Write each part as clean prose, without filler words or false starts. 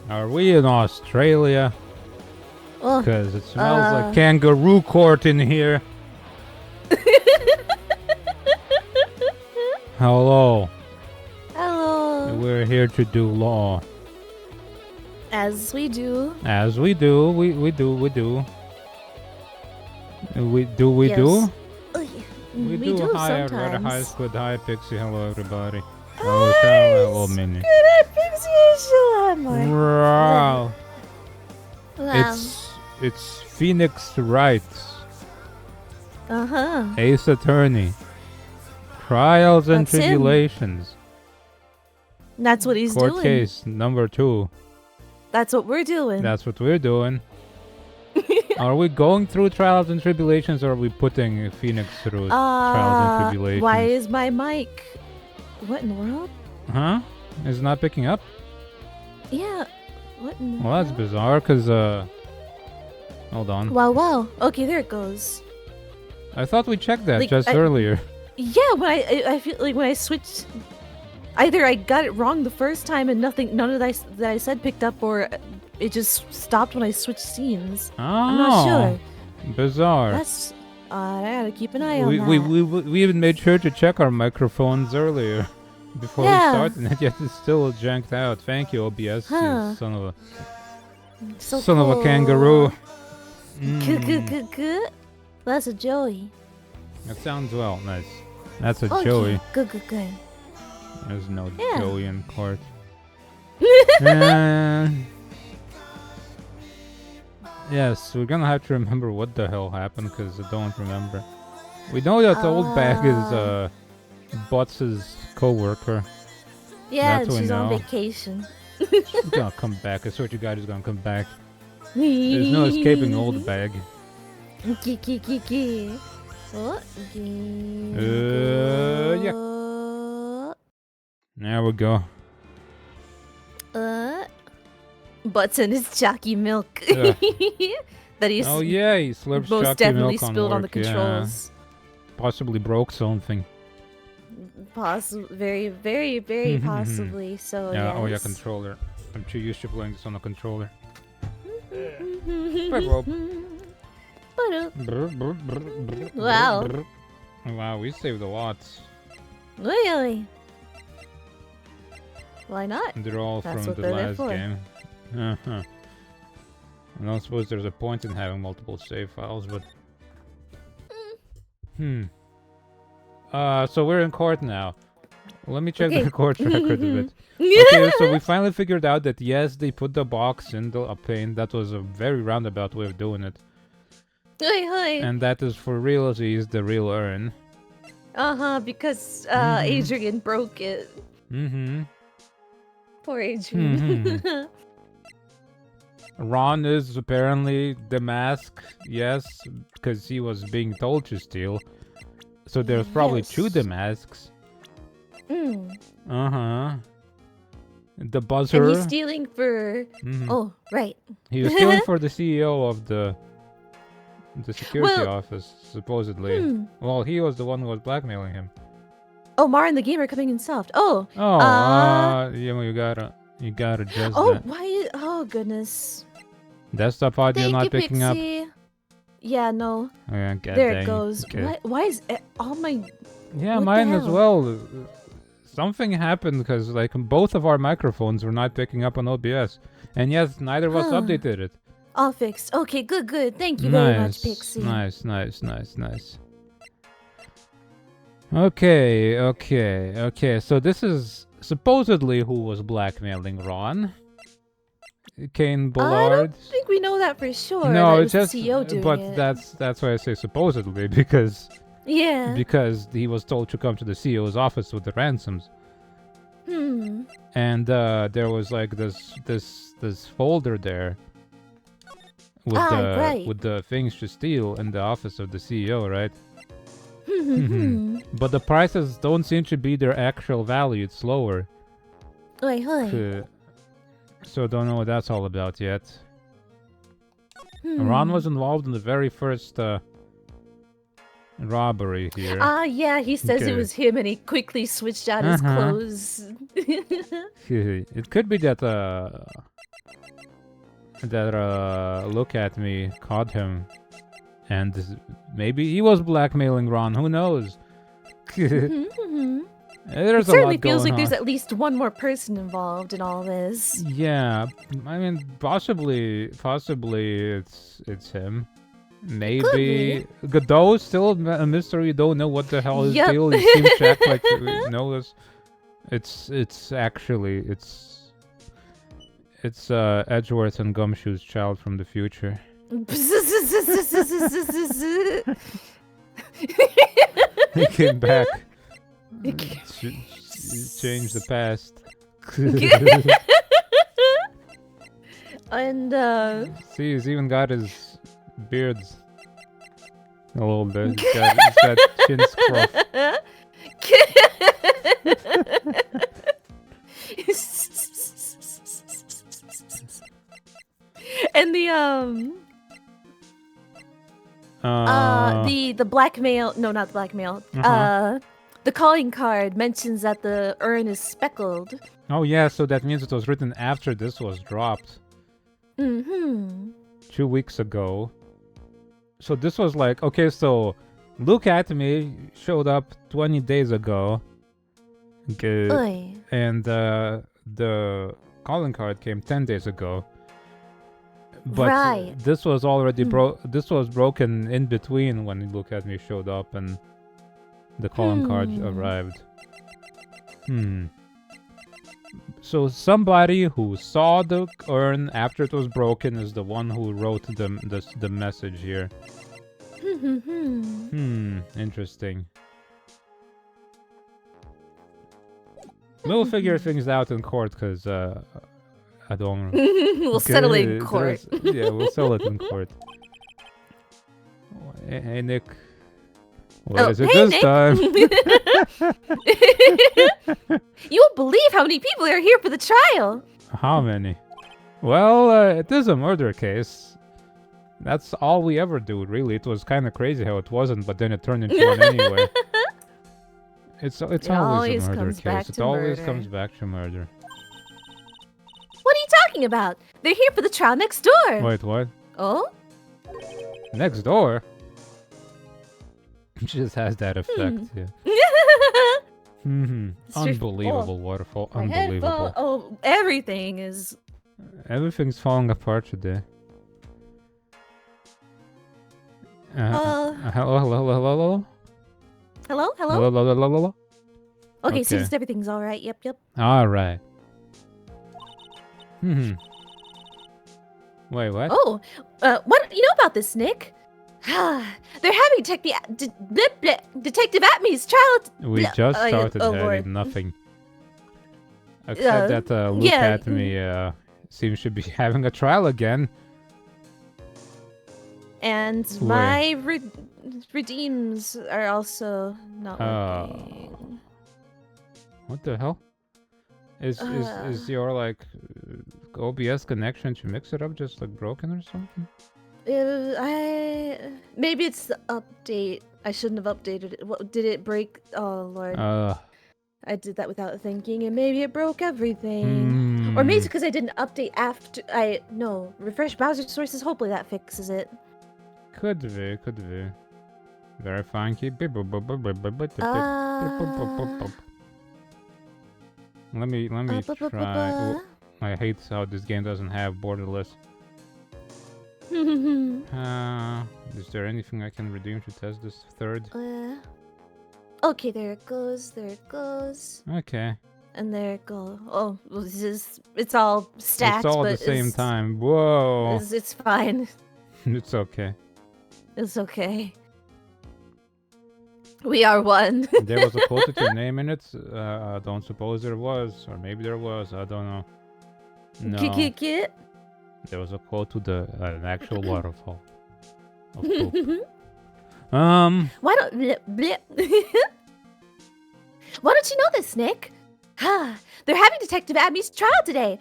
Are we in Australia? Oh, Because it smells like kangaroo court in here. Hello. hello. We're here to do law. As we do. As we do. We do. Yes. We do. Hi, Red. Hi, Squid. Hi, Pixie. Hello, everybody. Hello, hello, Minnie. Good Pixie. Wow. Wow. It's Phoenix Wright. Ace Attorney. Trials and That's him. Tribulations. That's what he's Court doing. case number 2. That's what we're doing. That's what we're doing. Are we going through Trials and Tribulations, or are we putting Phoenix through Trials and Tribulations? Why is my mic? What in the world? Huh? Is it not picking up? Yeah. What in the Well, that's world? bizarre, because, hold on. Wow. Okay, there it goes. I thought we checked that Like, just earlier. Yeah, when I feel like when I switched, either I got it wrong the first time and none of that I said picked up, or it just stopped when I switched scenes. Oh, I'm not sure. Bizarre. That's I gotta keep an eye on we, that. we even made sure to check our microphones earlier before we started, and yet it's still janked out. Thank you, OBS, you son of a So son cool. of a kangaroo. Good. That's a Joey. That sounds well. Nice. That's a Okay. Joey. Good. There's no Yeah. Joey in court. Yes, we're gonna have to remember what the hell happened, because I don't remember. We know that the old bag is Butts' co-worker. Yeah, That's what we she's on know. vacation. She's gonna come back. I swear to God, she's gonna come back. There's no escaping old bag. Oh, Yeah. There we go. Butts in his jockey milk. Ugh. That he's Oh yeah, he slurps most chalky definitely milk on spilled on the work, yeah. controls. Possibly broke something. Very, very, very possibly. So Yeah. yes. Oh yeah, controller. I'm too used to playing this on a controller. Wow. Wow, we saved a lot. Really? Why not? They're all That's from what the they're there last for. game. I don't suppose there's a point in having multiple save files, but... So we're in court now. Let me check the court record a bit. Okay, so we finally figured out that yes, they put the box in the pane. That was a very roundabout way of doing it. Hi. And that is for realsies, the real urn. Because Adrian broke it. Poor Adrian. Ron is apparently the mask, yes, because he was being told to steal. So there's probably 2 Damasks. The buzzer. And he's stealing for... Oh, right. He was stealing for the CEO of the security office, supposedly. Well, he was the one who was blackmailing him. Oh, Mar and the game are coming in soft. Oh. Yeah, well, you gotta adjust that. Why? Oh, goodness. Desktop audio Thank not you, picking up. Pixie. Yeah, no. Yeah, God There dang. it goes. Okay. Why is all my... Yeah, What the mine as hell? well. Something happened because like both of our microphones were not picking up on OBS, and yes, neither of us updated it. All fixed. Okay, good. Thank you very much, Pixie. Nice. Okay. So this is supposedly who was blackmailing Ron. Kane Bullard. I don't think we know that for sure. No, that it's was just. the CEO doing But it. that's why I say supposedly because Yeah. because he was told to come to the CEO's office with the ransoms. And there was like this folder there with the things to steal in the office of the CEO, right? But the prices don't seem to be their actual value. It's lower. So don't know what that's all about yet. Ron was involved in the very first robbery here. Yeah, he says it was him and he quickly switched out his clothes. It could be that Look at me caught him, and maybe he was blackmailing Ron. Who knows? There's It a certainly lot feels going like there's on. at least one more person involved in all this. Yeah, I mean, possibly it's him. Maybe Godot is still a mystery. Don't know what the hell his deal. He seems to act like he knows. It's actually Edgeworth and Gumshoe's child from the future. He came back. Change the past. And see, he's even got his beards a little bit. He's got chin scruff. And the blackmail, no, not blackmail. The calling card mentions that the urn is speckled. Oh yeah, so that means it was written after this was dropped. 2 weeks ago. So this was like, okay, so Look at Me showed up 20 days ago. Okay. And the calling card came 10 days ago. But this was already this was broken in between when Look At Me showed up and the calling card arrived. So somebody who saw the urn after it was broken is the one who wrote the message here. Interesting. We'll figure things out in court, because I don't... We'll settle it in court. Yeah, we'll settle it in court. Hey, Nick. What is it this Nick. time? You won't believe how many people are here for the trial. How many? Well, it is a murder case. That's all we ever do, really. It was kind of crazy how it wasn't, but then it turned into one anyway. It's always a murder case. It always comes back to murder. What are you talking about? They're here for the trial next door. Wait, what? Oh? Next door? It just has that effect, yeah. Unbelievable waterfall. Unbelievable. Oh, everything is... Everything's falling apart today. Hello? Hello? Hello? Okay, seems everything's alright. Yep. Alright. Wait, what? Oh, what you know about this, Nick? They're having Detective Atmy's trial. We just started having nothing. Except that Look At Me seems to be having a trial again. And my redeems are also not working. What the hell? Is your like OBS connection to mix it up just like broken or something? Maybe it's the update. I shouldn't have updated it. What did it break? Oh Lord. I did that without thinking, and maybe it broke everything. Or maybe it's because I didn't update after refresh browser sources. Hopefully that fixes it. Could be. Verifying key. Let me try. I hate how this game doesn't have borderless. Is there anything I can redeem to test this third? Okay, there it goes. Okay. And there it goes. Oh, it's all stacked. It's all at the same time. Whoa. It's fine. It's okay. It's okay. We are one. There was a quote with your name in it. I don't suppose there was, or maybe there was. I don't know. No. There was a quote to an actual waterfall. Of poop. Why don't Why don't you know this, Nick? They're having Detective Atmy's trial today.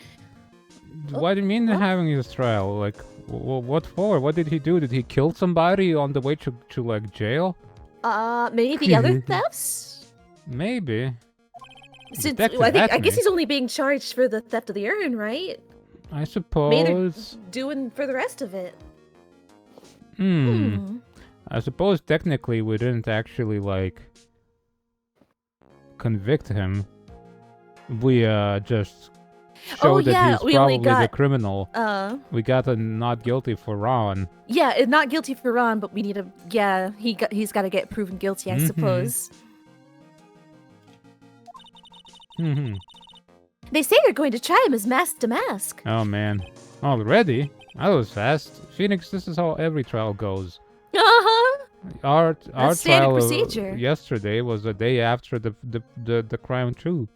What do you mean they're having his trial? Like, what for? What did he do? Did he kill somebody on the way to like jail? Maybe other thefts? Maybe. I guess he's only being charged for the theft of the urn, right? I suppose. Doing for the rest of it. I suppose technically we didn't actually, like, convict him. We just showed that he's probably the criminal. We got a not guilty for Ron. Yeah, not guilty for Ron, but we need a he's got to get proven guilty, I suppose. They say they're going to try him as mask to mask. Oh man, already? That was fast. Phoenix, this is how every trial goes. Our trial procedure. Yesterday was the day after the crime too.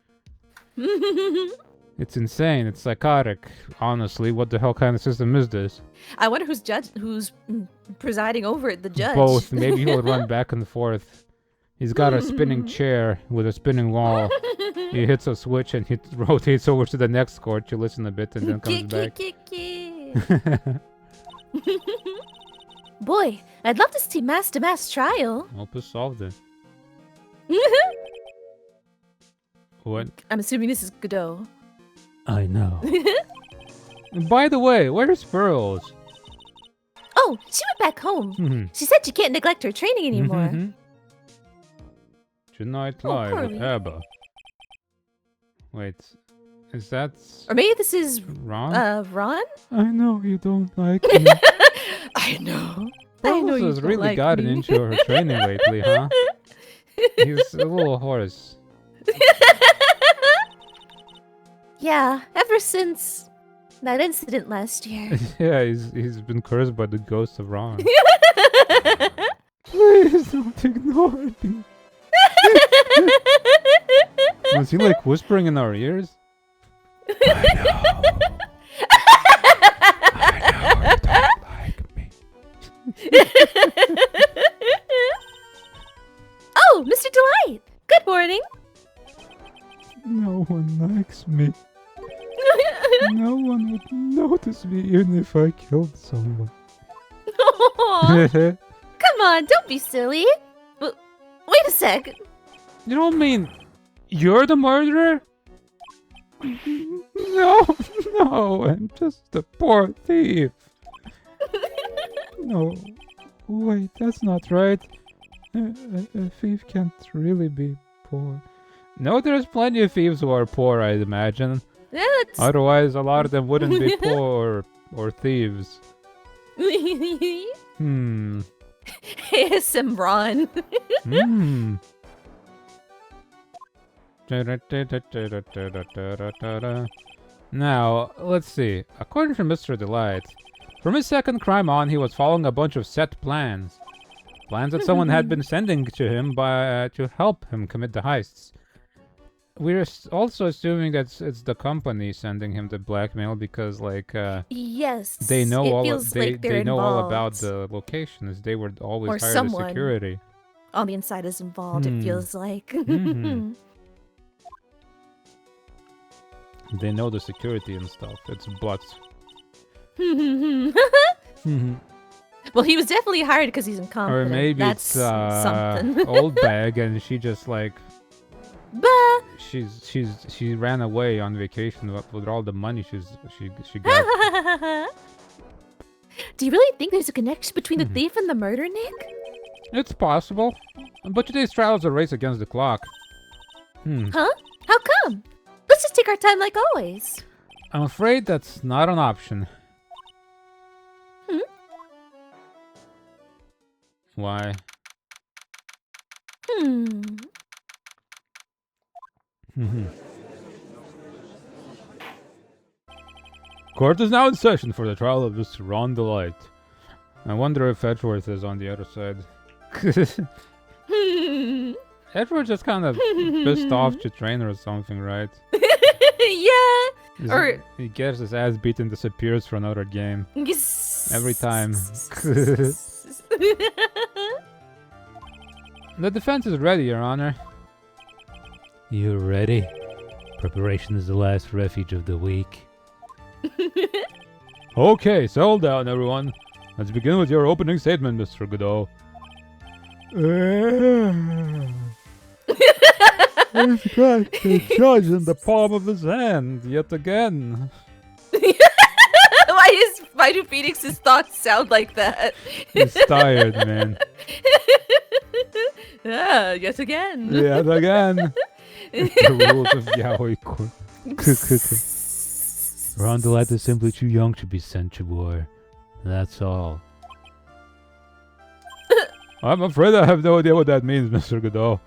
It's insane. It's psychotic. Honestly, what the hell kind of system is this? I wonder who's presiding over it. The judge. Both. Maybe he'll run back and forth. He's got a spinning chair with a spinning wall. He hits a switch and he rotates over to the next court to listen a bit and then comes back. Boy, I'd love to see mask to mask trial. Opus solved it. What? I'm assuming this is Godot. I know. By the way, where's Pearls? Oh, she went back home. She said she can't neglect her training anymore. Tonight live with Abba. Wait, is that... Or maybe this is... Ron? Ron? I know you don't like me. I know. Pearls has really gotten into her training lately, huh? He's a little hoarse. Yeah, ever since that incident last year. Yeah, he's been cursed by the ghost of Ron. Please don't ignore me. Was he like whispering in our ears? I know. I know you don't like me. Oh, Mr. Delight! Good morning! No one likes me. No one would notice me even if I killed someone. Come on, don't be silly. Wait a sec. You don't mean you're the murderer? No, I'm just a poor thief. No, wait, that's not right. A thief can't really be poor. No, there's plenty of thieves who are poor, I'd imagine. Yeah, otherwise, a lot of them wouldn't be poor or thieves. ASM Ron. Now, let's see. According to Mr. Delight, from his second crime on, he was following a bunch of set plans. Plans that someone had been sending to him to help him commit the heists. We're also assuming that it's the company sending him the blackmail because, like, yes, they know they know all about the locations. They were always hired as security. On the inside is involved. It feels like. They know the security and stuff. It's butts. Well, he was definitely hired because he's incompetent. Or maybe that's something. Old bag, and she just like. Bah! She ran away on vacation with all the money she got. Do you really think there's a connection between the thief and the murder, Nick? It's possible, but today's trial is a race against the clock. Huh? How come? Let's just take our time like always. I'm afraid that's not an option. Why? Court is now in session for the trial of Mr. Ron Delight. I wonder if Edgeworth is on the other side. Edgeworth just kind of pissed off to trainer or something, right? Yeah. He gets his ass beaten and disappears for another game. Every time. The defense is ready, Your Honor. You ready? Preparation is the last refuge of the weak. Okay, settle down, everyone. Let's begin with your opening statement, Mr. Godot. He's got the judge in the palm of his hand, yet again. Why do Phoenix's thoughts sound like that? He's tired, man. Yet again. Yet again. The rules of yaoi court. Rondelite is simply too young to be sent to war. That's all. I'm afraid I have no idea what that means, Mr. Godot.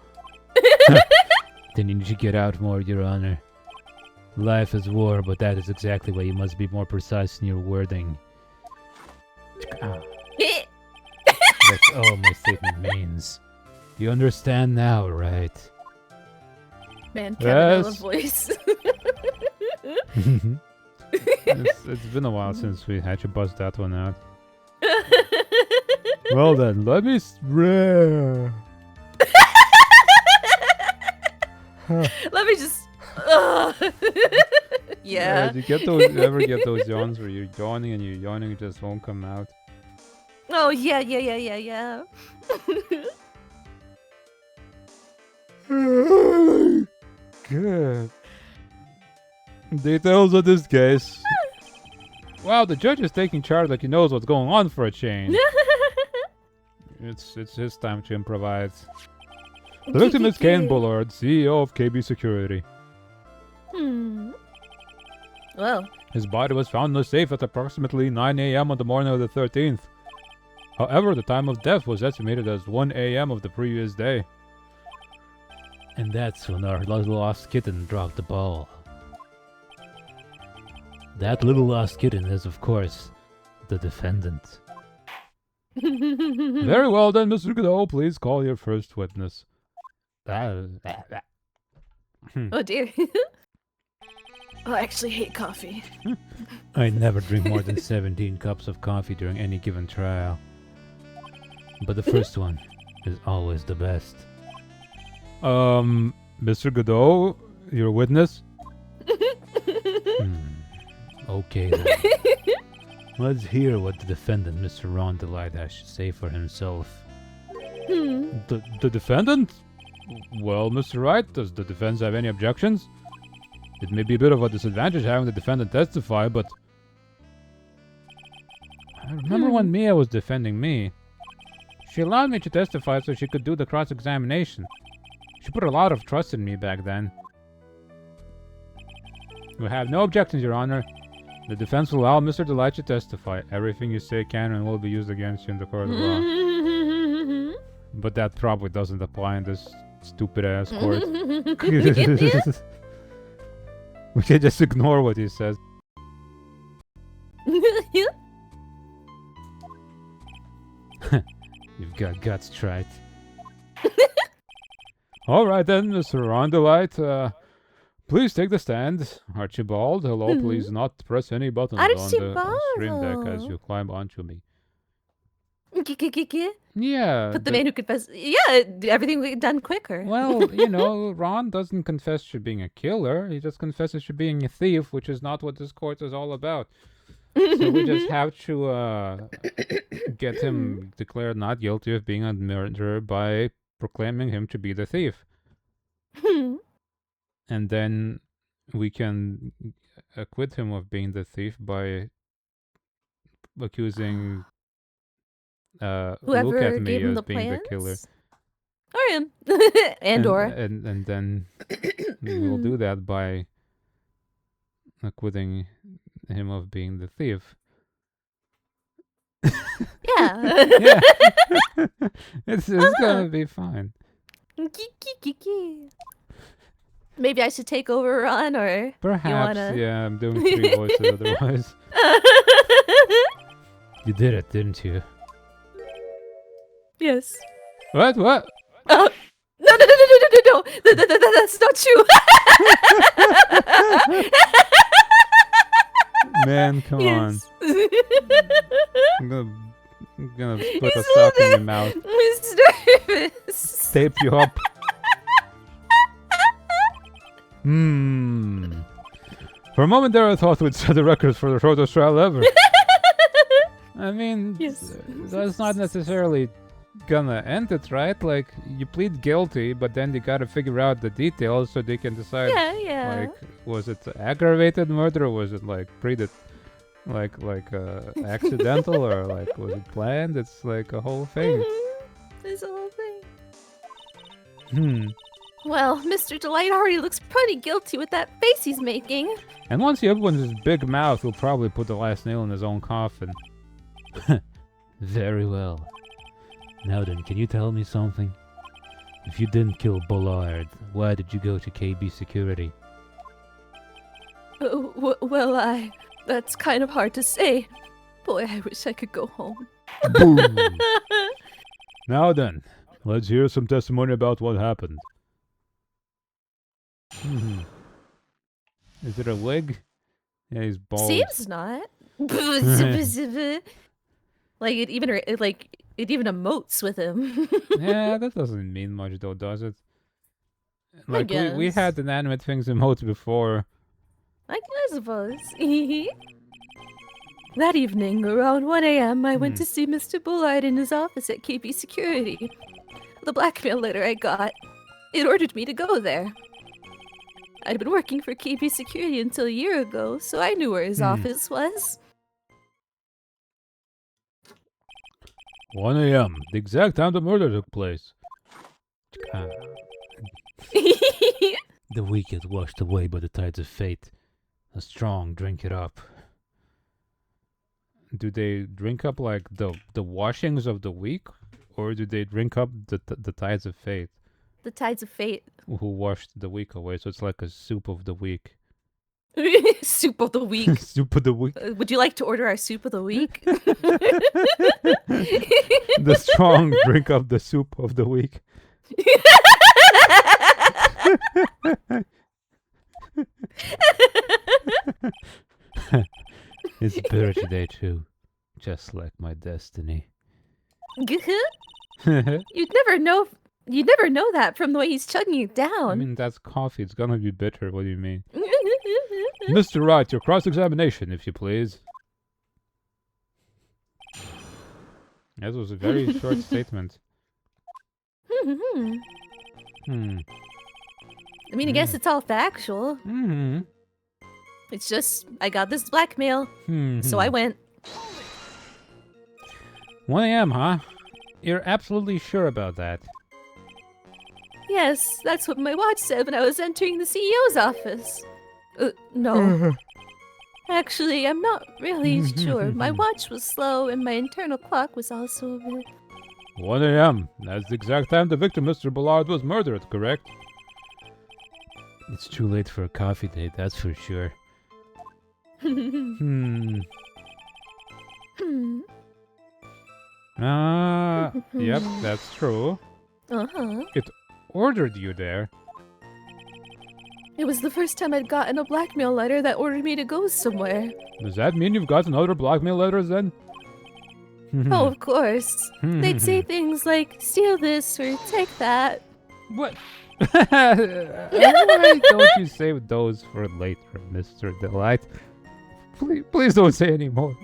Then you need to get out more, Your Honor. Life is war, but that is exactly why you must be more precise in your wording. That's all my statement means. You understand now, right? Man, Cabanella voice. It's been a while since we had to bust that one out. Well then, let me... Let me just... yeah. You ever get those yawns where you're yawning and it just won't come out? Oh, yeah. Good. Details of this case. Wow, the judge is taking charge like he knows what's going on for a change. It's his time to improvise. The victim is Kane Bullard, CEO of KB Security. Well. His body was found in a safe at approximately 9 a.m. on the morning of the 13th. However, the time of death was estimated as 1 a.m. of the previous day. And that's when our little lost kitten dropped the ball. That little lost kitten is, of course, the defendant. Very well then, Mr. Godot, please call your first witness. Oh dear. I actually hate coffee. I never drink more than 17 cups of coffee during any given trial. But the first one is always the best. Mr. Godot, your witness? Okay then. Let's hear what the defendant, Mr. Rondelite, has to say for himself. The defendant? Well, Mr. Wright, does the defense have any objections? It may be a bit of a disadvantage having the defendant testify, but... I remember when Mia was defending me. She allowed me to testify so she could do the cross-examination. She put a lot of trust in me back then. We have no objections, Your Honor. The defense will allow Mr. Delight to testify. Everything you say can and will be used against you in the court of law. But that probably doesn't apply in this stupid-ass court. We can just ignore what he says. You've got guts, Trite. Alright then, Mr. Rondelite, please take the stand. Archibald, hello, please not press any buttons on the stream deck as you climb onto me. Yeah. But the man who confessed... Yeah, everything we done quicker. Well, you know, Ron doesn't confess to being a killer. He just confesses to being a thief, which is not what this court is all about. So we just have to get him declared not guilty of being a murderer by proclaiming him to be the thief. And then we can acquit him of being the thief by accusing whoever look at me gave him as the being plans? the killer. Or him. and/or. And then we'll do that by acquitting him of being the thief. Yeah. Yeah. It's gonna be fine. Maybe I should take over, Ron, or Perhaps, yeah, I'm doing 3 voices otherwise. You did it, didn't you? Yes. What? No! That's not true. Man, come on. I'm gonna put a He's sock in your mouth. He's nervous. Tape you up. For a moment there I thought we'd set the records for the shortest trial ever. I mean, Yes. that's not necessarily gonna end it, right? Like, you plead guilty, but then they gotta figure out the details so they can decide, Yeah. like, was it aggravated murder or was it, like, Like accidental or like was it planned? It's like a whole thing. It's a whole thing. Hmm. Well, Mr. Delight already looks pretty guilty with that face he's making. And once he opens his big mouth, he'll probably put the last nail in his own coffin. Very well. Now then, can you tell me something? If you didn't kill Bullard, why did you go to KB Security? Well, that's kind of hard to say. Boy, I wish I could go home. Boom! Now then, let's hear some testimony about what happened. Is it a wig? Yeah, he's bald. Seems not. Like it even emotes with him. Yeah, that doesn't mean much though, does it? Like we guess. had inanimate things emotes before. I suppose. That evening, around 1 a.m., I went to see Mr. Bullard in his office at KP Security. The blackmail letter I got, it ordered me to go there. I'd been working for KP Security until a year ago, so I knew where his office was. 1 a.m., the exact time the murder took place. The weak is washed away by the tides of fate. The strong drink it up. Do they drink up like the washings of the weak, or do they drink up the tides of fate? The tides of fate. Who washed the weak away? So it's like a soup of the week. Soup of the week. Soup of the week. Would you like to order our soup of the week? The strong drink up the soup of the week. It's bitter today too, just like my destiny. You'd never know that from the way he's chugging it down. I mean, that's coffee. It's gonna be bitter. What do you mean? Mr. Wright, your cross-examination, if you please. That was a very short statement. I mean, I guess it's all factual. It's just, I got this blackmail, so I went. 1 a.m., huh? You're absolutely sure about that? Yes, that's what my watch said when I was entering the CEO's office. No. Actually, I'm not really sure. My watch was slow, and my internal clock was also a bit... 1 a.m. That's the exact time the victim, Mr. Bullard, was murdered, correct? It's too late for a coffee date, that's for sure. Yep, that's true. It ordered you there. It was the first time I'd gotten a blackmail letter that ordered me to go somewhere. Does that mean you've gotten other blackmail letters then? Oh, of course. They'd say things like, steal this or take that. What? Why don't you save those for later, Mr. Delight? Please don't say any more.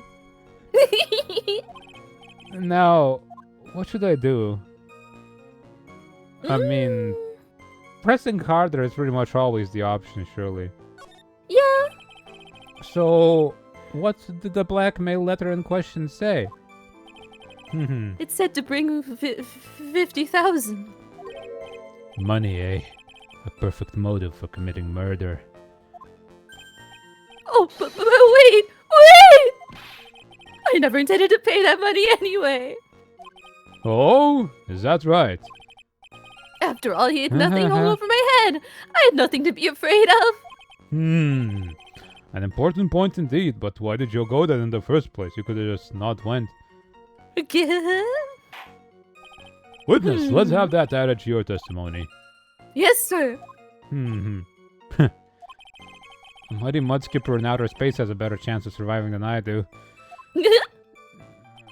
Now, what should I do? I mean, pressing harder is pretty much always the option, surely. Yeah. So, what did the blackmail letter in question say? It said to bring 50,000. Money, eh? A perfect motive for committing murder. Oh, but wait! I never intended to pay that money anyway. Oh, is that right? After all, he had nothing all over my head. I had nothing to be afraid of. An important point indeed, but why did you go there in the first place? You could have just not went. Witness, let's have that added to your testimony. Yes, sir. A mighty mudskipper in outer space has a better chance of surviving than I do.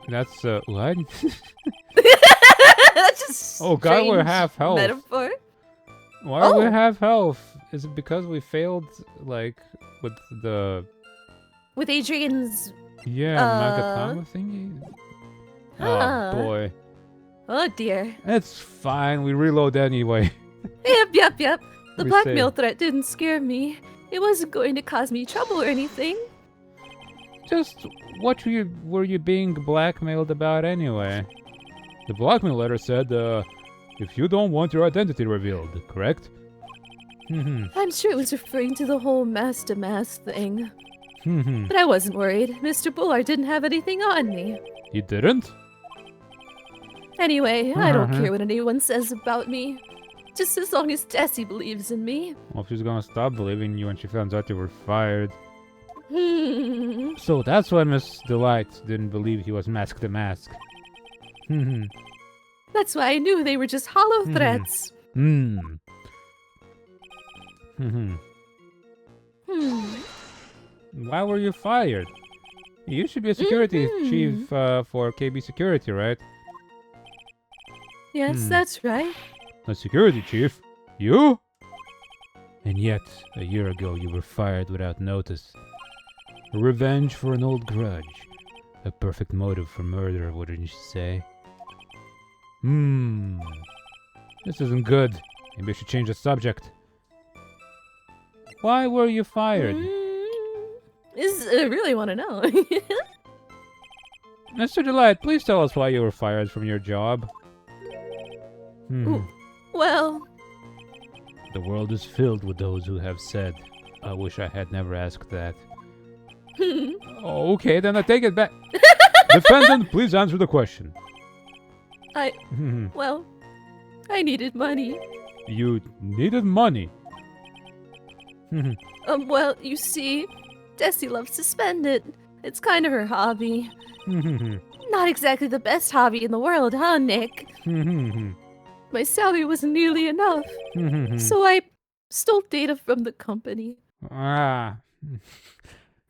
That's, what? That's just oh god, we're half health. Metaphor. Why are we half health? Is it because we failed, like, with the... With Adrian's... Yeah, Magatama thingy? Oh boy. Oh dear. It's fine, we reload anyway. Yep. The blackmail threat didn't scare me. It wasn't going to cause me trouble or anything. Just what were you being blackmailed about anyway? The blackmail letter said, if you don't want your identity revealed, correct? I'm sure it was referring to the whole mask-to-mask thing. But I wasn't worried. Mr. Bullard didn't have anything on me. He didn't? Anyway, I don't care what anyone says about me. Just as long as Tessie believes in me. Well, she's gonna stop believing in you when she finds out you were fired. So that's why Miss Delight didn't believe he was mask to mask. That's why I knew they were just hollow threats. Why were you fired? You should be a security chief for KB Security, right? Yes, that's right. A security chief? You? And yet, a year ago you were fired without notice. Revenge for an old grudge. A perfect motive for murder, wouldn't you say? This isn't good. Maybe I should change the subject. Why were you fired? I really want to know. Mr. Delight, please tell us why you were fired from your job. Well... The world is filled with those who have said, I wish I had never asked that. Okay, then I take it back. Defendant, please answer the question. Well, I needed money. You needed money? Well, you see, Tessie loves to spend it. It's kind of her hobby. Not exactly the best hobby in the world, huh, Nick? My salary wasn't nearly enough, so I stole data from the company.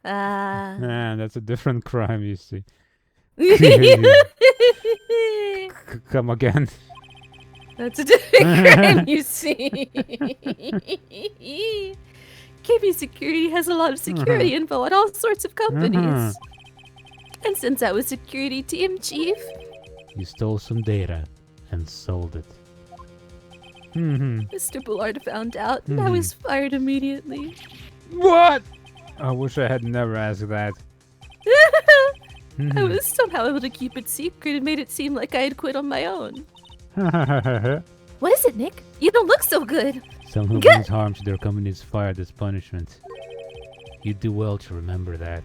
That's a different crime, you see. Come again. That's a different crime, you see. KB Security has a lot of security info at all sorts of companies. And since I was security team chief... You stole some data and sold it. Mr. Bullard found out, and I was fired immediately. What? I wish I had never asked that. I was somehow able to keep it secret and made it seem like I had quit on my own. What is it, Nick? You don't look so good. Someone who brings harm to their company is fired as punishment. You do well to remember that.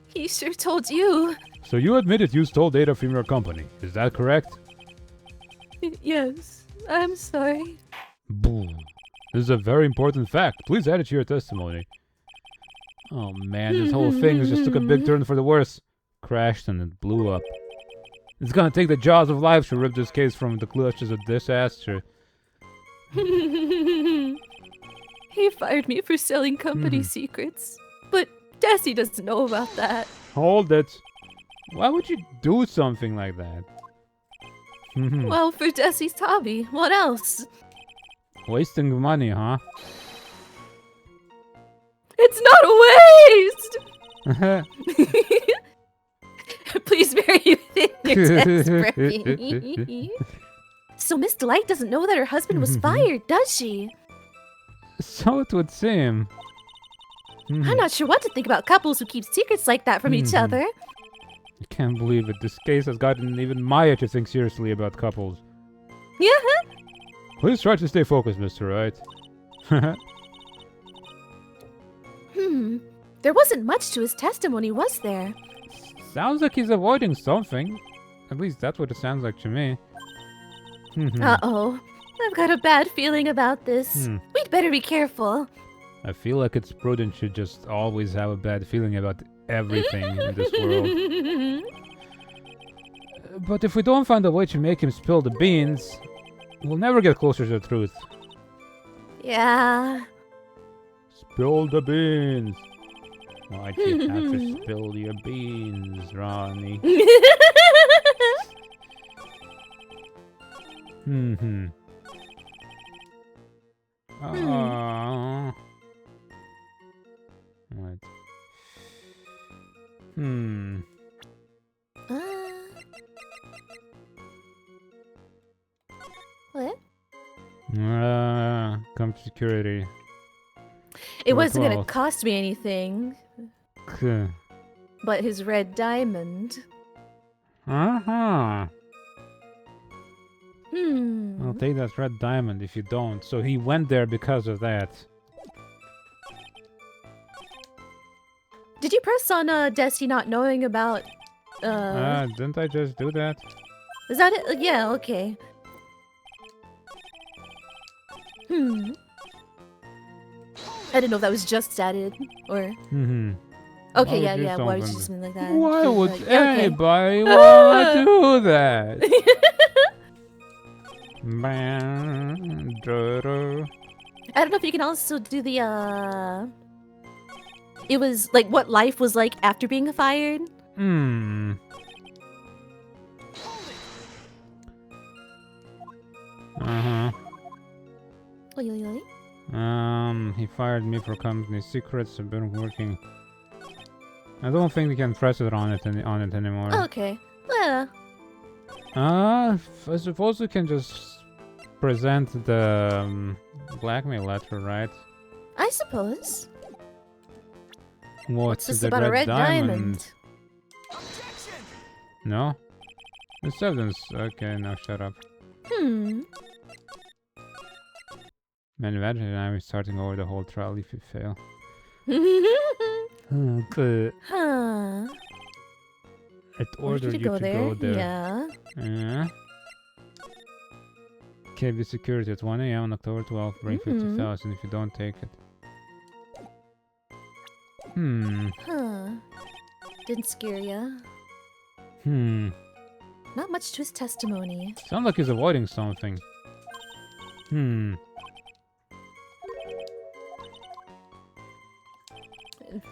He sure told you. So you admitted you stole data from your company, is that correct? Yes, I'm sorry. Boom. This is a very important fact. Please add it to your testimony. Oh man, this whole thing just took a big turn for the worse. Crashed and it blew up. It's gonna take the jaws of life to rip this case from the clutches of disaster. He fired me for selling company secrets. But Tessie doesn't know about that. Hold it. Why would you do something like that? Well, for Tessie's hobby. What else? Wasting money, huh? It's not a waste! Please bury you in your desperately. So Miss Delight doesn't know that her husband was fired, does she? So it would seem. I'm not sure what to think about couples who keep secrets like that from each other. I can't believe it. This case has gotten even Maya to think seriously about couples. Yeah. Please try to stay focused, Mr. Wright. There wasn't much to his testimony, was there? Sounds like he's avoiding something. At least that's what it sounds like to me. Uh-oh. I've got a bad feeling about this. We'd better be careful. I feel like it's prudent to just always have a bad feeling about everything in this world. But if we don't find a way to make him spill the beans, we'll never get closer to the truth. Yeah. Spill the beans. Why'd you have to spill your beans, Ronnie? What? What? Come to security. It wasn't gonna cost me anything. But his red diamond. Uh-huh. I'll take that red diamond if you don't. So he went there because of that. Did you press on Desi not knowing about didn't I just do that? Is that it? Yeah, okay. I didn't know if that was just added or Okay, yeah, why would you do something like that? Why would okay. anybody want to do that? I don't know if you can also do the it was like what life was like after being fired. He fired me for company secrets. I've been working. I don't think we can press it on it anymore. Oh, okay. Yeah. I suppose we can just present the blackmail letter, right? I suppose. What's this the about a red diamond? No? It's evidence. Okay, now shut up. Man, imagine I'm starting over the whole trial if you fail. It ordered you to go there. Yeah. KB security at 1 AM on October 12th. Bring 50,000 if you don't take it. Didn't scare ya. Not much to his testimony. Sounds like he's avoiding something.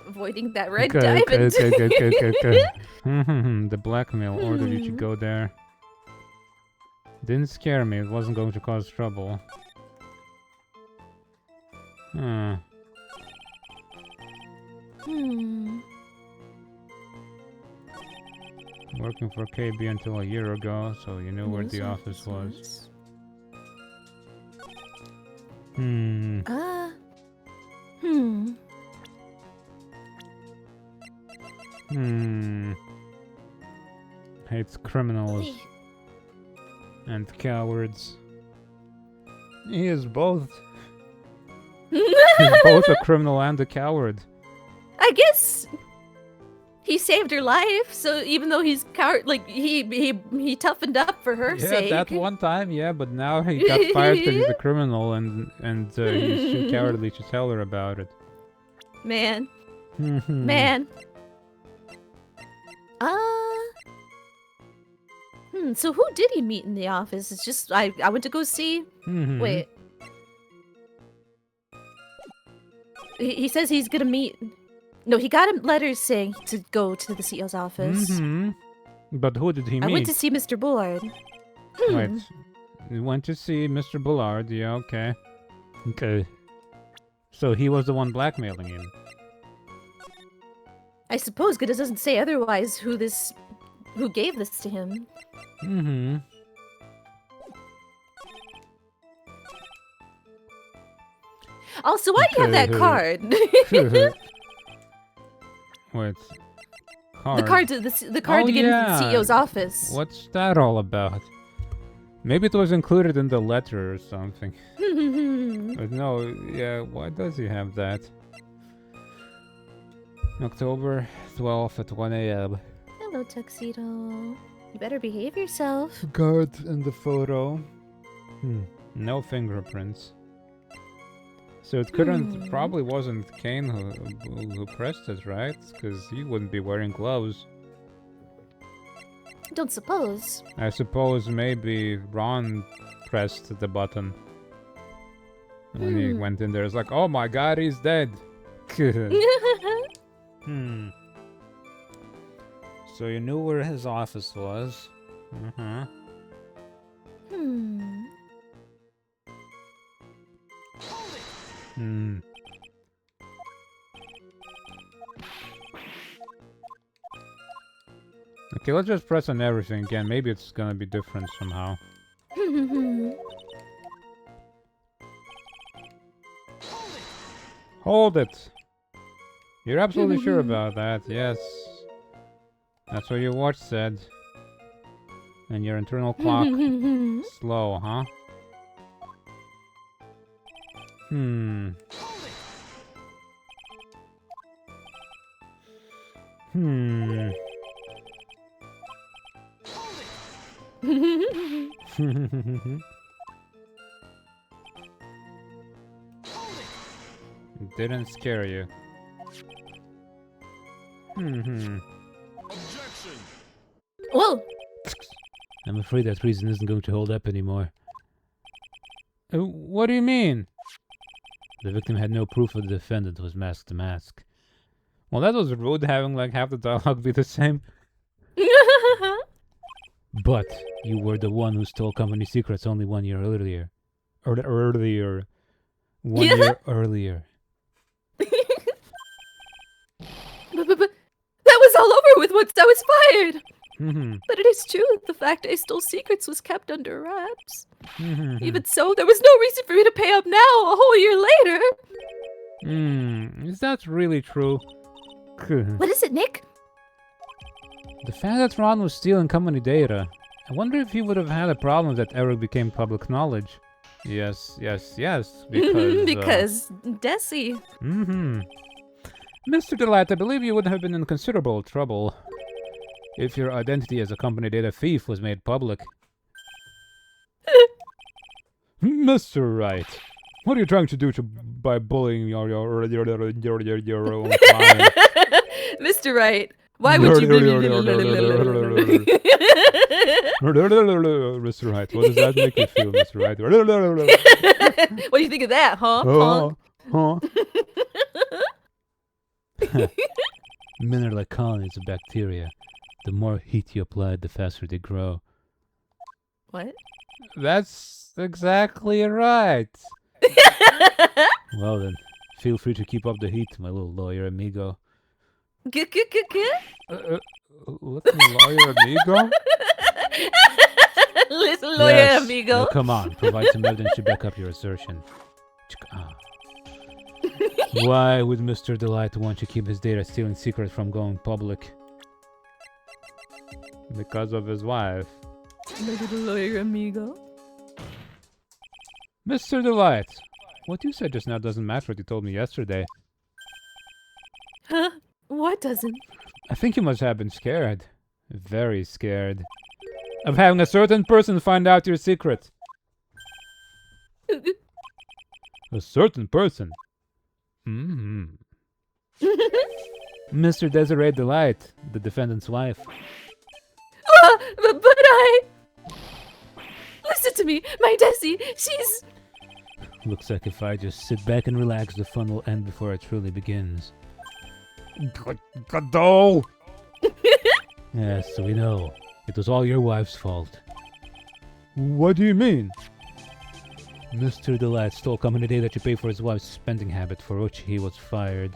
Avoiding that red diamond. The blackmail ordered you to go there. Didn't scare me. It wasn't going to cause trouble. Working for KB until a year ago, so you knew where the office was. Hates criminals and cowards. He is both. He's both a criminal and a coward. I guess he saved her life, so even though he's coward, like he toughened up for her sake. Yeah, that one time, yeah, but now he got fired because he's a criminal and he's too cowardly to tell her about it. Man. Man. So who did he meet in the office? It's just I went to go see. Wait. He says he's gonna meet. No, he got him letters saying to go to the CEO's office. But who did he meet? I went to see Mr. Bullard. Wait, you went to see Mr. Bullard? Yeah, okay. Okay. So he was the one blackmailing him. I suppose, because it doesn't say otherwise who gave this to him. Also, why do you have that card? Wait. Card? The card to get into the CEO's office. What's that all about? Maybe it was included in the letter or something. But no, yeah, why does he have that? October 12th at 1 AM. Hello, Tuxedo. You better behave yourself. Guard in the photo. No fingerprints. So it probably wasn't Kane who pressed it, right? Because he wouldn't be wearing gloves. Don't suppose. I suppose maybe Ron pressed the button. When he went in there, it's like, oh my god, he's dead. So you knew where his office was. Okay, let's just press on everything again. Maybe it's gonna be different somehow. Hold it! You're absolutely sure about that, yes. That's what your watch said. And your internal clock. Slow, huh? Didn't scare you. Objection. Whoa! I'm afraid that reason isn't going to hold up anymore. What do you mean? The victim had no proof of the defendant was mask to mask. Well, that was rude, having like half the dialogue be the same. But you were the one who stole company secrets only 1 year earlier. Earlier. 1 year earlier. But that was all over with once I was fired! But it is true, the fact I stole secrets was kept under wraps. Even so, there was no reason for me to pay up now, a whole year later. Is that really true? What is it, Nick? The fact that Ron was stealing company data. I wonder if he would have had a problem that Eric became public knowledge. Yes, because... because Desi. Mr. Delight, I believe you would have been in considerable trouble if your identity as a company data thief was made public. Mr. Wright, what are you trying to do by bullying your own client? Mr. Wright, why would you... Mr. Wright, what does that make you feel, Mr. Wright? What do you think of that, huh? Men are like colonies of bacteria. The more heat you apply, the faster they grow. What? That's exactly right. Well then, feel free to keep up the heat, my little lawyer amigo. Little lawyer amigo? Little lawyer amigo. Now come on, provide some evidence to back up your assertion. Why would Mr. Delight want to keep his data stealing secret from going public? Because of his wife. Little lawyer amigo. Mr. Delight, what you said just now doesn't match what you told me yesterday. Huh? What doesn't? I think you must have been scared. Very scared. Of having a certain person find out your secret. A certain person? Mr. Desiree Delight, the defendant's wife. But I... Listen to me, my Desi, she's... Looks like if I just sit back and relax, the fun will end before it truly begins. Godot! Yes, so we know. It was all your wife's fault. What do you mean? Mr. Delight stole company data to pay for his wife's spending habit, for which he was fired.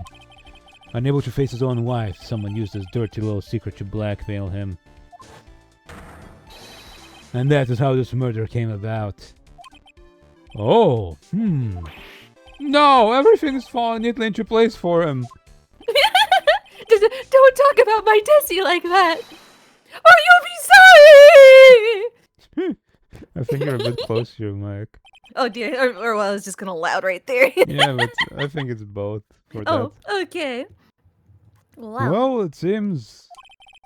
Unable to face his own wife, someone used his dirty little secret to blackmail him. And that is how this murder came about. Oh, No, everything's falling neatly into place for him. Don't talk about my Desi like that! Or you'll be sorry! I think you're a bit close to your mic. Oh dear, or well, I was just kind of loud right there. Yeah, but I think it's both. Oh, okay. Wow. Well, it seems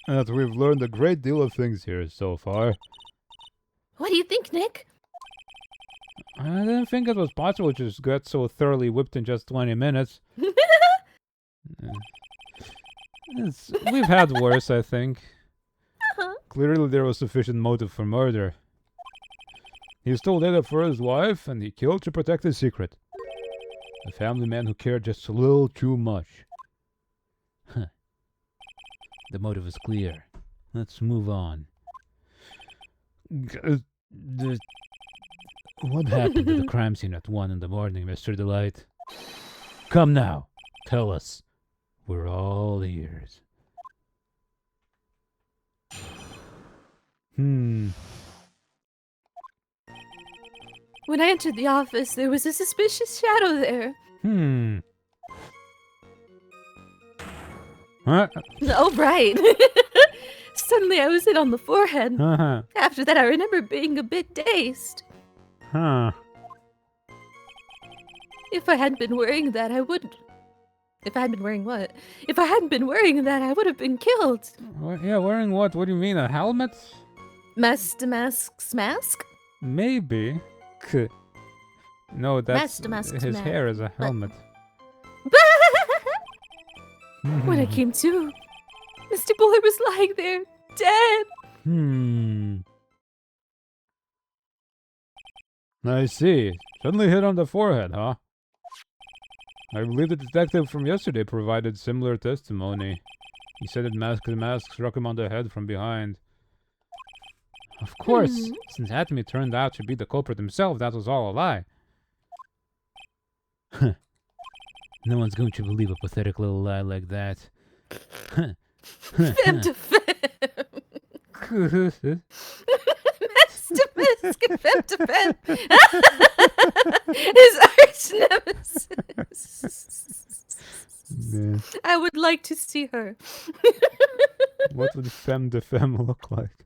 that we've learned a great deal of things here so far. What do you think, Nick? I didn't think it was possible to just get so thoroughly whipped in just 20 minutes. We've had worse, I think. Clearly there was sufficient motive for murder. He stole data for his wife, and he killed to protect his secret. A family man who cared just a little too much. The motive is clear. Let's move on. What happened at the crime scene at 1 in the morning, Mr. Delight? Come now, tell us. We're all ears. When I entered the office, there was a suspicious shadow there. Huh? Oh, right. Suddenly I was hit on the forehead. Uh-huh. After that, I remember being a bit dazed. Huh. If I hadn't been wearing that, I would... If I hadn't been wearing what? If I hadn't been wearing that, I would have been killed. Yeah, wearing what? What do you mean, a helmet? Mask? Maybe. No, that's... his hair is a helmet. When I came to, Mr. Buller was lying there, dead. I see. Suddenly hit on the forehead, huh? I believe the detective from yesterday provided similar testimony. He said that the mask struck him on the head from behind. Of course, since Atomy turned out to be the culprit himself, that was all a lie. No one's going to believe a pathetic little lie like that. Fem to fem. Fem to fem. His arch nemesis. Yeah. I would like to see her. What would femme de femme look like?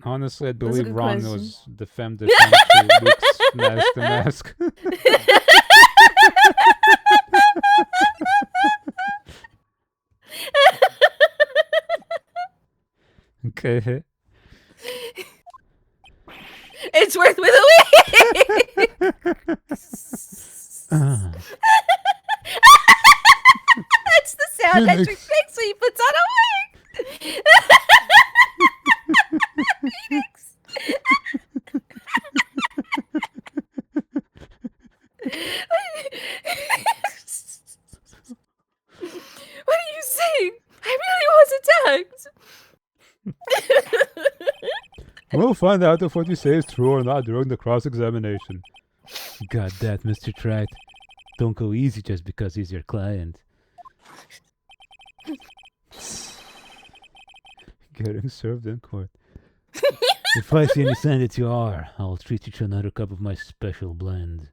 Honestly, I believe Ron was the femme de femme to Luke's Mask the Mask. Okay. It's worth with a wig! That's the sound Hendrik makes when he puts on a wig! Phoenix! What are you saying? I really was attacked! We'll find out if what you say is true or not during the cross-examination. Got that, Mr. Trite. Don't go easy just because he's your client. Getting served in court. If I see any sign that you are, I'll treat you to another cup of my special blend.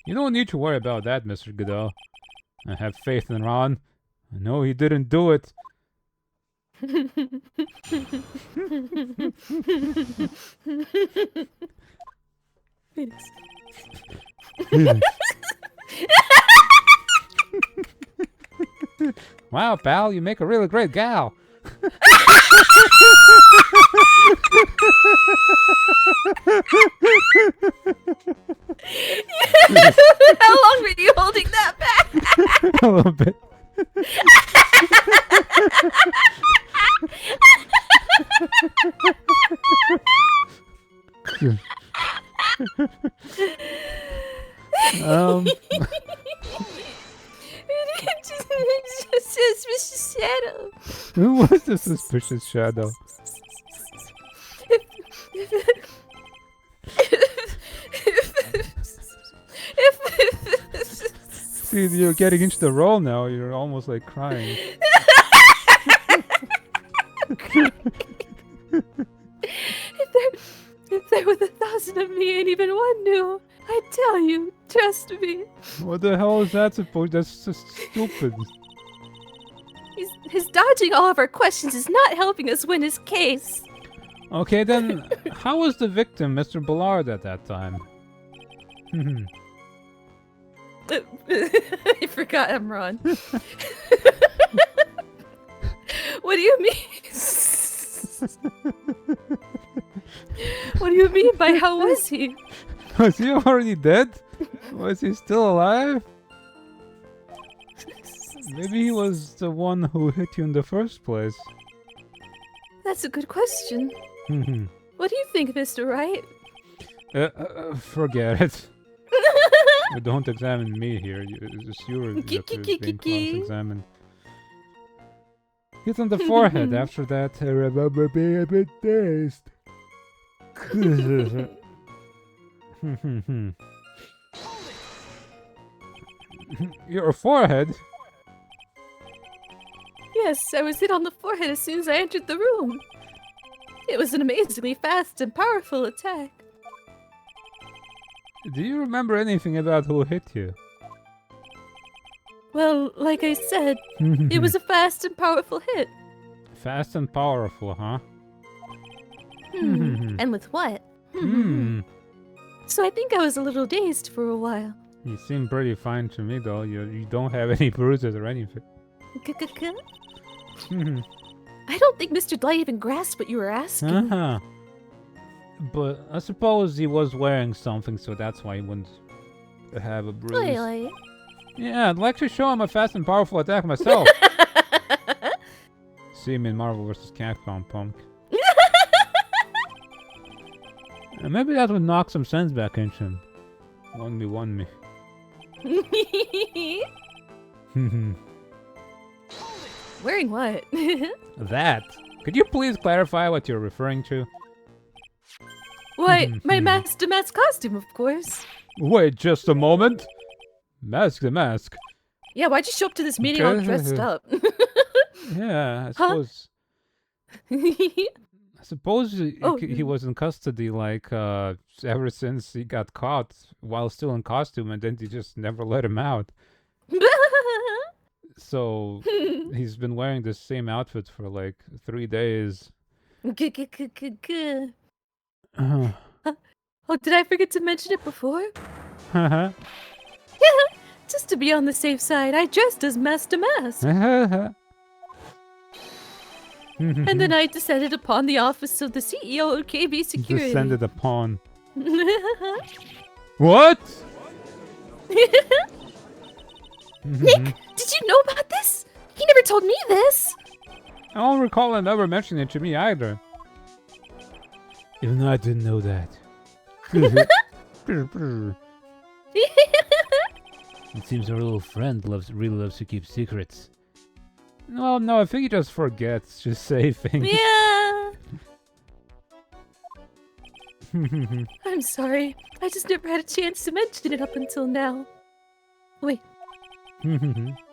You don't need to worry about that, Mr. Goodell. I have faith in Ron. I know he didn't do it. Phoenix. Wow, pal, you make a really great gal. How long were you holding that back? A little bit. Suspicious shadow. Who was the suspicious shadow? See, you're getting into the role now. You're almost like crying. If there were 1,000 of me and even one knew, I'd tell you. Trust me. What the hell is that supposed? That's just stupid. His dodging all of our questions is not helping us win his case. Okay, then, how was the victim, Mr. Ballard, at that time? I forgot I'm Ron. What do you mean? What do you mean by how was he? Was he already dead? Was he still alive? Maybe he was the one who hit you in the first place. That's a good question. What do you think, Mr. Wright? Forget it. Don't examine me here. It's you're being cross-examined. Hit on the forehead. After that, I remember being a bit dazed. Your forehead? Yes, I was hit on the forehead as soon as I entered the room. It was an amazingly fast and powerful attack. Do you remember anything about who hit you? Well, like I said, it was a fast and powerful hit. Fast and powerful, huh? And with what? So I think I was a little dazed for a while. You seem pretty fine to me, though. You don't have any bruises or anything. I don't think Mr. Dlight even grasped what you were asking. But I suppose he was wearing something, so that's why he wouldn't have a bruise. Really? Yeah, I'd like to show him a fast and powerful attack myself. See him in Marvel vs. Capcom, punk. Maybe that would knock some sense back into him. 1v1 me. Wearing what? That. Could you please clarify what you're referring to? Why, my mask to mask costume, of course. Wait just a moment. Mask the mask. Yeah, why'd you show up to this meeting all dressed up? Yeah, I suppose. I suppose he was in custody like ever since he got caught while still in costume, and then they just never let him out. So he's been wearing the same outfit for like 3 days. Oh, did I forget to mention it before? Yeah, just to be on the safe side, I dressed as Master Mask. And then I descended upon the office of the CEO of KB Security. Descended upon. What? Nick, did you know about this? He never told me this. I don't recall him ever mentioning it to me either. Even though I didn't know that. It seems our little friend really loves to keep secrets. Well, no, I think he just forgets to say things. Yeah. I'm sorry. I just never had a chance to mention it up until now. Wait.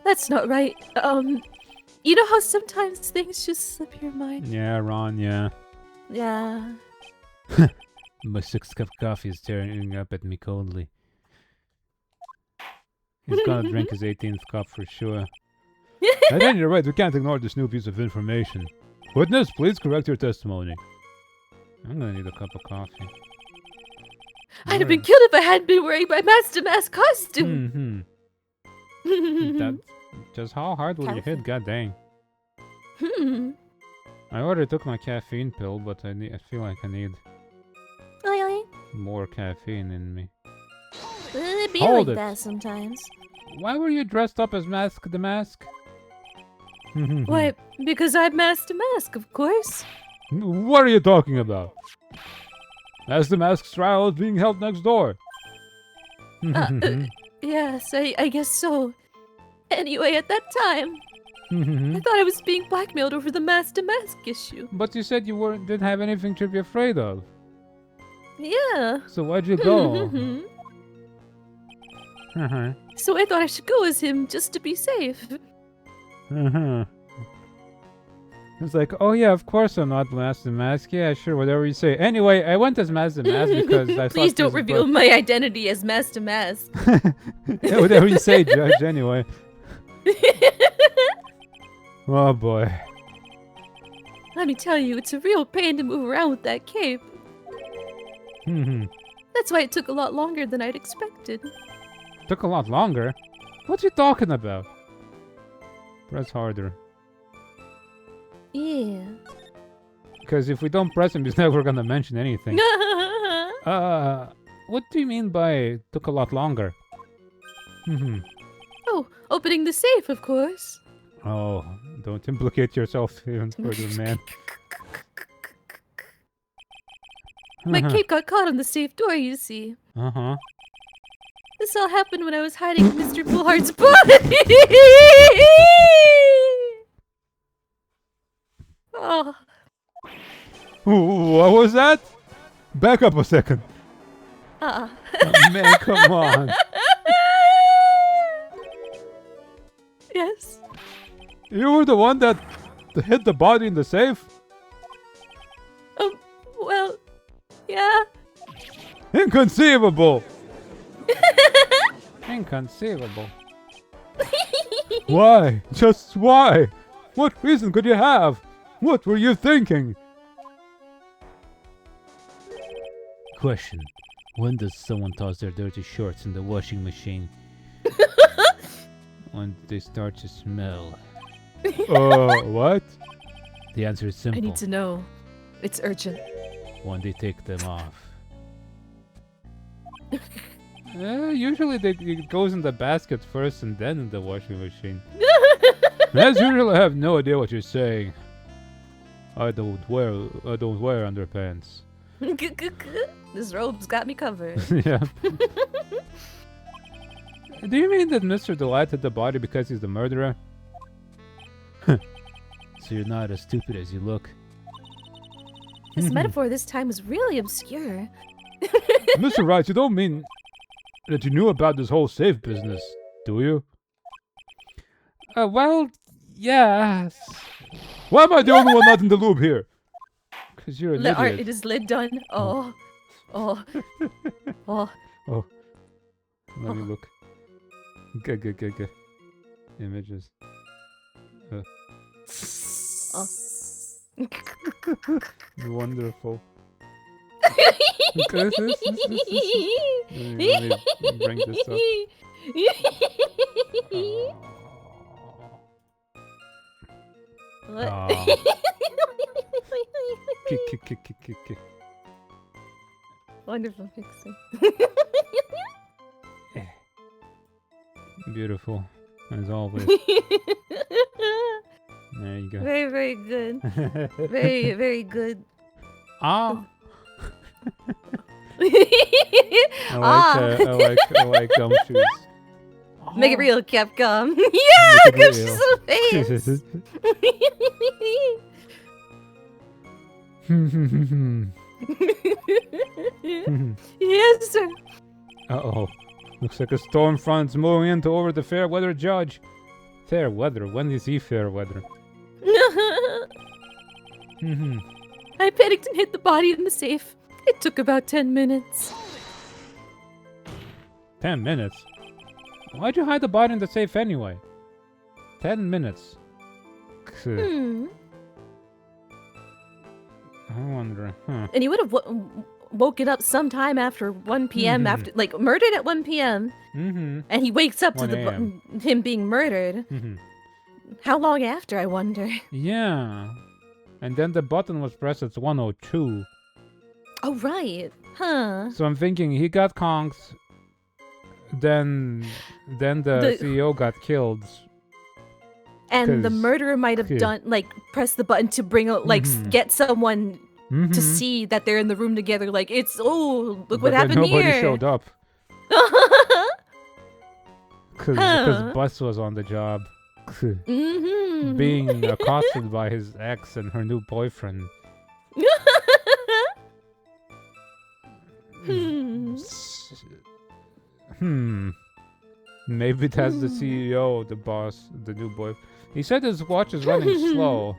That's not right. You know how sometimes things just slip your mind? Yeah, Ron, yeah. Yeah. My 6th cup of coffee is staring up at me coldly. He's gonna drink his 18th cup for sure. And then you're right, we can't ignore this new piece of information. Witness, please correct your testimony. I'm gonna need a cup of coffee. I'd have been killed if I hadn't been wearing my Master Mask costume. That, just how hard will you hit? God dang. I already took my caffeine pill, but I feel like I need more caffeine in me. It'd be Hold like it. that sometimes. Why were you dressed up as Mask the Mask? Why, because I'm Master Mask, of course. What are you talking about? Mask the Mask's trial is being held next door. Yes, I guess so. Anyway, at that time, I thought I was being blackmailed over the Master Mask issue. But you said you didn't have anything to be afraid of. Yeah. So why'd you go? So I thought I should go as him just to be safe. It's like, oh yeah, of course I'm not Master Mask. Yeah, sure, whatever you say. Anyway, I went as Master Mask because I thought... Please don't reveal my identity as Master Mask. Yeah, whatever you say, Judge, anyway. Oh boy. Let me tell you, it's a real pain to move around with that cape. That's why it took a lot longer than I'd expected. Took a lot longer? What you talking about? Press harder. Yeah. Because if we don't press him, he's never gonna mention anything. What do you mean by took a lot longer? Oh, opening the safe, of course. Oh, don't implicate yourself even further, man. My cape got caught on the safe door, you see. This all happened when I was hiding in Mr. Bullheart's body. Oh. What was that? Back up a second. Oh, man, come on. Yes. You were the one that hid the body in the safe? Well, yeah. Inconceivable! Inconceivable. Why? Just why? What reason could you have? What were you thinking? Question. When does someone toss their dirty shorts in the washing machine? When they start to smell. What? The answer is simple. I need to know. It's urgent. When they take them off. Usually it goes in the basket first and then in the washing machine. As usual, I have no idea what you're saying. I don't wear underpants. This robe's got me covered. Yeah. Do you mean that Mr. Delighted the body because he's the murderer? So you're not as stupid as you look. This metaphor this time was really obscure. Mr. Wright, you don't mean that you knew about this whole safe business, do you? Well, yes. Why am I the only one not in the loop here? Because you're an idiot. It is lid done. Oh. Oh. Oh. Let me look. Good. Images. Oh. Wonderful. Let me bring this up. What? Kick. Wonderful fixing. Beautiful, as always. There you go. Very, very good. Very, very good. Ah. I like gumshoes. Make it real, Capcom. Yeah, gumshoes in the face. Yes, sir. Uh-oh. Looks like a storm front's moving in to over the fair weather judge. Fair weather? When is he fair weather? I panicked and hit the body in the safe. It took about 10 minutes. 10 minutes? Why'd you hide the body in the safe anyway? 10 minutes. I wonder. And he would have woken up sometime after 1 p.m. after, like, murdered at 1 p.m. And he wakes up to him being murdered. How long after, I wonder? Yeah. And then the button was pressed at 1:02. Oh, right. Huh. So I'm thinking he got conked. Then the CEO got killed. And the murderer might have pressed the button to bring out, get someone to see that they're in the room together. Like, look what happened here. Nobody showed up. Because Bus was on the job. Being accosted by his ex and her new boyfriend. Maybe that's the CEO, the boss, the new boy. He said his watch is running slow.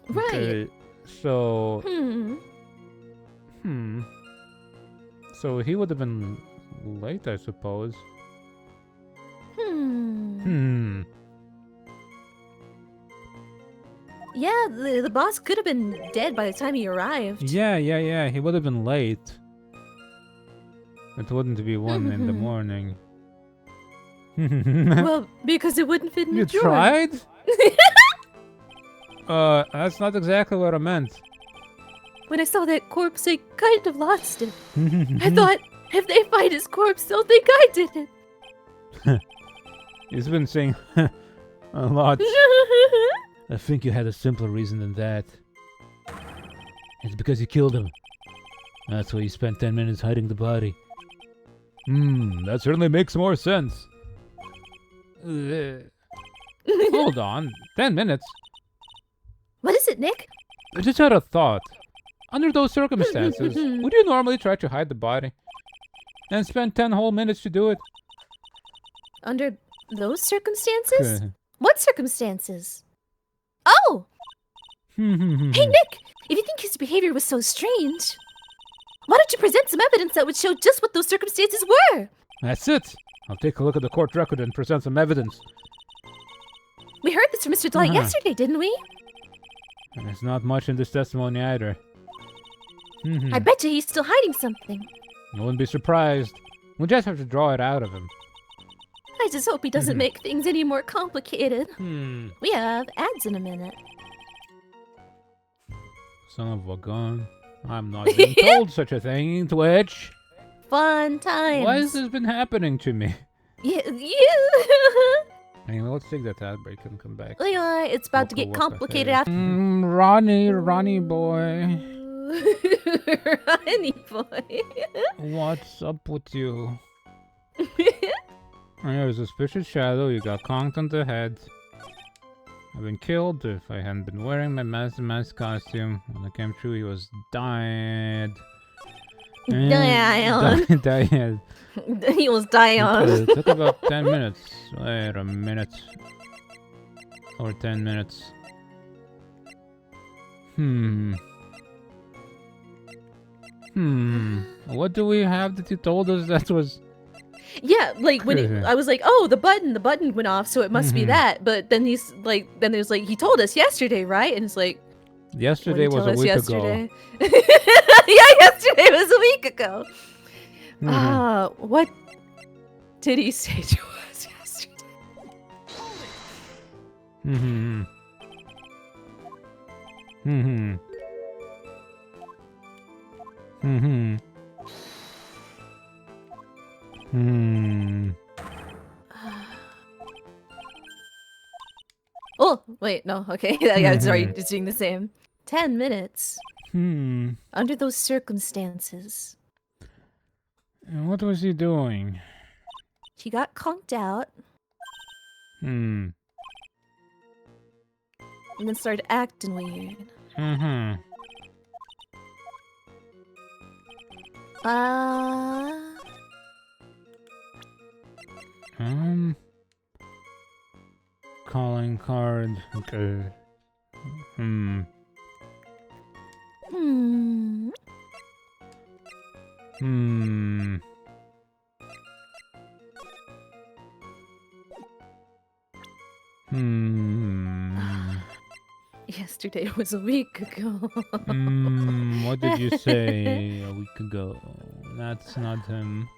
Right. Okay, so... So he would have been late, I suppose. Yeah, the boss could have been dead by the time he arrived. Yeah. He would have been late. It wouldn't be 1 in the morning. Well, because it wouldn't fit in the drawer. You tried? That's not exactly what I meant. When I saw that corpse, I kind of lost it. I thought, if they find his corpse, they'll think I did it. He's been saying a lot. I think you had a simpler reason than that. It's because you killed him. That's why you spent 10 minutes hiding the body. That certainly makes more sense. Hold on. 10 minutes? What is it, Nick? I just had a thought. Under those circumstances, would you normally try to hide the body? And spend 10 whole minutes to do it? Under those circumstances? What circumstances? Oh! Hey, Nick! If you think his behavior was so strange, why don't you present some evidence that would show just what those circumstances were? That's it. I'll take a look at the court record and present some evidence. We heard this from Mr. Delight yesterday, didn't we? And there's not much in this testimony either. I bet you he's still hiding something. I wouldn't be surprised. We'll just have to draw it out of him. I just hope he doesn't make things any more complicated. We have ads in a minute. Son of a gun. I'm not even told such a thing, Twitch. Fun times. Why has this been happening to me? Yeah. Anyway, let's take that ad break and come back. It's about to get complicated after. Ronnie boy. Ronnie boy. What's up with you? There's a suspicious shadow. You got conked on the head. I've been killed. If I hadn't been wearing my mask costume, when I came through, he was died. Died. He was dying. It took about 10 minutes. Wait a minute. Or 10 minutes. What do we have that you told us that was... Yeah, like when I was like, oh, the button went off, so it must be that. But then he's like, then there's like, he told us yesterday, right? And it's like, yesterday was a week ago. Yeah, yesterday was a week ago. What did he say to us yesterday? Oh, wait, no, okay. Yeah, sorry, just doing the same. 10 minutes. Under those circumstances. And what was he doing? He got conked out. And then started acting weird. Calling card. Okay. Yesterday was a week ago. What did you say a week ago? That's not him.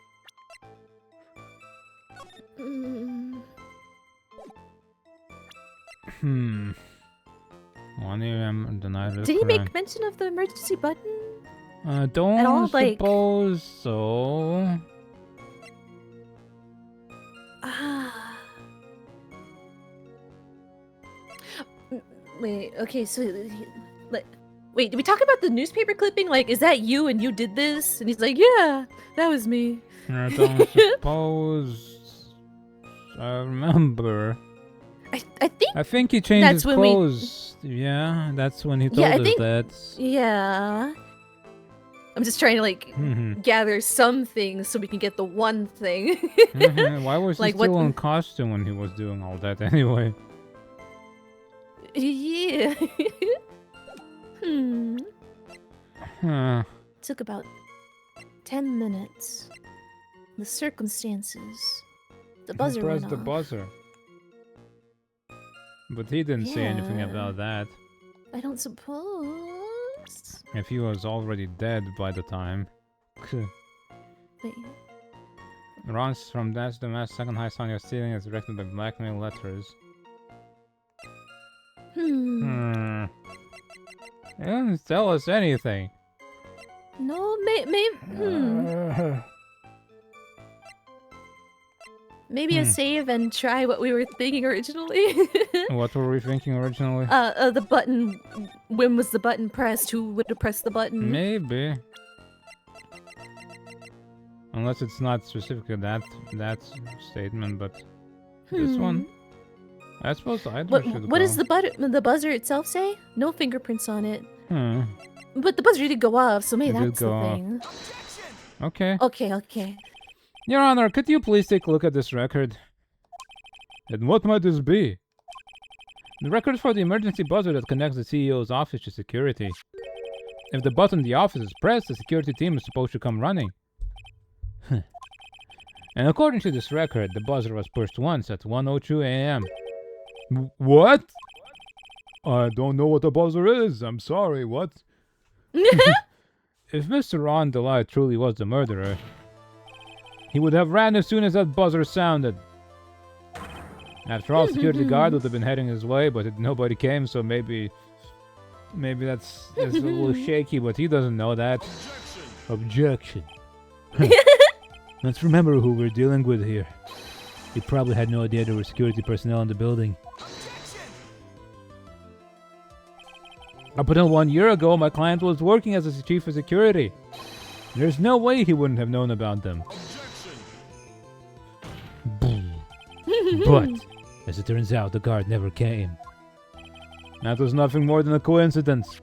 Did he make mention of the emergency button? Don't all, suppose so. Wait, okay, so wait, did we talk about the newspaper clipping? Like, is that you and you did this? And he's like, yeah, that was me. I don't suppose I remember. I think he changed his clothes. Yeah, that's when he told us that. Yeah. I'm just trying to gather some things so we can get the one thing. Why was he still in costume when he was doing all that anyway? Yeah. Took about 10 minutes. The circumstances. The buzzer went off. Pressed the buzzer. But he didn't say anything about that. I don't suppose. If he was already dead by the time. Wait. Runs from dash to mass second highest on your ceiling is directed by blackmail letters. It doesn't tell us anything. No, maybe. Maybe a save and try what we were thinking originally. What were we thinking originally? The button. When was the button pressed? Who would have pressed the button? Maybe. Unless it's not specifically that statement, but this one. I suppose I should go. What does the buzzer itself say? No fingerprints on it. But the buzzer did go off, so maybe that's the thing. Okay. Okay. Your Honor, could you please take a look at this record? And what might this be? The record is for the emergency buzzer that connects the CEO's office to security. If the button in the office is pressed, the security team is supposed to come running. And according to this record, the buzzer was pushed once at 1:02 a.m. What? I don't know what a buzzer is. I'm sorry, what? If Mr. Ron DeLite truly was the murderer, he would have ran as soon as that buzzer sounded. After all, security guard would have been heading his way, but nobody came, so maybe that's a little shaky, but he doesn't know that. Objection. Let's remember who we're dealing with here. He probably had no idea there were security personnel in the building. Up until 1 year ago, my client was working as a chief of security. There's no way he wouldn't have known about them. But, as it turns out, the guard never came. That was nothing more than a coincidence.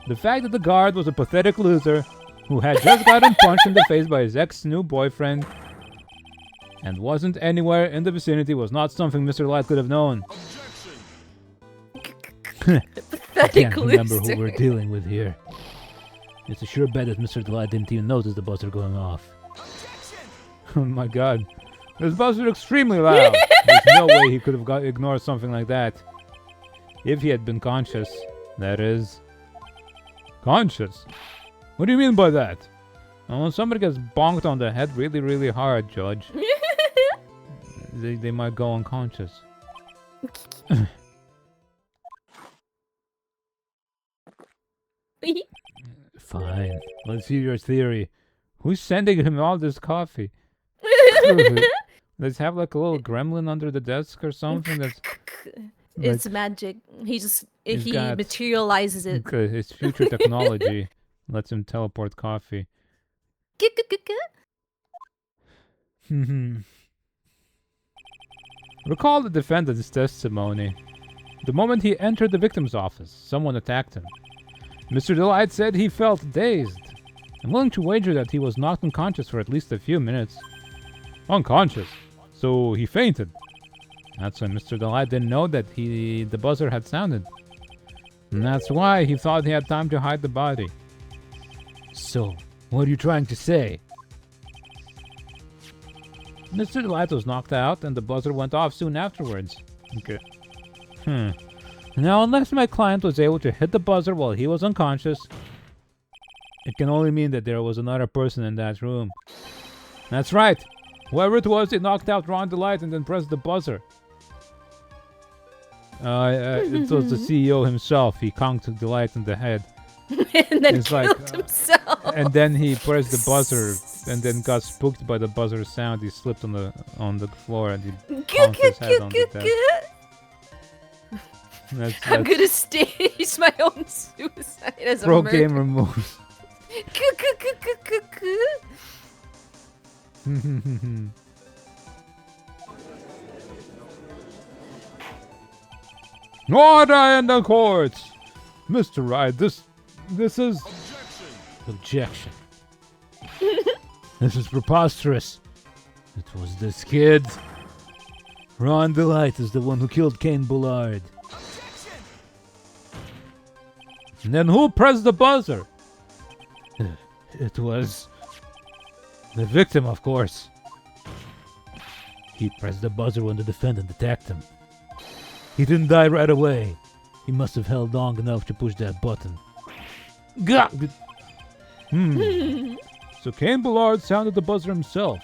The fact that the guard was a pathetic loser who had just gotten punched in the face by his ex-new boyfriend and wasn't anywhere in the vicinity was not something Mr. Light could have known. I can't remember who we're dealing with here. It's a sure bet that Mr. Light didn't even notice the buzzer going off. Oh my god. This buzzer is extremely loud. There's no way he could have ignored something like that. If he had been conscious, that is. Conscious? What do you mean by that? Well, when somebody gets bonked on the head really, really hard, Judge, they might go unconscious. Fine. Let's hear your theory. Who's sending him all this coffee? Let's have like a little gremlin under the desk or something. That's it's magic. He materializes it. It's future technology. Lets him teleport coffee. Recall the defendant's testimony. The moment he entered the victim's office, someone attacked him. Mr. Delight said he felt dazed. I'm willing to wager that he was knocked unconscious for at least a few minutes. Unconscious? So he fainted. That's when Mr. Delight didn't know that the buzzer had sounded. And that's why he thought he had time to hide the body. So, what are you trying to say? Mr. Delight was knocked out and the buzzer went off soon afterwards. Okay. Now, unless my client was able to hit the buzzer while he was unconscious, it can only mean that there was another person in that room. That's right. Whoever it was, they knocked out Ron DeLite and then pressed the buzzer. It was the CEO himself. He conked DeLite in the head. And then killed himself. And then he pressed the buzzer and then got spooked by the buzzer sound. He slipped on the floor and he conked his head on the desk. I'm gonna stage my own suicide as a murder. Game removed. Order in the court! Mr. Wright, this is... Objection. This is preposterous. It was this kid. Ron DeLite is the one who killed Kane Bullard. And then who pressed the buzzer? It was... the victim, of course. He pressed the buzzer when the defendant attacked him. He didn't die right away. He must have held long enough to push that button. So Kane Bullard sounded the buzzer himself.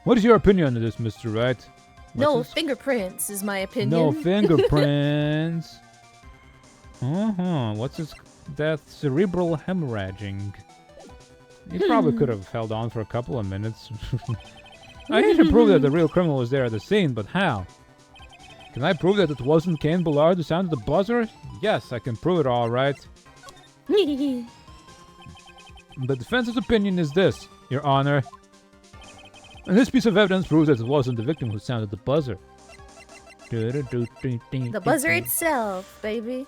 What is your opinion on this, Mr. Wright? No fingerprints is my opinion. No fingerprints. What's his death? Cerebral hemorrhaging. He probably could have held on for a couple of minutes. I need to prove that the real criminal was there at the scene, but how? Can I prove that it wasn't Kane Bullard who sounded the buzzer? Yes, I can prove it all right. The defense's opinion is this, Your Honor. And this piece of evidence proves that it wasn't the victim who sounded the buzzer. The buzzer itself, baby.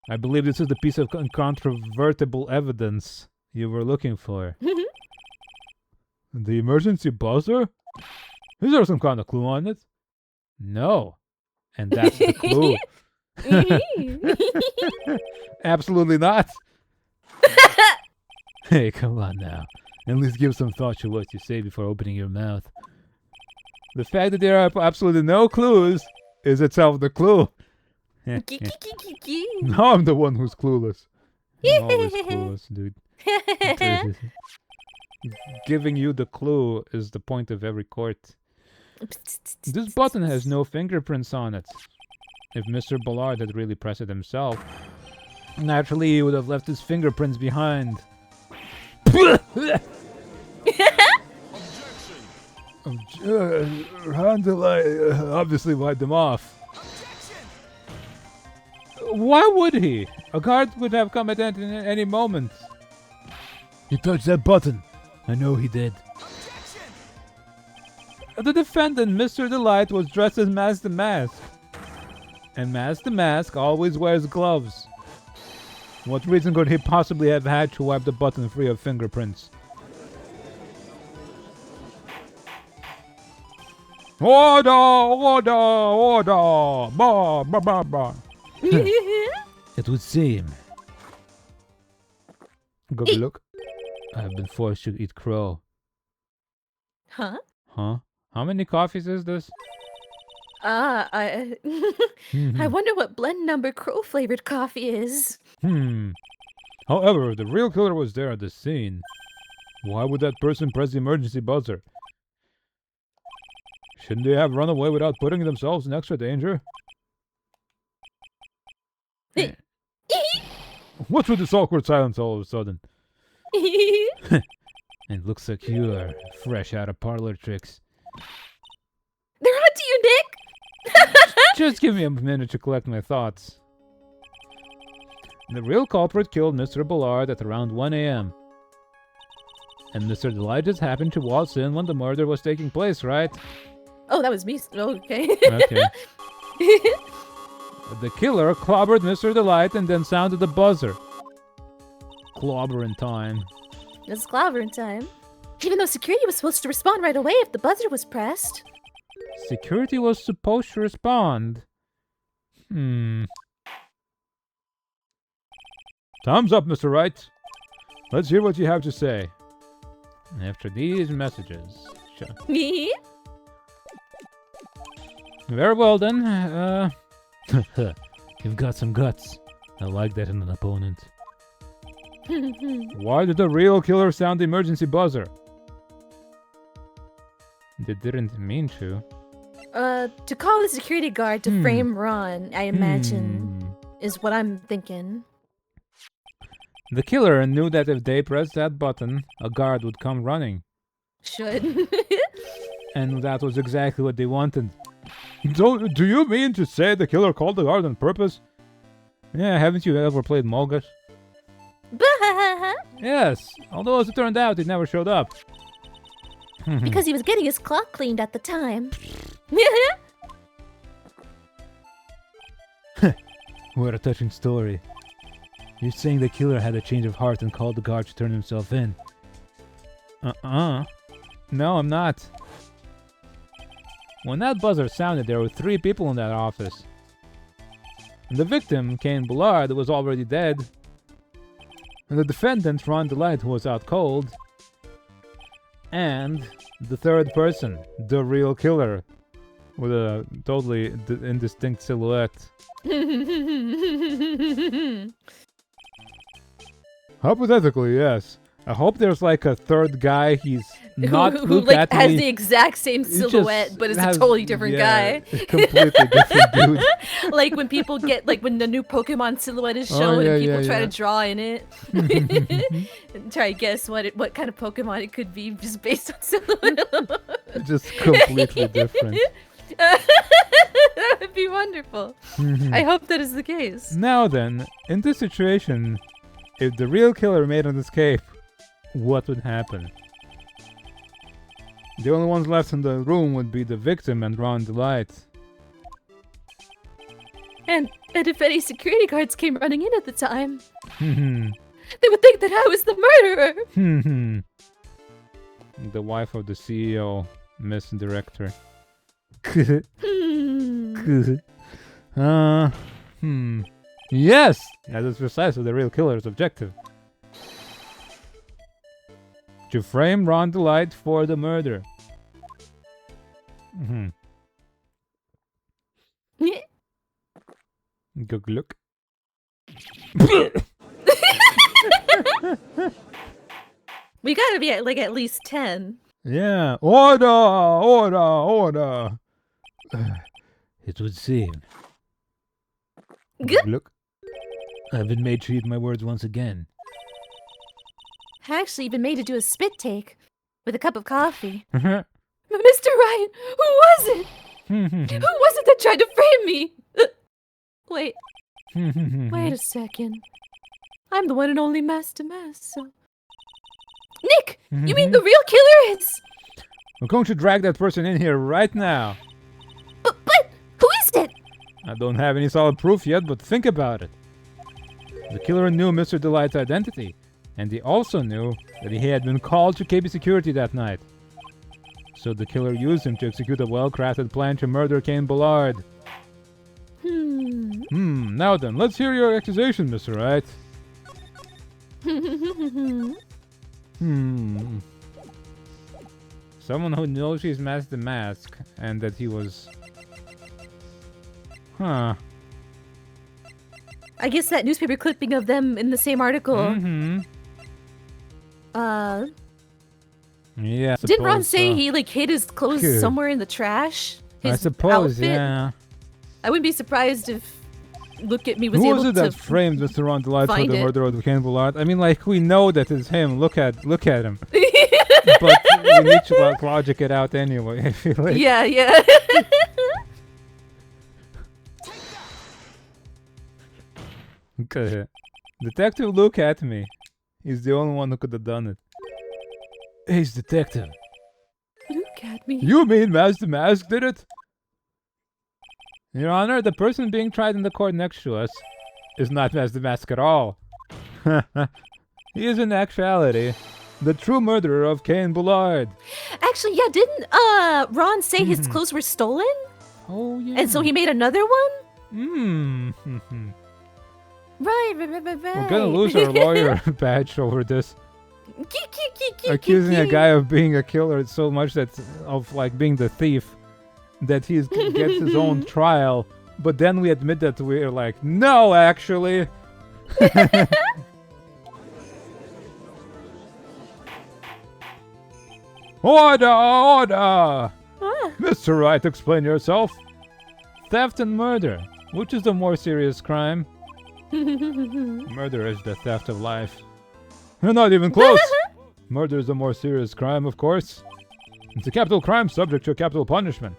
I believe this is the piece of incontrovertible evidence you were looking for. The emergency buzzer? Is there some kind of clue on it? No. And that's the clue. Absolutely not. Hey, come on now. At least give some thought to what you say before opening your mouth. The fact that there are absolutely no clues is itself the clue. Now I'm the one who's clueless. I'm always clueless, dude. Giving you the clue is the point of every court. This button has no fingerprints on it. If Mr. Ballard had really pressed it himself, naturally he would have left his fingerprints behind. Obviously wiped them off. Why would he? A guard would have come at any moment. He touched that button. I know he did. The defendant, Mr. Delight, was dressed as Mask the Mask. And Mask the Mask always wears gloves. What reason could he possibly have had to wipe the button free of fingerprints? Order! Order! Order! Bah, bah, bah, bah. It would seem. Good look. I have been forced to eat crow. Huh? Huh? How many coffees is this? I wonder what blend number crow flavored coffee is. However, if the real killer was there at the scene, why would that person press the emergency buzzer? Shouldn't they have run away without putting themselves in extra danger? What's with this awkward silence all of a sudden? It looks secure, fresh out of parlor tricks. They're on to you, Nick! Just give me a minute to collect my thoughts. The real culprit killed Mr. Ballard at around 1 a.m. And Mr. Delight just happened to waltz in when the murder was taking place, right? Oh, that was me. Okay. Okay. The killer clobbered Mr. Delight and then sounded the buzzer. Clobbering time. It's clobbering time. Even though security was supposed to respond right away if the buzzer was pressed. Security was supposed to respond. Thumbs up, Mr. Wright. Let's hear what you have to say. After these messages. Me? Very well then. You've got some guts. I like that in an opponent. Why did the real killer sound the emergency buzzer? They didn't mean to. To call the security guard to frame Ron, I imagine, is what I'm thinking. The killer knew that if they pressed that button, a guard would come running. Should. And that was exactly what they wanted. Do you mean to say the killer called the guard on purpose? Yeah, haven't you ever played Molgus? Yes, although as it turned out, he never showed up. Because he was getting his clock cleaned at the time. What a touching story. You're saying the killer had a change of heart and called the guard to turn himself in? No, I'm not. When that buzzer sounded, there were 3 people in that office. The victim, Kane Bullard, was already dead. And the defendant, Ron Delight, who was out cold. And the third person, the real killer, with a totally indistinct silhouette. Hypothetically, yes. I hope there's like a third guy. He's not who like has the exact same silhouette, but is a totally different guy. Completely different dude. Like when people get when the new Pokemon silhouette is shown and people try to draw in it, and try to guess what kind of Pokemon it could be just based on silhouette. Just completely different. That would be wonderful. I hope that is the case. Now then, in this situation, if the real killer made an escape, what would happen? The only ones left in the room would be the victim and Ron Delight. And if any security guards came running in at the time, they would think that I was the murderer. The wife of the CEO, Miss Director. Yes! That is precisely the real killer's objective. to frame Ron Delight for the murder. Good look. We gotta be at least 10. Yeah. Order. It would seem. Good. Look. I've been made to eat my words once again. I actually been made to do a spit take with a cup of coffee. Mr. Mr. Ryan, who was it? Who was it that tried to frame me? Wait. Wait a second. I'm the one and only Master Mask, so... Nick! You mean the real killer is... We're going to drag that person in here right now. But who is it? I don't have any solid proof yet, but think about it. The killer knew Mr. Delight's identity, and he also knew that he had been called to KB security that night. So the killer used him to execute a well-crafted plan to murder Kane Bullard. Now then, let's hear your accusation, Mr. Wright. Someone who knows he's Masked the Mask, and that he was... I guess that newspaper clipping of them in the same article. Yeah. Didn't Ron say he hid his clothes somewhere in the trash? His I suppose, outfit? yeah. I wouldn't be surprised if Look at Me was Who able was it to that framed Mr. Ron Delight for the it. murder of Kane Bullard? I mean, we know that it's him. Look at him. But we need to logic it out anyway. I feel like. Yeah. Okay. Detective, look at me. He's the only one who could have done it. He's detective. Look at me. You mean Mask the Mask did it? Your Honor, the person being tried in the court next to us is not Mask the Mask at all. He is in actuality the true murderer of Kane Bullard. Actually, yeah, didn't Ron say his clothes were stolen? Oh, yeah. And so he made another one? Right. We're gonna lose our lawyer badge over this. Accusing a guy of being a killer so much that being the thief that he gets his own trial, but then we admit that we're like, no, actually. Order! Mr. Wright, explain yourself. Theft and murder. Which is the more serious crime? Murder is the theft of life. You're not even close! Murder is the more serious crime, of course. It's a capital crime subject to a capital punishment.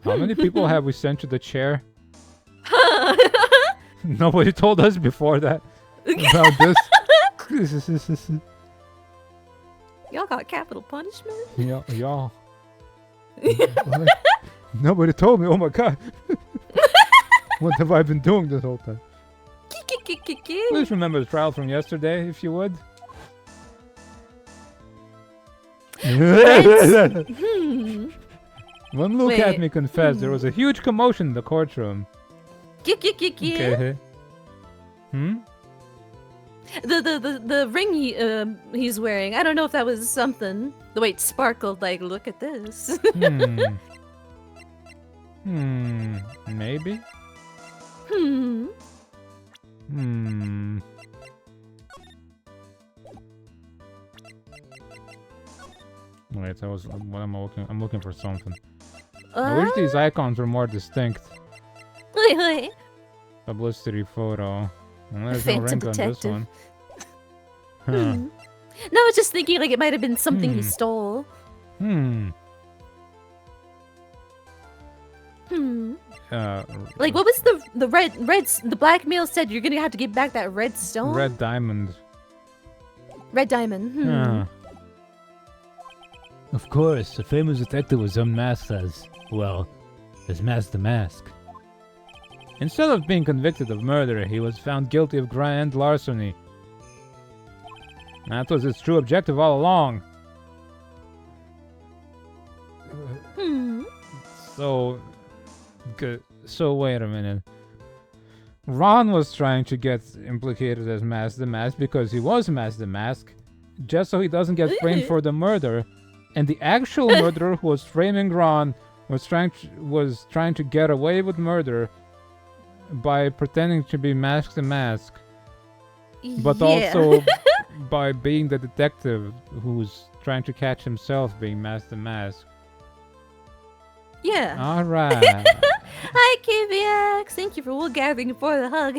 How many people have we sent to the chair? Nobody told us before that about this. Y'all got capital punishment? Y'all. Nobody told me. Oh my god. What have I been doing this whole time? Please remember the trial from yesterday, if you would. When Luke had me confess, there was a huge commotion in the courtroom. Okay. The ring he's wearing, I don't know if that was something. The way it sparkled, look at this. Maybe? Wait, what am I looking? I'm looking for something. I wish these icons were more distinct. Publicity photo. Well, there's no rank on this one. No, I was just thinking it might have been something he stole. What was the red the blackmail said you're gonna have to give back that red stone? Red diamond. Red diamond. Of course, a famous detective was unmasked as Mask the Mask. Instead of being convicted of murder, he was found guilty of grand larceny. That was his true objective all along. So wait a minute. Ron was trying to get implicated as Mask the Mask because he was Mask the Mask. just so he doesn't get framed for the murder. And the actual murderer who was framing Ron was trying to get away with murder by pretending to be Mask the Mask, but also by being the detective who's trying to catch himself being Mask the Mask. Yeah. All right. Hi, KVX. Thank you for wool gathering for the hug.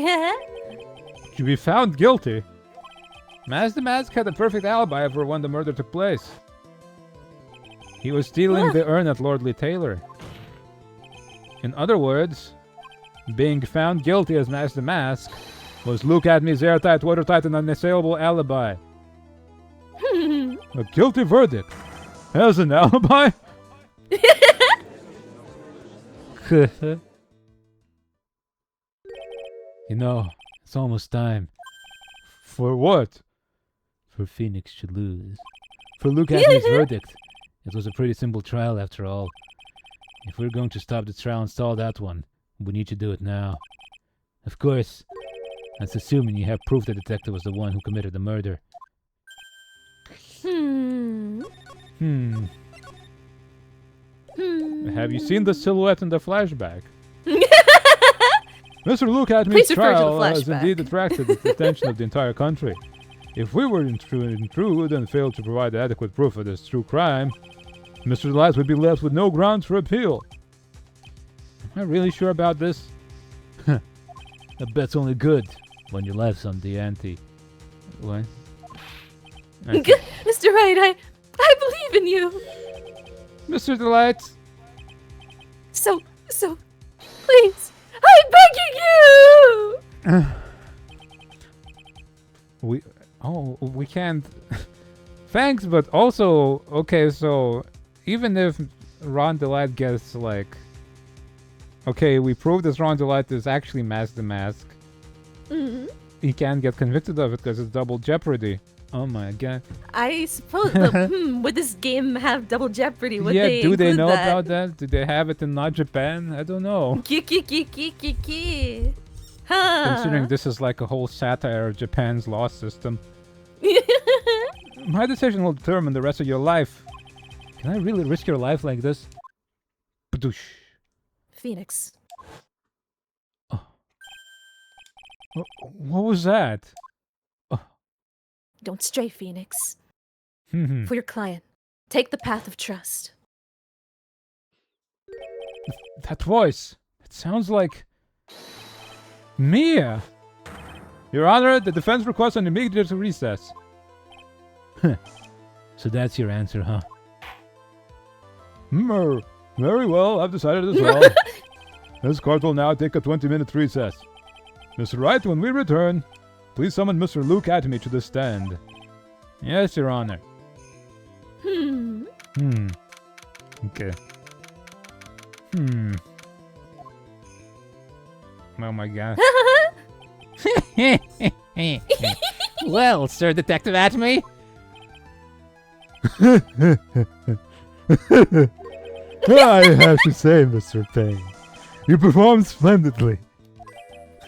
To be found guilty. Mask the Mask had a perfect alibi for when the murder took place. He was stealing the urn at Lordly Taylor. In other words, being found guilty as Mask the Mask was look at me's airtight, watertight, and unassailable alibi. A guilty verdict. As an alibi? You know, it's almost time. For what? For Phoenix to lose. For Luke Acme's verdict. It was a pretty simple trial after all. If we're going to stop the trial and stall that one, we need to do it now. Of course, that's assuming you have proof the detective was the one who committed the murder. Have you seen the silhouette in the flashback? Mr. Luke Acme's trial has indeed attracted the attention of the entire country. If we were to intrude and fail to provide adequate proof of this true crime, Mr. Delight would be left with no grounds for appeal. Am I really sure about this? That bet's only good when your life's on the ante. What? Mr. Wright, I believe in you. Mr. Delight! So, please, I'm begging you! We can't... Thanks, but also, okay, so, even if Ron Delight gets, like... Okay, we proved that Ron Delight is actually Mask the Mask. He can't get convicted of it because it's double jeopardy. Oh my god. I suppose, would this game have double jeopardy? Would do they know that? about that? Do they have it in not Japan? I don't know. Considering this is like a whole satire of Japan's law system. My decision will determine the rest of your life. Can I really risk your life like this? Badoosh. Phoenix. Oh. What was that? Don't stray, Phoenix. For your client, take the path of trust. That voice. It sounds like... Mia! Your Honor, the defense requests an immediate recess. So that's your answer, huh? Very well, I've decided as well. This court will now take a 20-minute recess. Mr. Wright, when we return, please summon Mr. Luke Acme to the stand. Yes, Your Honor. Okay. Oh my god. Well, Sir Detective Acme. I have to say, Mr. Payne, you performed splendidly.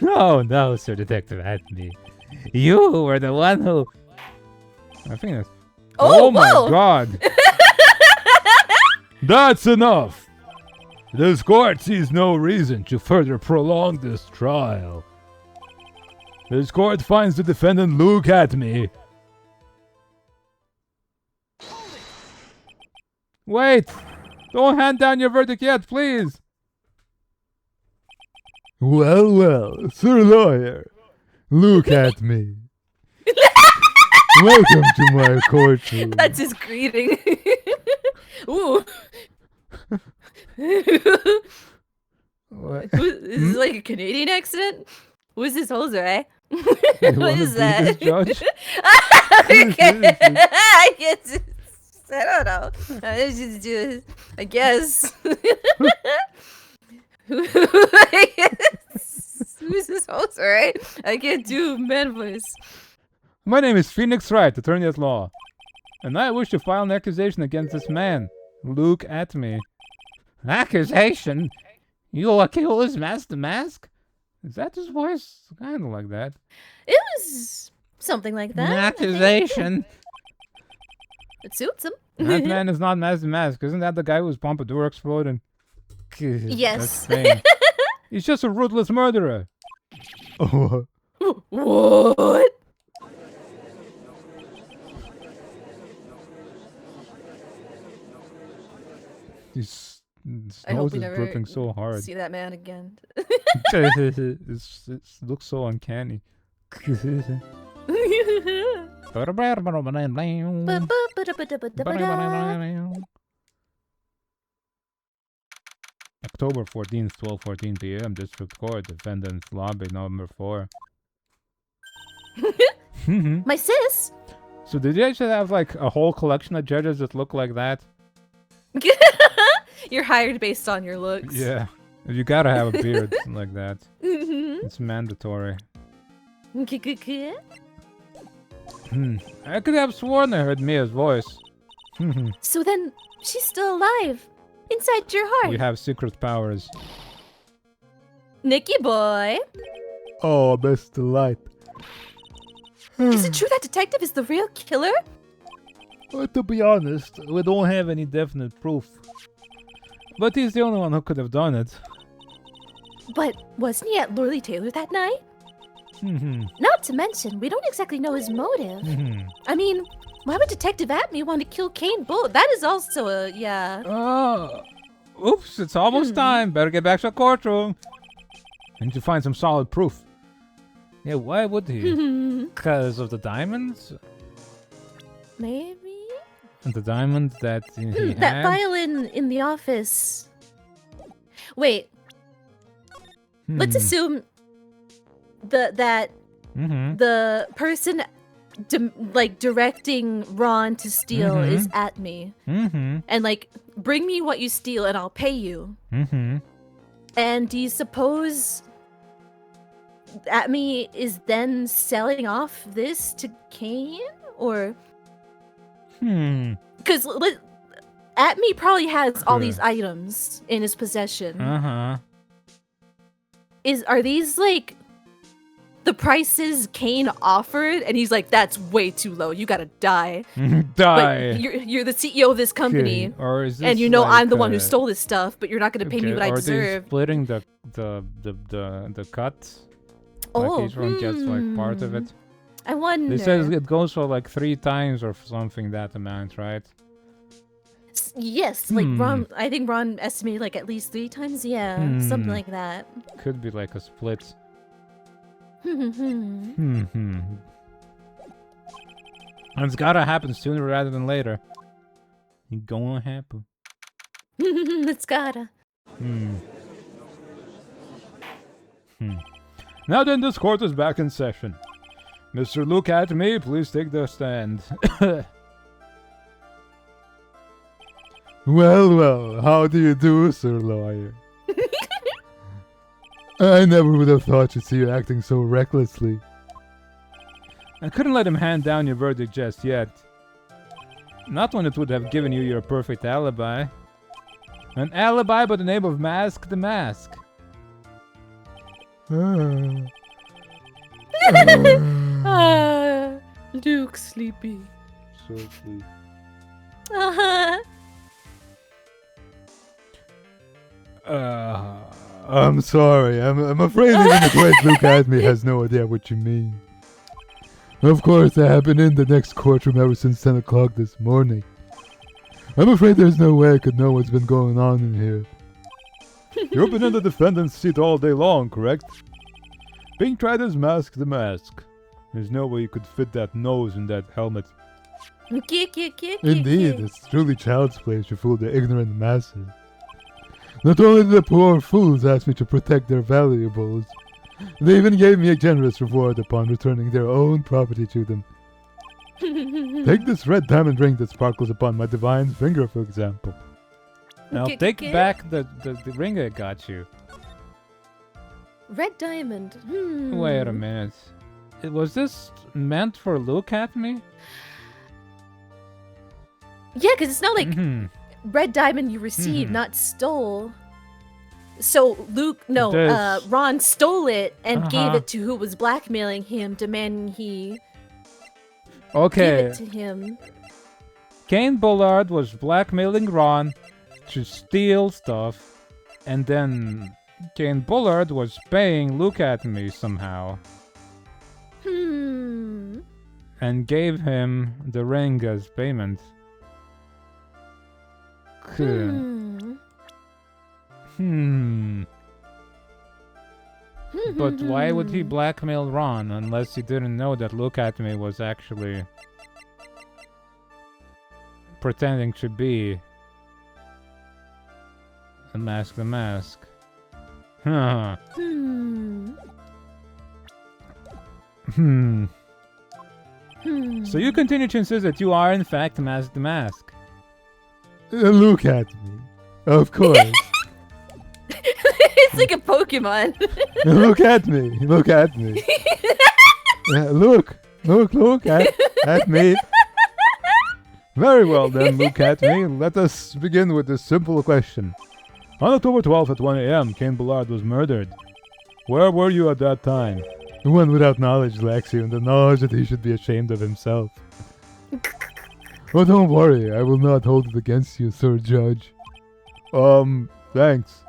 Oh no, Sir Detective Acme. You were the one who... I think that's... Oh my god! That's enough! This court sees no reason to further prolong this trial. This court finds the defendant Luke Acme. Wait! Don't hand down your verdict yet, please! Well, Sir Lawyer, look at me. Welcome to my courtroom. That's his greeting. Ooh. What? Is this like a Canadian accent? Who's this hoser, eh? What is that? I don't know. I just do it. I guess. Who's this host, right? I can't do man voice. My name is Phoenix Wright, attorney at law. And I wish to file an accusation against this man, Luke Acme. Accusation? You'll accuse Mask the Mask? Is that his voice? Kind of like that. It was something like that. An accusation? It suits him. That man is not Mask the Mask. Isn't that the guy whose pompadour exploded? Yes. He's just a ruthless murderer. Oh. What? His I hope nose we is never dripping so hard. see that man again. It looks so uncanny. October 14th, 12:14 p.m. District Court, Defendant's Lobby number 4. My sis? So did you actually have like a whole collection of judges that look like that? You're hired based on your looks. Yeah. You gotta have a beard like that. It's mandatory. I could have sworn I heard Mia's voice. So then, she's still alive. Inside your heart. You have secret powers. Nicky boy. Oh, best delight. Is it true that detective is the real killer? Well, to be honest, We don't have any definite proof. But he's the only one who could have done it. But wasn't he at Lorley Taylor that night? Not to mention, we don't exactly know his motive. I mean, why would Detective Atme want to kill Kane Bull? That is also a, yeah. Oops, it's almost time. Better get back to the courtroom. I need to find some solid proof. Yeah, why would he? Because of the diamonds? Maybe? And the diamond that he had? That violin in the office. Wait. Let's assume that the person directing Ron to steal is Atme. And like, bring me what you steal and I'll pay you. And do you suppose Atme is then selling off this to Kane? Or... Because Atme probably has all these items in his possession. Are these like the prices Kane offered? And he's like, that's way too low. You gotta die. Die. But you're the CEO of this company. Or is this and you know like, I'm the one who stole this stuff, but you're not gonna pay me what I deserve. Are they splitting the cut? Oh, like each one gets like part of it. I wonder. They says it goes for like 3 times or something that amount, right? Yes, like Ron. I think Ron estimated like at least 3 times. Yeah, something like that. Could be like a split. And it's gotta happen sooner rather than later. It's gonna happen. It's gotta. Now then, this court is back in session. Mr. Look at me, please take the stand. Well, how do you do, Sir Lawyer? I never would have thought you'd see you acting so recklessly. I couldn't let him hand down your verdict just yet. Not when it would have given you your perfect alibi. An alibi by the name of Mask the Mask. Luke sleepy. So sleep. I'm sorry. I'm afraid even the great Luke at me has no idea what you mean. Of course, I have been in the next courtroom ever since 10 o'clock this morning. I'm afraid there's no way I could know what's been going on in here. You've been in the defendant's seat all day long, correct? Being tried as Mask the Mask. There's no way you could fit that nose in that helmet. Indeed, it's truly child's play to fool the ignorant masses. Not only did the poor fools ask me to protect their valuables, they even gave me a generous reward upon returning their own property to them. Take this red diamond ring that sparkles upon my divine finger, for example. Now take back the ring I got you. Red diamond. Wait a minute. Was this meant for Look at me? Yeah, because it's not like red diamond you received, not stole. So Ron stole it and gave it to who was blackmailing him, demanding he give it to him. Kane Bullard was blackmailing Ron to steal stuff, and then Kane Bullard was paying Look at Me somehow. And gave him the ring as payment. But why would he blackmail Ron unless he didn't know that Look at Me was actually pretending to be a Mask the Mask? Huh. So you continue to insist that you are in fact Mask the Mask. Look at me. Of course. It's like a Pokemon. Look at me. Look at me. Look at me. Very well then, look at me. Let us begin with this simple question. On October 12th at 1 a.m., Kane Bullard was murdered. Where were you at that time? The one without knowledge lacks even the knowledge that he should be ashamed of himself. Oh, don't worry, I will not hold it against you, Sir Judge. Thanks.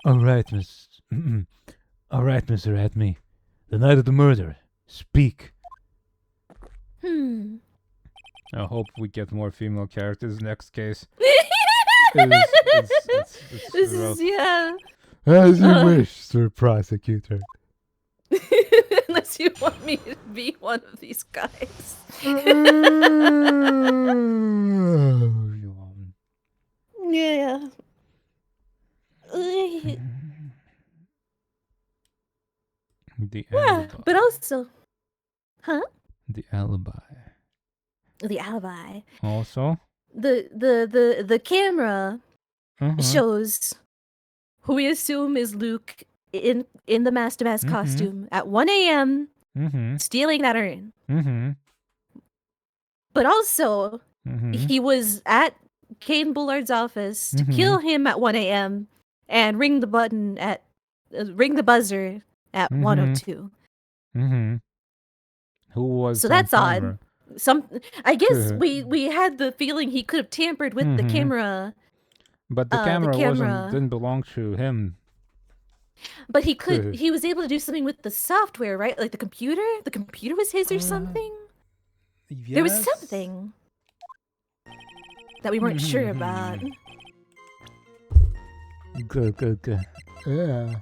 Alright, Mr. Atme. The night of the murder. Speak. I hope we get more female characters next case. This is, yeah. As you wish, Sir Prosecutor. Unless you want me to be one of these guys. Yeah. The alibi. But also, The alibi. The alibi. Also, the camera shows who we assume is Luke in the Mask to Mask costume at 1 a.m. Stealing that urn. But also, he was at Kane Bullard's office to kill him at 1 a.m. and ring the buzzer at 1:02. Who was so that's odd. I guess we had the feeling he could have tampered with the camera. But the camera didn't belong to him. But he was able to do something with the software, right? Like the computer? The computer was his or something? Yes. There was something that we weren't sure about. Good. Yeah.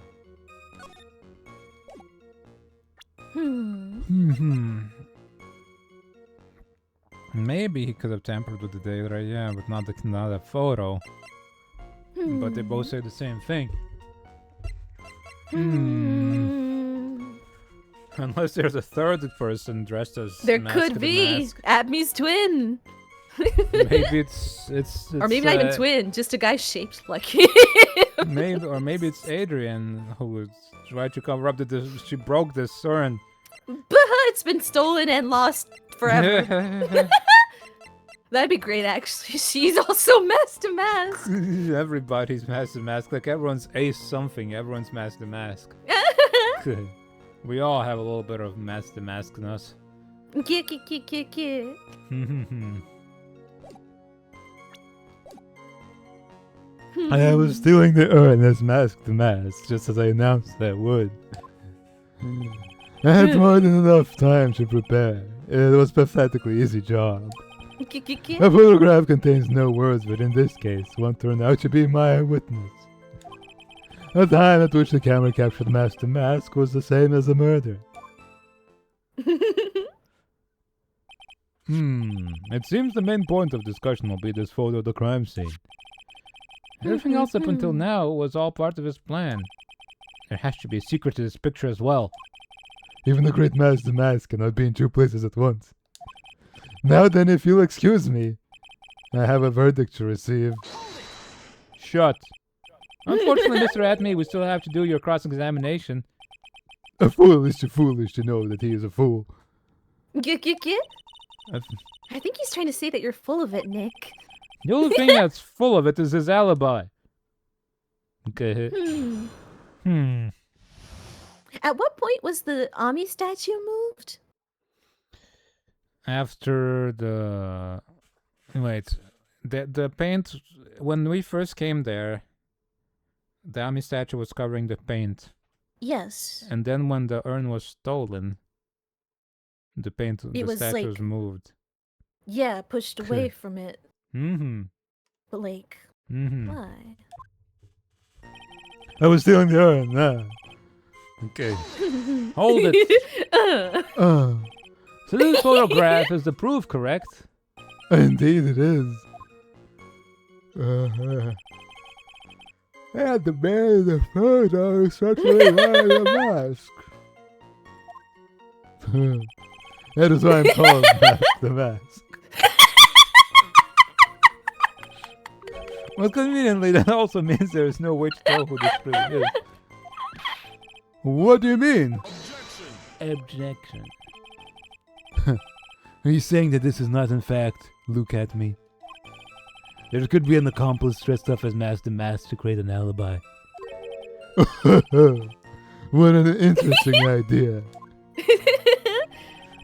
Maybe he could have tampered with the data, yeah, but not a photo. But they both say the same thing. Unless there's a third person dressed as there Mask could the be Mask. Abby's twin. Maybe it's or maybe not even twin, just a guy shaped like him. maybe it's Adrian who tried to cover up she broke this urn. It's been stolen and lost forever. That'd be great, actually. She's also Mask to Mask. Everybody's Mask to Mask. Like everyone's Ace something. Everyone's Mask to Mask. We all have a little bit of Mask to Mask in us. I was stealing the urn as Mask to Mask, just as I announced I would. I had more than enough time to prepare. It was a pathetically easy job. A photograph contains no words, but in this case, one turned out to be my eyewitness. The time at which the camera captured Mask to Mask was the same as the murder. It seems the main point of discussion will be this photo of the crime scene. Everything else up until now was all part of his plan. There has to be a secret to this picture as well. Even the great Mask to Mask cannot be in two places at once. Now then, if you'll excuse me, I have a verdict to receive. Shut. Unfortunately, Mr. Atme, we still have to do your cross-examination. A fool is too foolish to know that he is a fool. I think he's trying to say that you're full of it, Nick. The only thing that's full of it is his alibi. Okay. At what point was the Ami statue moved? After the... Wait. The paint... When we first came there, the Ami statue was covering the paint. Yes. And then when the urn was stolen, the statue was moved. Yeah, pushed away from it. Mm-hmm. But like, why? I was stealing the urn. Nah. Okay. Hold it. So this photograph is the proof, correct? Indeed it is. And the man in the photo is certainly wearing a mask. That is why I'm called the mask. Well, conveniently, that also means there is no way to tell who this really is. What do you mean? Objection. Are you saying that this is not, in fact, look at me? There could be an accomplice dressed up as Master Mask to create an alibi. What an interesting idea.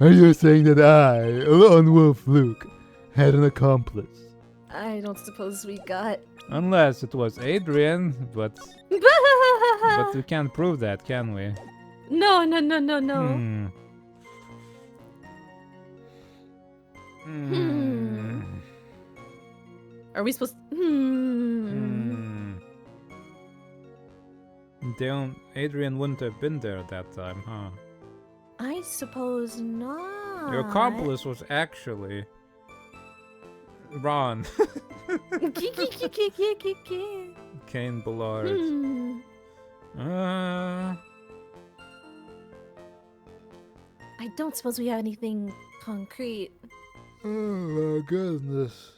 Are you saying that I, Lone Wolf Luke, had an accomplice? I don't suppose we got... Unless it was Adrian, but we can't prove that, can we? No. Are we supposed Adrian wouldn't have been there at that time, huh? I suppose not. Your accomplice was actually Ron. Kane Ballard. I don't suppose we have anything concrete. Oh my goodness.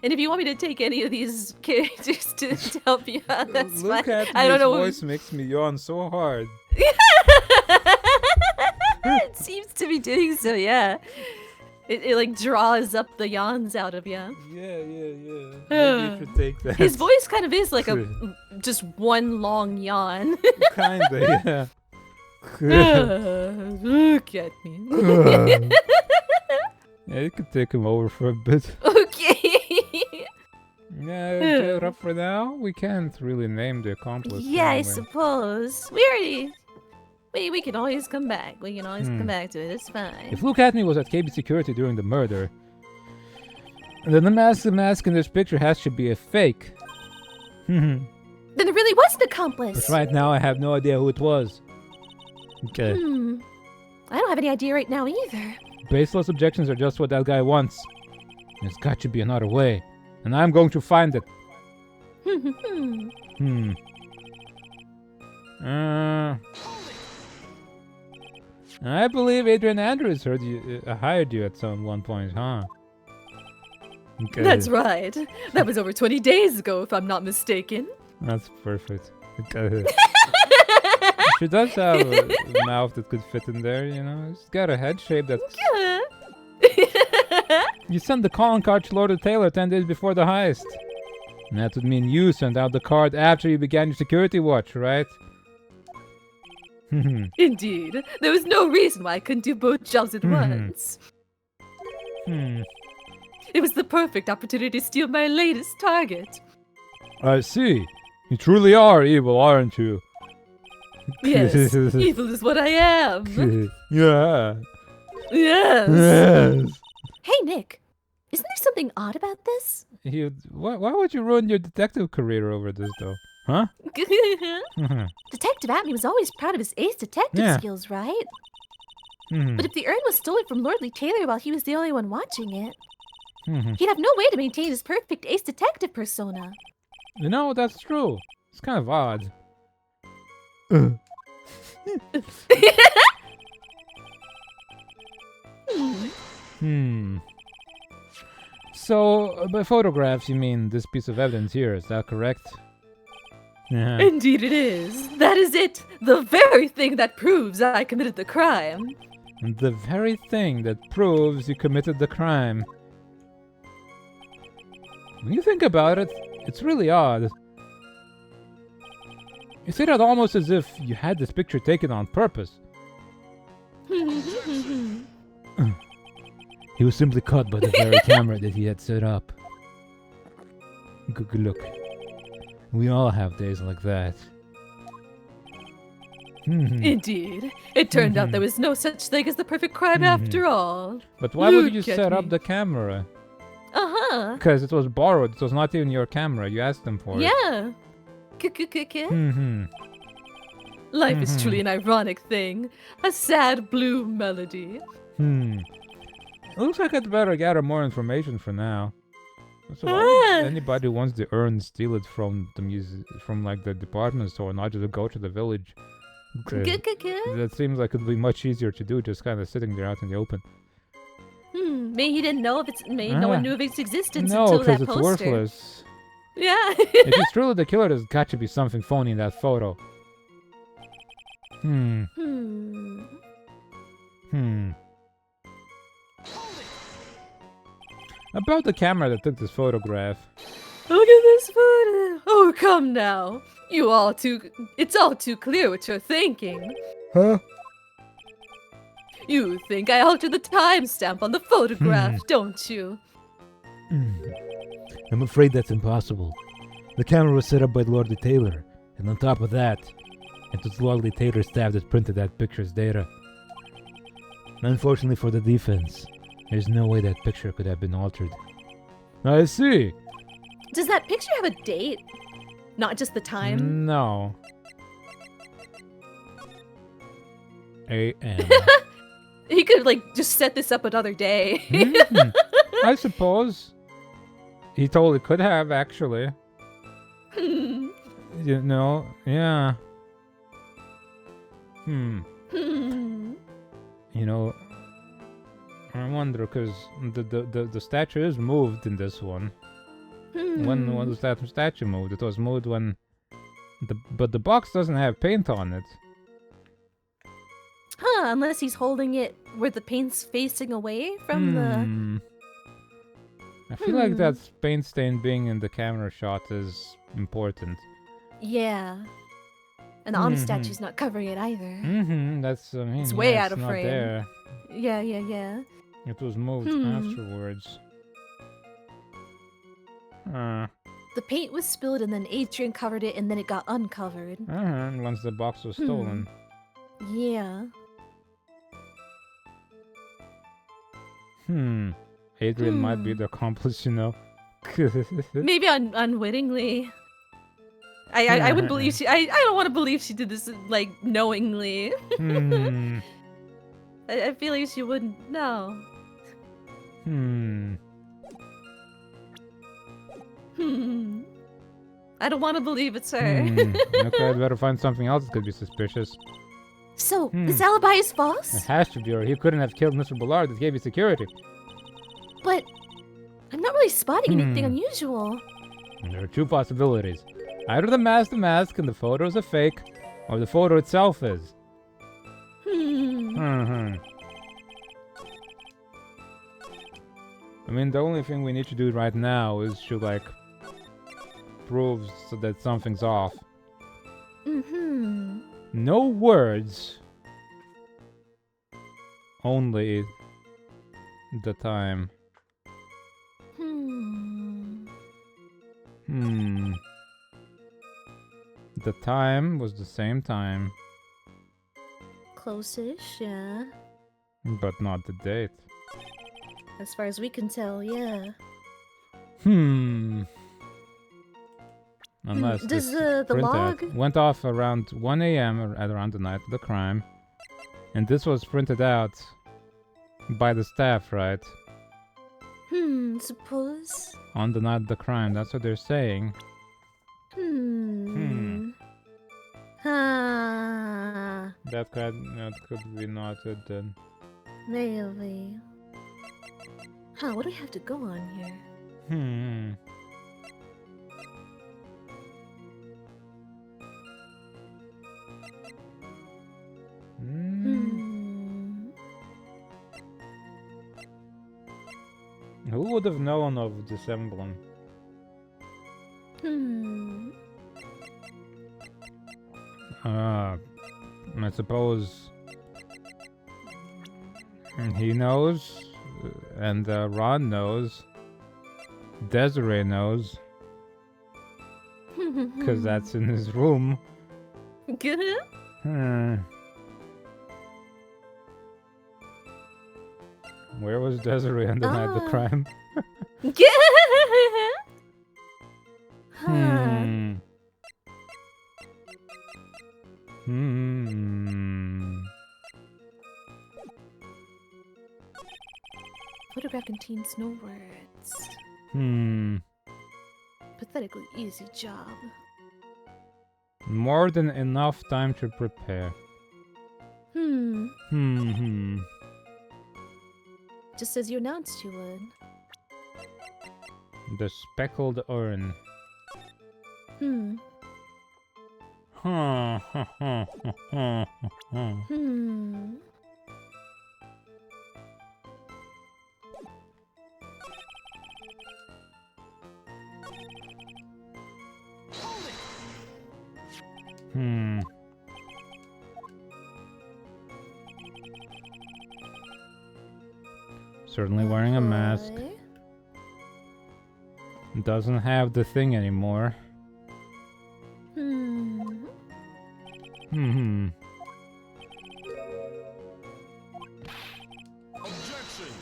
And if you want me to take any of these characters to help you out, that's Look fine. at I don't know. His voice makes me yawn so hard. It seems to be doing so, yeah. It like draws up the yawns out of you. Yeah. Maybe you should take that. His voice kind of is like just one long yawn. Kinda, yeah. Look at me. Yeah, you could take him over for a bit. Okay. Yeah, for now, we can't really name the accomplice. Yeah, I suppose. We can always come back. We can always come back to it. It's fine. If Look At Me was at KB Security during the murder, then the mask in this picture has to be a fake. Then it really was an accomplice. But right now, I have no idea who it was. Okay. I don't have any idea right now either. Baseless objections are just what that guy wants. There's got to be another way. And I'm going to find it. I believe Adrian Andrews hired you at one point, huh? Okay. That's right. That was over 20 days ago, if I'm not mistaken. That's perfect. Okay. She does have a mouth that could fit in there, you know? She's got a head shape that's... Yeah. You sent the calling card to Lord Taylor 10 days before the heist. And that would mean you sent out the card after you began your security watch, right? Indeed. There was no reason why I couldn't do both jobs at once. It was the perfect opportunity to steal my latest target. I see. You truly are evil, aren't you? Yes, evil is what I am. Yeah. Yes. Hey, Nick. Isn't there something odd about this? Why would you ruin your detective career over this, though? Huh? Detective Atme was always proud of his ace detective skills, right? But if the urn was stolen from Lordly Taylor while he was the only one watching it, he'd have no way to maintain his perfect ace detective persona. You know, that's true. It's kind of odd. So, by photographs, you mean this piece of evidence here, is that correct? Yeah. Indeed it is. That is it. The very thing that proves I committed the crime. And the very thing that proves you committed the crime. When you think about it, it's really odd. You say that almost as if you had this picture taken on purpose. He was simply caught by the very camera that he had set up. Good look. We all have days like that. Indeed. It turned out there was no such thing as the perfect crime after all. But why would you Look at set up me. the camera? Uh-huh. Because it was borrowed. It was not even your camera. You asked them for it. Yeah. Life is truly an ironic thing. A sad blue melody. It looks like I'd better gather more information for now. So why would anybody who wants to earn steal it from the from like the department store, not just go to the village? That seems like it'd be much easier to do, just kind of sitting there out in the open. Maybe he didn't know maybe no one knew of its existence No, until because that it's poster. worthless. Yeah. If he's truly the killer, there's got to be something phony in that photo. About the camera that took this photograph. Look at this photo. Oh, come now. It's all too clear what you're thinking. Huh? You think I altered the timestamp on the photograph, don't you? I'm afraid that's impossible. The camera was set up by Lord Taylor, and on top of that, it was Lord Taylor's staff that printed that picture's data. Unfortunately for the defense, there's no way that picture could have been altered. I see. Does that picture have a date? Not just the time? No. A.M. He could, like, just set this up another day. I suppose. He totally could have, actually. You know, yeah. You know, I wonder, because the statue is moved in this one. When was that statue moved? It was moved when... But the box doesn't have paint on it. Huh, unless he's holding it where the paint's facing away from the... I feel like that paint stain being in the camera shot is important. Yeah. And the honest statue's not covering it either. That's, I mean, It's way yeah, out of not frame. There. Yeah. It was moved afterwards. The paint was spilled and then Adrian covered it and then it got uncovered. Once the box was stolen. Yeah. Adrian might be the accomplice, you know. Maybe unwittingly. I wouldn't believe she... I don't want to believe she did this, like, knowingly. I feel like she wouldn't know. I don't want to believe it's her. Okay, I'd better find something else that could be suspicious. So, this alibi is It false? has to be, or he couldn't have killed Mr. Bullard that gave you security. But I'm not really spotting anything unusual. There are two possibilities. Either the mask and the photo is a fake, or the photo itself is. I mean, the only thing we need to do right now is to, like, prove so that something's off. No words. Only the time. The time was the same time. Close-ish, yeah. But not the date. As far as we can tell, yeah. Unless Does this the log... printout went off around 1 a.m. at around the night of the crime. And this was printed out by the staff, right? Suppose. On the night of the crime, that's what they're saying. That could be noted then. Maybe. Huh, what do we have to go on here? Who would have known of this emblem? I suppose He knows, and Ron knows. Desiree knows. Because that's in his room. Good. Where was Desiree on the night of the crime? Photograph contains no words. Pathetically easy job. More than enough time to prepare. Just as you announced you would. The speckled urn. Certainly wearing a mask. Doesn't have the thing anymore. Objection.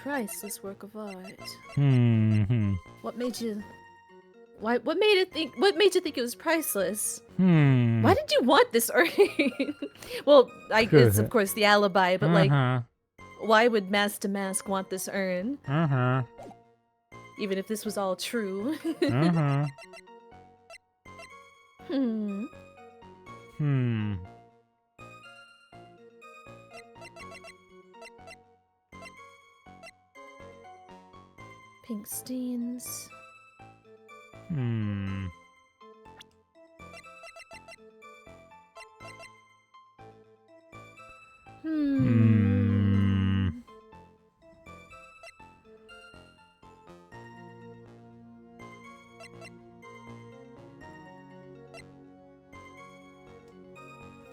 Priceless work of art. What made you? What made you think it was priceless? Why did you want this urn? Well, it's of course the alibi, but like, why would Mask to Mask want this urn? Even if this was all true. Pink stains.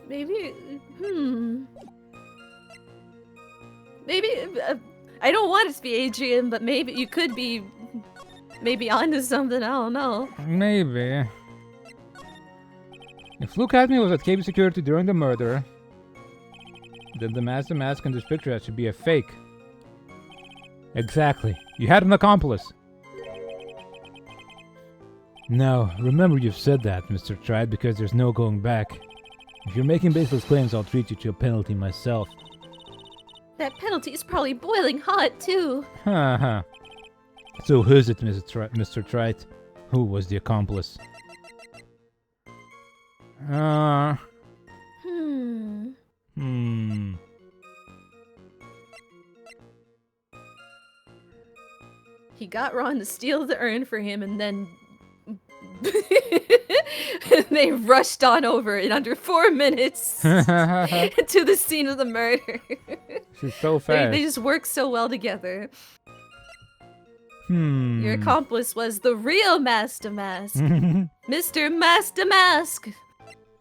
Maybe, maybe, I don't want it to be Adrian, but maybe you could be, maybe onto something, I don't know. Maybe. If Luke Acme was at KB Security during the murder, then the Mask in this picture should be a fake. Exactly. You had an accomplice. Now, remember you've said that, Mr. Tried, because there's no going back. If you're making baseless claims, I'll treat you to a penalty myself. That penalty is probably boiling hot, too. So who's it, Mr. Trite? Who was the accomplice? He got Ron to steal the urn for him and then... they rushed on over in under 4 minutes to the scene of the murder. She's so fast. They just work so well together. Your accomplice was the real Mask to Mask. Mr. Mask to Mask.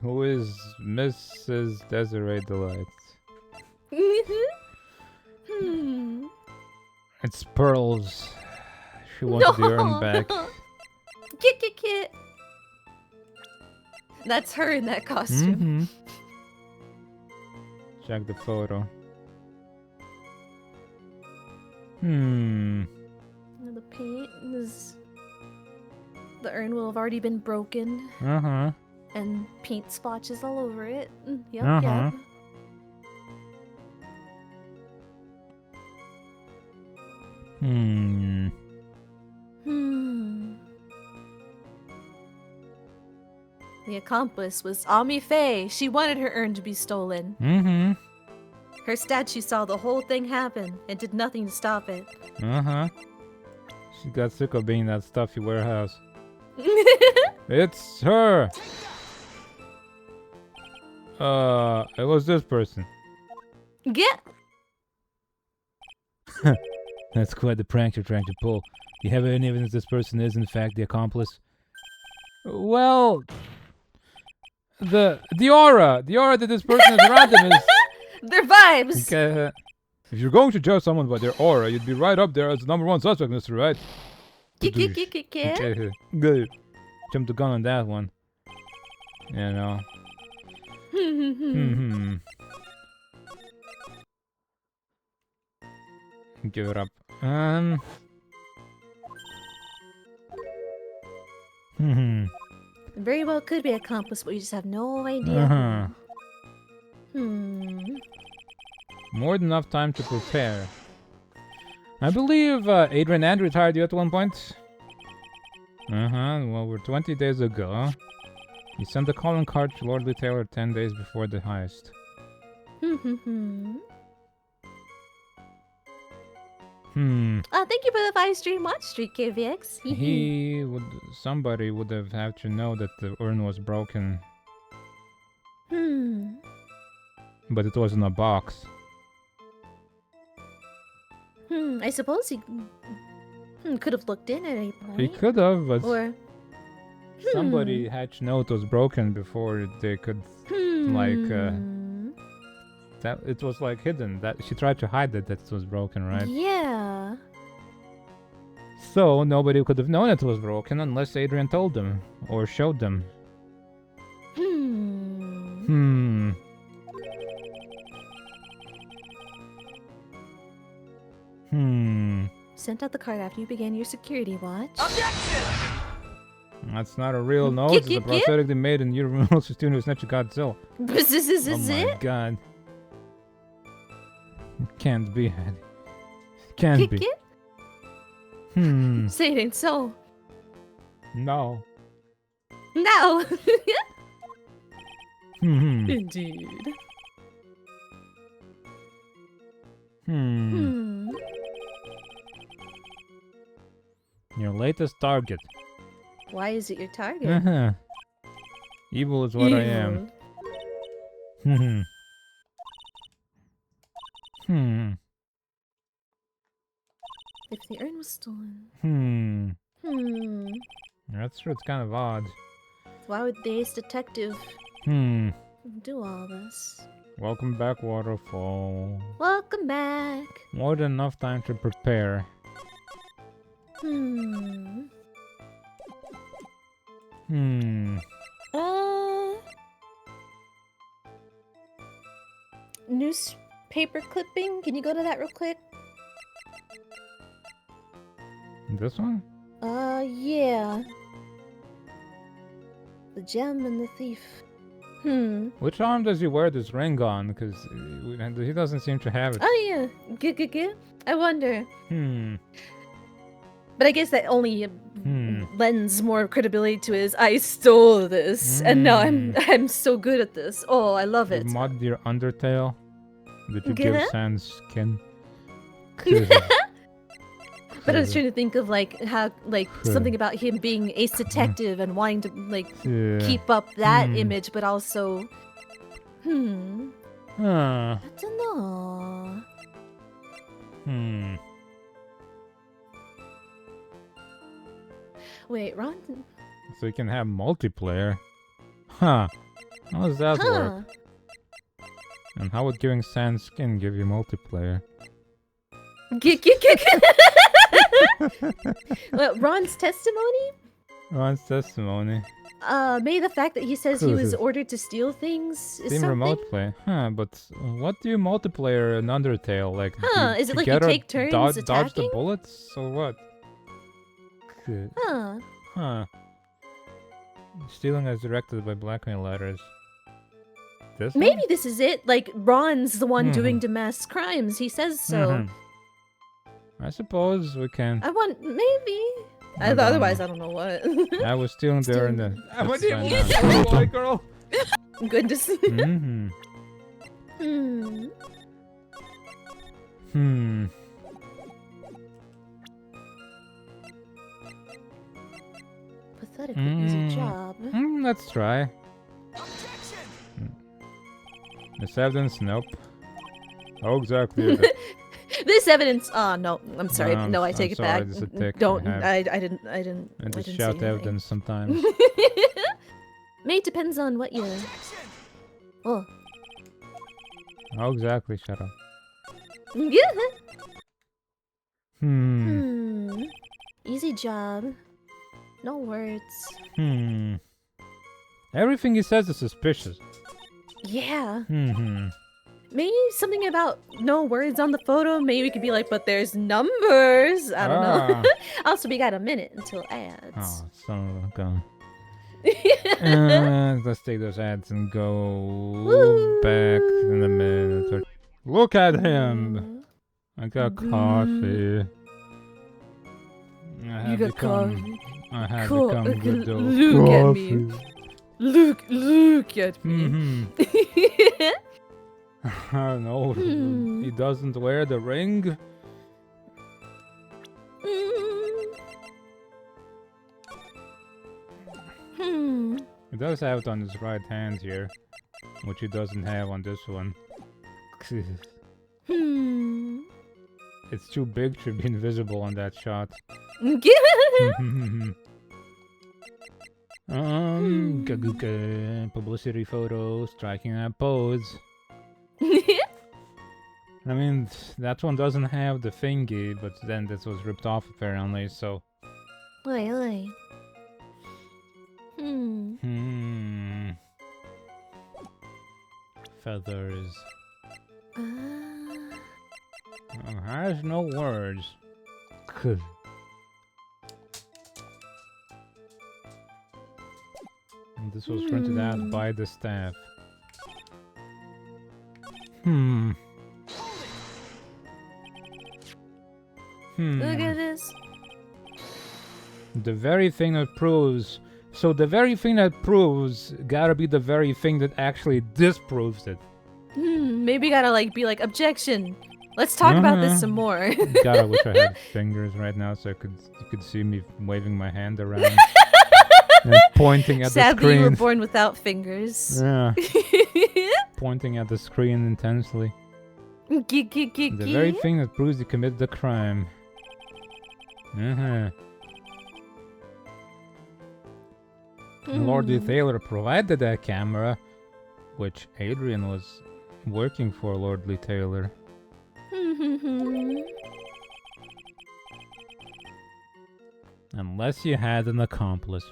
Who is Mrs. Desiree Delight? It's Pearls. She wanted the urn back. Kit. That's her in that costume. Check the photo. The paint is... The urn will have already been broken. And paint splotches all over it. Yep. The accomplice was Ami Faye. She wanted her urn to be stolen. Her statue saw the whole thing happen and did nothing to stop it. She got sick of being that stuffy warehouse. It's her. It was this person. Get. That's quite the prank you're trying to pull. Do you have any evidence this person is, in fact, the accomplice? Well, the aura that this person has around them is... Their vibes! Okay, if you're going to judge someone by their aura, you'd be right up there as the #1 suspect, Mr. Right? Okay, good. Jumped the gun on that one. You know. Give it up. Very well could be accomplice, but we just have no idea. More than enough time to prepare. I believe Adrian Andrew retired you at one point. Well, we're 20 days ago. He sent the calling card to Lord Lee Taylor 10 days before the heist. Thank you for the 5-stream watch streak, KVX. Somebody would have had to know that the urn was broken. But it was in a box. I suppose he could have looked in at any point. He could have, but or somebody had to know it was broken before they could, that it was like hidden. That she tried to hide that it was broken, right? Yeah. So nobody could have known it was broken unless Adrian told them or showed them. Sent out the card after you began your security watch. Objection! That's not a real nose. It's a prosthetic they made in Universal Studios Nature Godzilla. Oh my god. It can't be. It can't be. Say it ain't so. No. No. Indeed. Your latest target. Why is it your target? Evil is what I am. If the urn was stolen. That's true, it's kind of odd. Why would the ace detective do all this? Welcome back, Waterfall. Welcome back. More than enough time to prepare. Newspaper clipping? Can you go to that real quick? This one? Yeah. The gem and the thief. Which arm does he wear this ring on? Because he doesn't seem to have it. Oh yeah. Good. I wonder. But I guess that only lends more credibility to his I stole this and now I'm so good at this. Oh, I love it. You modded your Undertale? Did you give Sans skin? But I was trying to think of how something about him being ace detective and wanting to keep up that image, but also I don't know. Wait, Ron? So you can have multiplayer? Huh. How does that work? And how would giving Sans skin give you multiplayer? What, Ron's testimony? Ron's testimony. Maybe the fact that he says he was ordered to steal things is Steam something? remote play. But what do you multiplayer in Undertale? Is it like you take turns attacking? Dodge the bullets? Or what? Stealing as directed by blackmail letters. Maybe this is it. Like, Ron's the one doing domestic crimes. He says so. I suppose we can. Maybe. Otherwise, I don't know what. I was stealing there in the... Boy, girl. Goodness. Pathetically easy job. Let's try. This evidence? Nope. Oh, exactly. This evidence. Oh no, I'm sorry. No, I take it sorry, back. this is a tick Don't. I I didn't. I just say shout anything. evidence sometimes. Mate depends on what you. Oh. Oh, exactly. Shut up. Yeah. Hmm. Easy job. No words. Everything he says is suspicious. Yeah. Hmm. Maybe something about no words on the photo. Maybe we could be like, but there's numbers. I don't know. Also, we got a minute until ads. Oh, son of a gun. Let's take those ads and go Woo. back in a minute. Look at him. I got coffee. I have You got become, coffee. I have Cool. become good doer. Look at me. Look at me. Oh no, he doesn't wear the ring. He does have it on his right hand here, which he doesn't have on this one. It's too big to be invisible on that shot. Publicity photo, striking that pose. I mean, that one doesn't have the thingy, but then this was ripped off apparently, so... Oi, oi. Feathers. Has no words. And this was printed out by the staff. Look at this. The very thing that proves... So the very thing that proves gotta be the very thing that actually disproves it. Maybe gotta like be like, objection. Let's talk about this some more. God, I wish I had fingers right now so you could see me waving my hand around and pointing at the Sadly, screen. you were born without fingers. Yeah. Pointing at the screen intensely. The very thing that proves you committed the crime. Lord Taylor provided that camera, which Adrian was working for Lord Taylor. Unless you had an accomplice.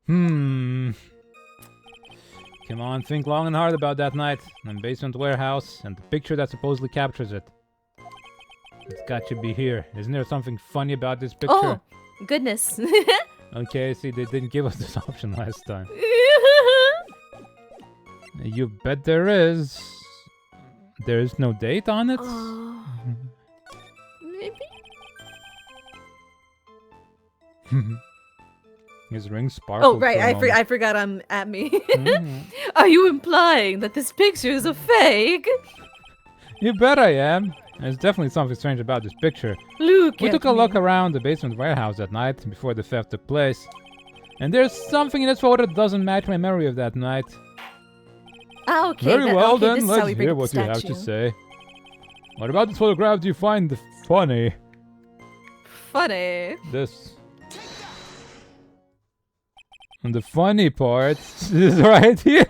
Come on, think long and hard about that night, and basement warehouse, and the picture that supposedly captures it. It's got to be here. Isn't there something funny about this picture? Oh, goodness. Okay, see, they didn't give us this option last time. You bet there is. There is no date on it? Maybe? His ring sparkled. Oh, right, for a I forgot I'm at me. moment. Are you implying that this picture is a fake? You bet I am. There's definitely something strange about this picture. Look We at took a me. look around the basement warehouse that night before the theft took place. And there's something in this photo that doesn't match my memory of that night. Ah, okay. Very well okay, then, this is how let's we bring hear up the what you have to statue. say. What about this photograph do you find funny? Funny. This. And the funny part is right here.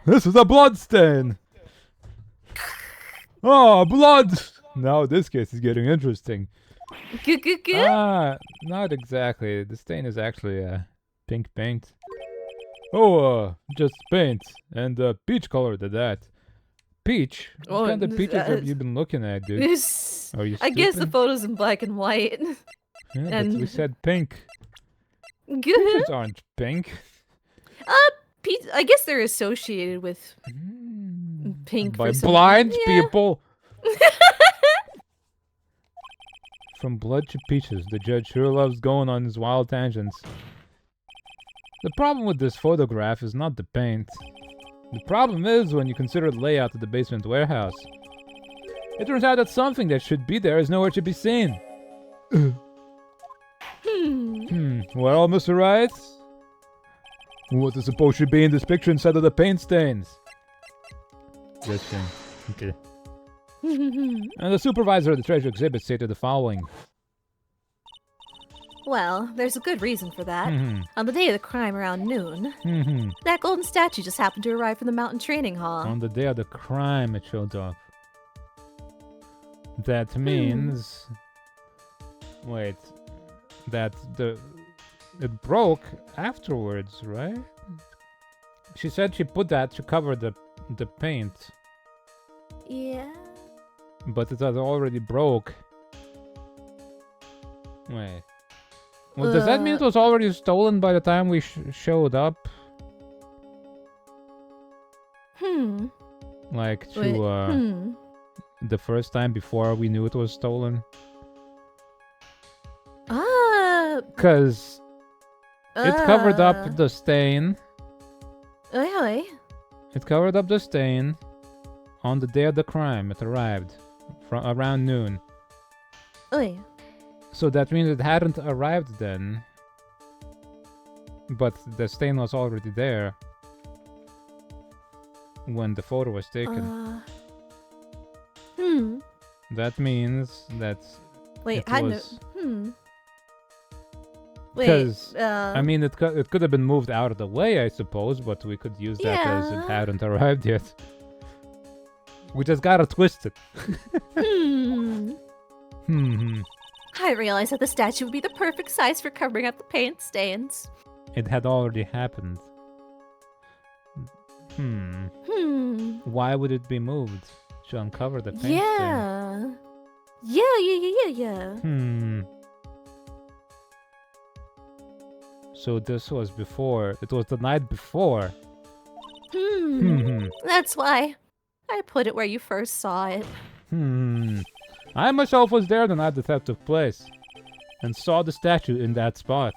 This is a blood stain. Oh, blood! Now this case is getting interesting. Not exactly. The stain is actually pink paint. Oh, just paint. And peach color to that. Peach? What kind of peaches have you been looking at, dude? Are you I guess the stupid? photo's in black and white. Yeah, but and- we said pink. Good. Peaches aren't pink. I guess they're associated with pink By for some- blind Yeah. people. From blood to peaches, the judge sure loves going on his wild tangents. The problem with this photograph is not the paint. The problem is when you consider the layout of the basement warehouse. It turns out that something that should be there is nowhere to be seen. Well, Mr. Wright, what is supposed to be in this picture instead of the paint stains? This thing. Okay. And the supervisor of the treasure exhibit stated the following. Well, there's a good reason for that. On the day of the crime around noon, that golden statue just happened to arrive from the mountain training hall. On the day of the crime, it showed up. That means... Wait. That it broke afterwards, right? She said she put that to cover the paint. Yeah. But it had already broke. Wait. Well, does that mean it was already stolen by the time we Wait. showed up? Like to the first time before we knew it was stolen? Because it covered up the stain. It covered up the stain on the day of the crime. It arrived around noon. So that means it hadn't arrived then. But the stain was already there when the photo was taken. That means that Wait, it was... Because, I mean, it could have been moved out of the way, I suppose, but we could use that as it hadn't arrived yet. We just gotta twist it. I realized that the statue would be the perfect size for covering up the paint stains. It had already happened. Why would it be moved? To uncover the paint stain? Yeah. So this was before. It was the night before. That's why I put it where you first saw it. I myself was there the night the theft took place, and saw the statue in that spot.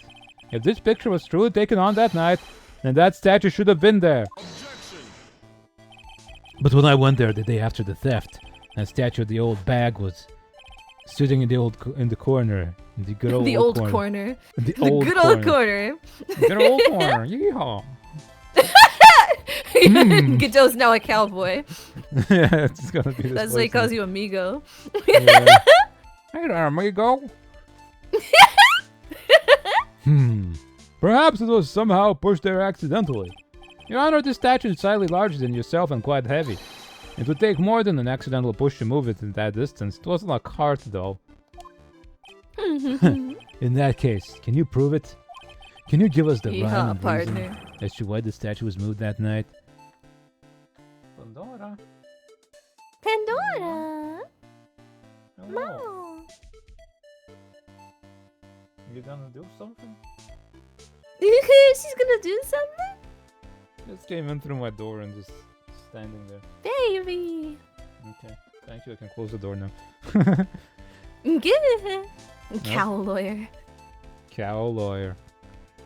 If this picture was truly taken on that night, then that statue should have been there. But when I went there the day after the theft, that statue of the old bag was sitting in the corner. The good old the old corner. The good old corner. Good old corner. Yeehaw. Godot's now a cowboy. Yeah, it's gonna be this. That's why he calls you amigo. Yeah. Hey there, amigo. Perhaps it was somehow pushed there accidentally. Your Honor, this statue is slightly larger than yourself and quite heavy. It would take more than an accidental push to move it in that distance. It wasn't a cart, though. In that case, can you prove it? Can you give us the rhyme and reason as to why the statue was moved that night? Pandora. Pandora. Hello. You gonna do something? She's gonna do something? Just came in through my door and just standing there. Baby. Okay. Thank you. I can close the door now. Good. Cow lawyer. Cow lawyer.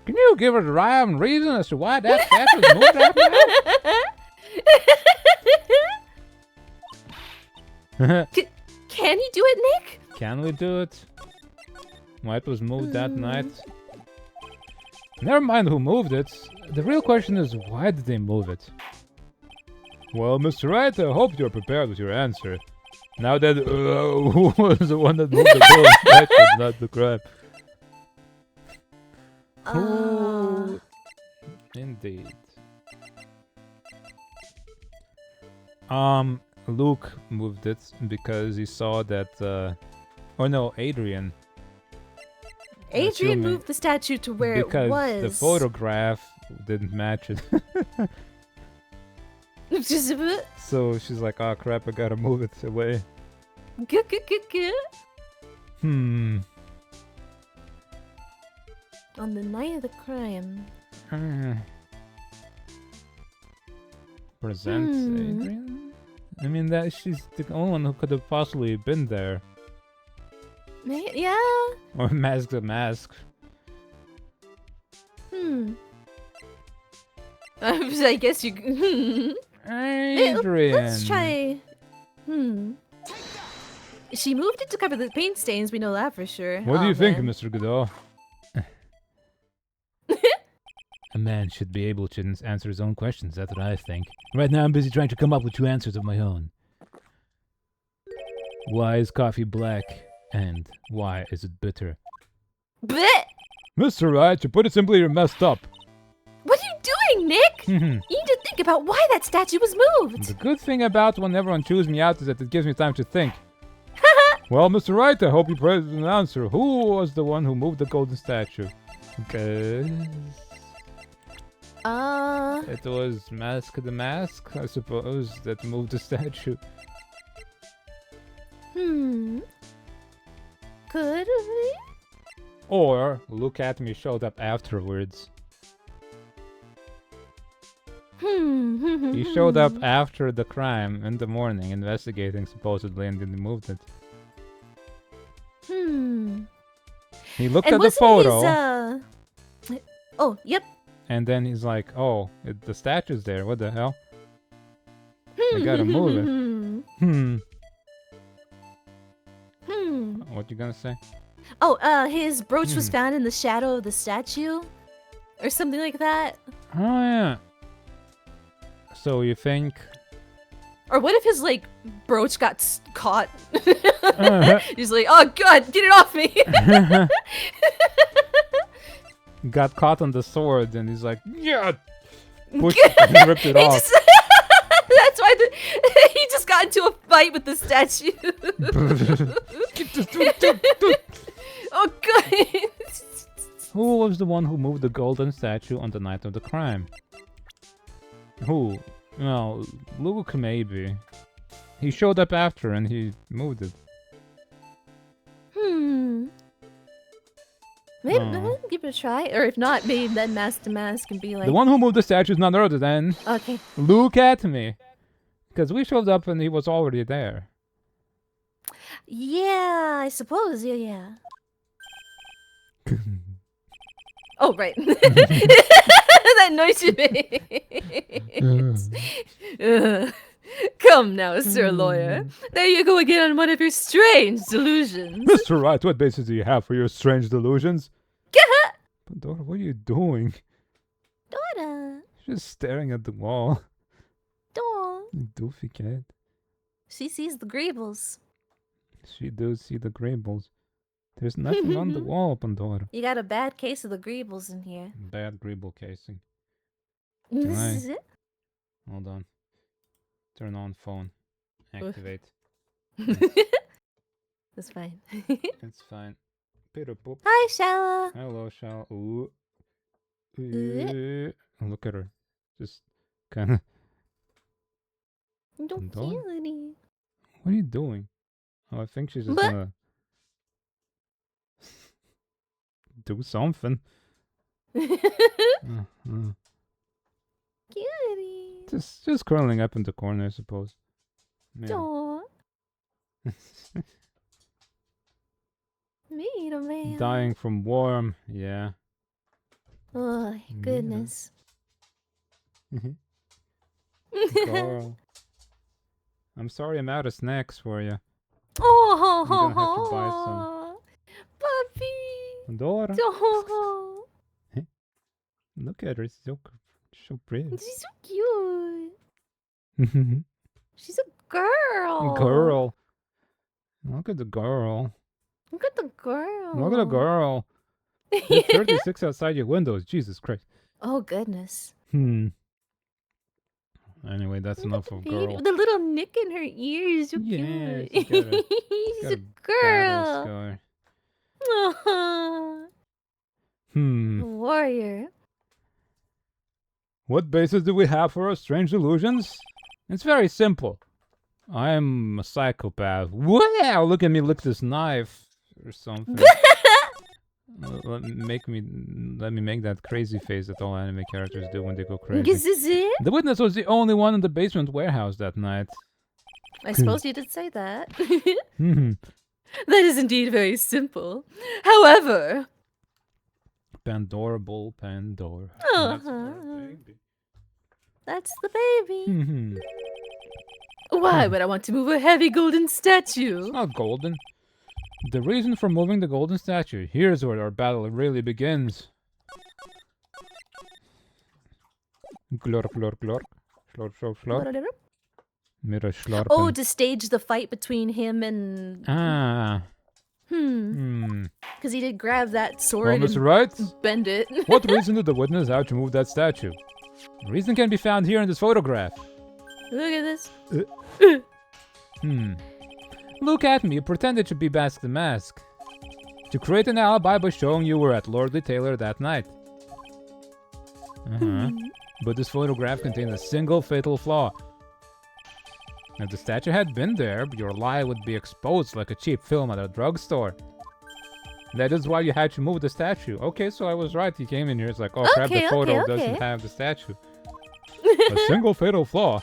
Can you give us a rhyme and reason as to why that statue was moved that night? Can you do it, Nick? Can we do it? Why it was moved that night? Never mind who moved it. The real question is, why did they move it? Well, Mr. Wright, I hope you're prepared with your answer. Now that who was the one that moved the gold statue, not the crime? Who? Indeed. Luke moved it because he saw that. Or no, Adrian. Adrian moved the statue to where it was. Because the photograph didn't match it. So she's like, oh crap, I gotta move it away. On the night of the crime. Presents Adrian? I mean, that she's the only one who could have possibly been there. Yeah. Or mask the mask. I guess you. Adrian. Let's try. She moved it to cover the paint stains, we know that for sure. What do you think, man. Mr. Godot? A man should be able to answer his own questions, that's what I think. Right now I'm busy trying to come up with 2 answers of my own. Why is coffee black? And why is it bitter? Bleh! Mr. Wright, to put it simply, you're messed up. What are you doing, Nick? You need to think about why that statue was moved. The good thing about when everyone chews me out is that it gives me time to think. Well, Mr. Wright, I hope you present an answer. Who was the one who moved the golden statue? Okay. It was Mask the Mask, I suppose, that moved the statue. Could be. Or Look At Me showed up afterwards. He showed up after the crime in the morning, investigating supposedly, and then he moved it. He looked at the photo. Oh, yep. And then he's like, oh, the statue's there. What the hell? I gotta move it. What you gonna say? Oh, his brooch was found in the shadow of the statue? Or something like that? Oh, yeah. So you think... Or what if his, like, brooch got caught? He's like, oh god, get it off me! Got caught on the sword and he's like, yeah! Pushed it and ripped it off. That's why he just got into a fight with the statue. Oh god! Who was the one who moved the golden statue on the night of the crime? Who? Well, Luke maybe. He showed up after and he moved it. Maybe give it a try. Or if not, maybe then Mask to Mask and be like... The one who moved the statue is none other than... Okay. Look at me! Because we showed up and he was already there. Yeah, I suppose. Yeah. Oh, right. That noise you made. Come now, Sir Lawyer. There you go again on one of your strange delusions. Mr. Wright, what basis do you have for your strange delusions? Pandora, what are you doing? Dora. Just staring at the wall. Dora. You doofy cat. She sees the Greebles. She does see the Greebles. There's nothing on the wall, Pandora. You got a bad case of the Greebles in here. Bad Greeble casing. This is it? Hold on. Turn on phone. Activate. That's fine. It's fine. Peter Poop. Hi, Shala. Hello, Shal. Ooh. Look at her. Just kind of. Don't feel any. What are you doing? Oh, I think she's just gonna do something. Cutie. Just curling up in the corner, I suppose. Aw. Meet a man. Dying from warm, yeah. Oh, goodness. Girl. I'm sorry I'm out of snacks for you. Oh, I'm gonna have to buy some. Puppy. Pandora. Oh, Look at her, it's so pretty. she's so cute. She's a girl. Girl. Look at the girl. Look at the girl. Look at the girl. There's 36 outside your windows. Jesus Christ. Oh, goodness. Anyway, that's enough of girl. The little nick in her ear is so Yeah, cute. She's a girl. Warrior. What basis do we have for our strange delusions? It's very simple. I'm a psychopath. Wow, look at me lick this knife or something. Let me make that crazy face that all anime characters do when they go crazy. Is this it? The witness was the only one in the basement warehouse that night. I suppose you did say that. That is indeed very simple. However... Pandorable Pandora. That's the baby. Why would I want to move a heavy golden statue? It's not golden. The reason for moving the golden statue. Here's where our battle really begins. Glork, glork, glork. Slurp, slurp, slurp. Mirror slurp. Oh, to stage the fight between him and... Ah. Because he did grab that sword Well, and Mr. Right? bend it. What reason did the witness have to move that statue? The reason can be found here in this photograph. Look at this. Look at me, you pretended to be Mask the Mask. To create an alibi by showing you were at Lordly Taylor that night. But this photograph contained a single fatal flaw. If the statue had been there, your lie would be exposed like a cheap film at a drugstore. That is why you had to move the statue. Okay, so I was right. He came in here, it's like, oh crap, the photo doesn't have the statue. A single fatal flaw.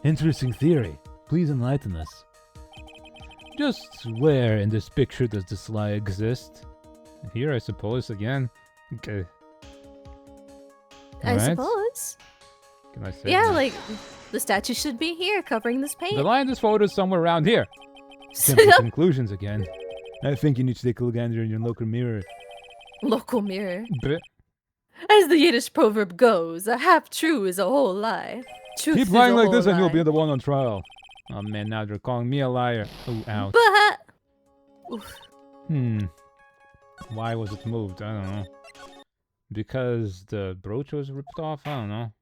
Interesting theory. Please enlighten us. Just where in this picture does this lie exist? Here, I suppose, again. Okay. I suppose. Can I say Yeah, that? like, the statue should be here, covering this paint. The lie in this photo is somewhere around here. Simple conclusions again. I think you need to take a look in your local mirror. Local mirror. Bleh. As the Yiddish proverb goes, a half-true is a whole lie. Truth Keep is lying a like whole this and you'll lie. be the one on trial. Oh man, now they're calling me a liar. Oh, ouch. But... Oof. Why was it moved? I don't know. Because the brooch was ripped off? I don't know.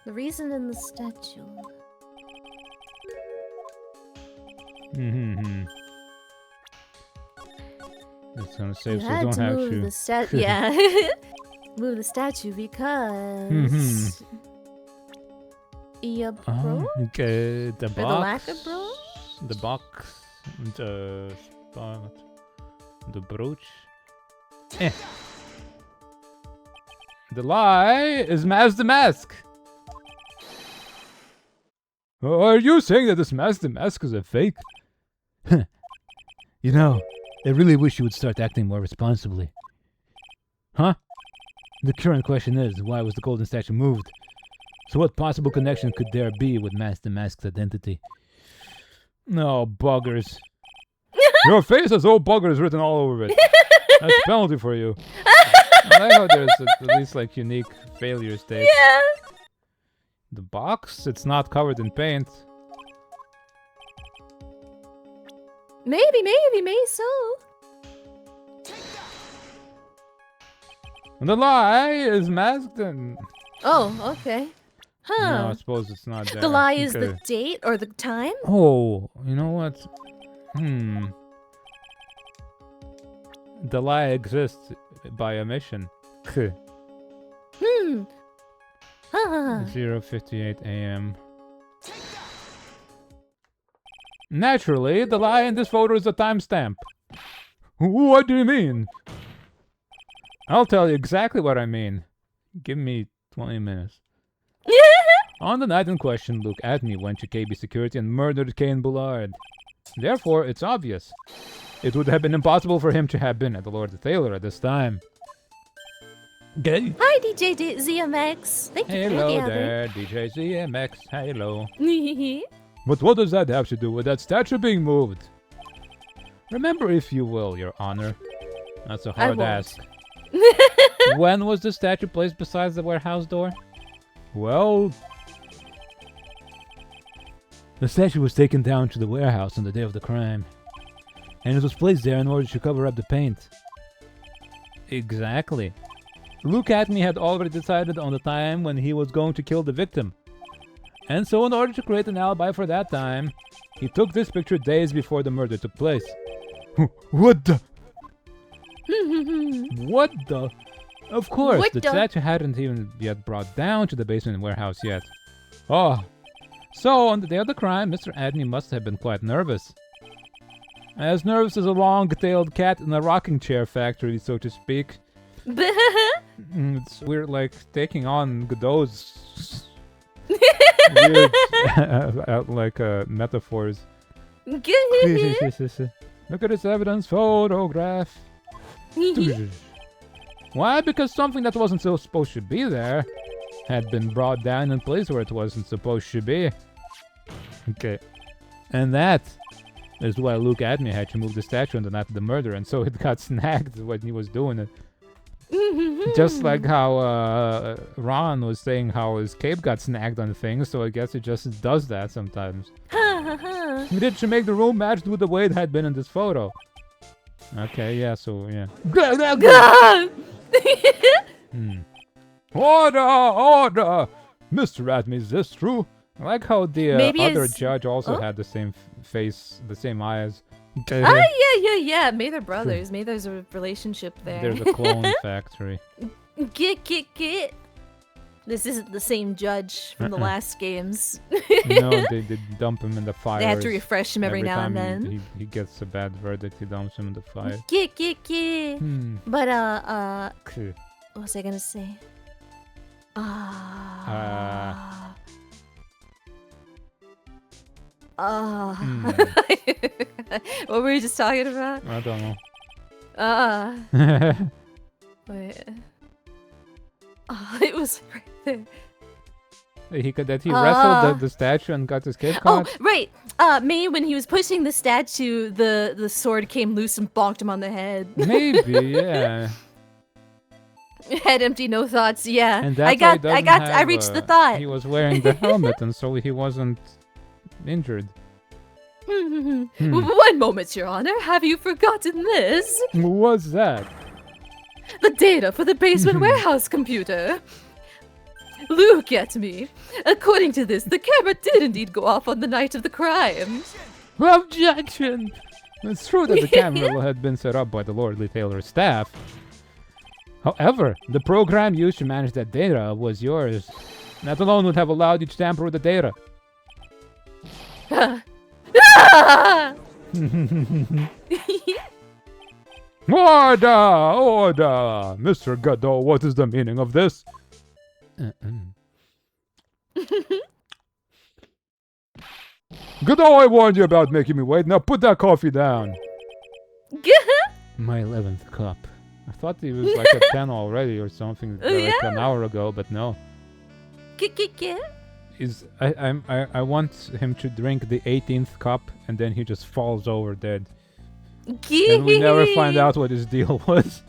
The reason in the statue. It's gonna save You so had don't to have move to. the statue. Yeah. Move the statue because... You broke? Okay, the box. Or the lack of broke? The box. The spot. The brooch. The lie is Mask the Mask. Are you saying that this Mask the Mask is a fake? You know, I really wish you would start acting more responsibly. Huh? The current question is, why was the golden statue moved? So what possible connection could there be with Mask the Mask's identity? No, buggers. Your face has old buggers written all over it. That's a penalty for you. I like how there's at least like unique failure states. Yeah. The box? It's not covered in paint. Maybe so. And the lie is masked and... Oh, okay. Huh. No, I suppose it's not there. The lie is Okay. the date or the time? Oh, you know what? The lie exists by omission. Huh. 0:58 a.m. Naturally, the lie in this photo is a timestamp. What do you mean? I'll tell you exactly what I mean. Give me 20 minutes. On the night in question, Luke Atney went to KB Security and murdered Kane Bullard. Therefore, it's obvious. It would have been impossible for him to have been at the Lord Taylor at this time. Hi, DJ ZMX. Thank you for Hello the there, DJ ZMX. Hello. other. But what does that have to do with that statue being moved? Remember, if you will, Your Honor. That's a hard won't. ask. When was the statue placed beside the warehouse door? Well... The statue was taken down to the warehouse on the day of the crime. And it was placed there in order to cover up the paint. Exactly. Luke Atney had already decided on the time when he was going to kill the victim. And so in order to create an alibi for that time, he took this picture days before the murder took place. What the? What the? Of course, What the the? statue hadn't even yet brought down to the basement warehouse yet. Oh. So, on the day of the crime, Mr. Adney must have been quite nervous. As nervous as a long-tailed cat in a rocking chair factory, so to speak. It's weird, like, taking on Godot's weird, metaphors. Look at this evidence photograph. Why? Because something that wasn't so supposed to be there had been brought down and placed where it wasn't supposed to be. Okay. And that is why Luke Adney had to move the statue on the night of the murder, and so it got snagged when he was doing it. Just like how Ron was saying how his cape got snagged on things, so I guess it just does that sometimes. We did to make the room match with the way it had been in this photo. Okay, yeah, so, yeah. Order! Order! Mr. Adney, is this true? I like how the other judge also had the same face, the same eyes. Yeah. Maybe they're brothers. Maybe there's a relationship there. There's a clone factory. Get. This isn't the same judge from the last games. No, they dump him in the fire. They have to refresh him every now and then. He gets a bad verdict, he dumps him in the fire. Get. But, what was I gonna say? What were you just talking about? I don't know. Wait. It was right there. He wrestled the statue and got his cape caught? Oh, right. Maybe when he was pushing the statue, the sword came loose and bonked him on the head. Maybe, yeah. Head empty, no thoughts. Yeah. And I reached the thought. He was wearing the helmet, and so he wasn't injured. One moment, Your Honor. Have you forgotten this? What's that? The data for the basement warehouse computer. Look at me. According to this, the camera did indeed go off on the night of the crime. Objection! It's true that the camera had been set up by the Lordly Taylor's staff. However, the program used to manage that data was yours. That alone would have allowed you to tamper with the data. Order! Order! Mr. Godot, what is the meaning of this? Godot, I warned you about making me wait. Now put that coffee down. My 11th cup. I thought he was like a 10 already or something like an hour ago, but no. I want him to drink the 18th cup and then he just falls over dead. And we never find out what his deal was.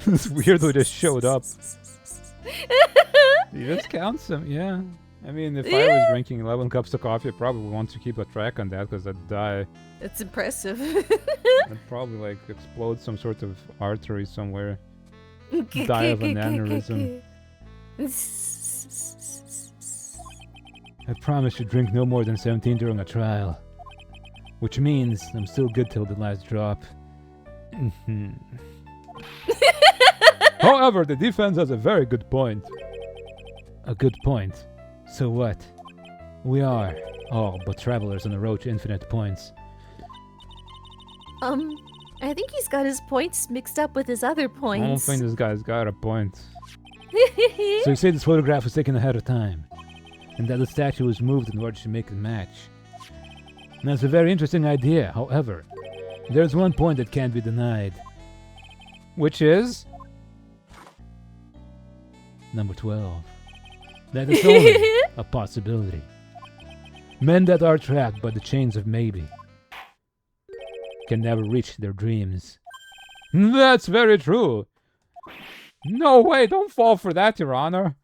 It's weird who just showed up. He just counts them, yeah. I mean, if I was drinking 11 cups of coffee, I'd probably want to keep a track on that because I'd die. It's impressive. I'd probably like explode some sort of artery somewhere. Die of an aneurysm. I promise to drink no more than 17 during a trial. Which means I'm still good till the last drop. However, the defense has a very good point. A good point? So what? We are all but travelers on the road to infinite points. I think he's got his points mixed up with his other points. I don't think this guy's got a point. So you say this photograph was taken ahead of time, and that the statue was moved in order to make it match. And that's a very interesting idea. However, there's one point that can't be denied. Which is? Number 12. That is only a possibility. Men that are trapped by the chains of maybe can never reach their dreams. That's very true. No way, don't fall for that, Your Honor.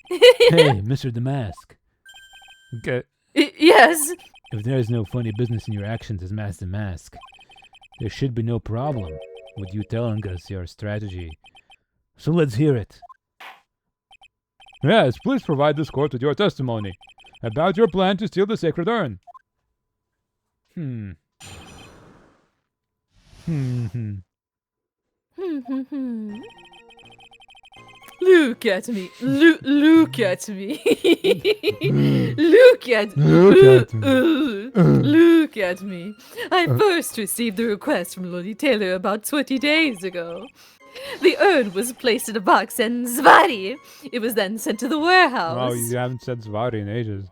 Hey, Mr. Damask. Okay. Yes. If there is no funny business in your actions as Master Mask, there should be no problem with you telling us your strategy. So let's hear it. Yes, please provide this court with your testimony about your plan to steal the sacred urn. Look at me. Look at me. Look at me. Look at me. I first received the request from Lottie Taylor about 20 days ago. The urn was placed in a box and Zvati. It was then sent to the warehouse. Wow, you haven't said Zvati in ages.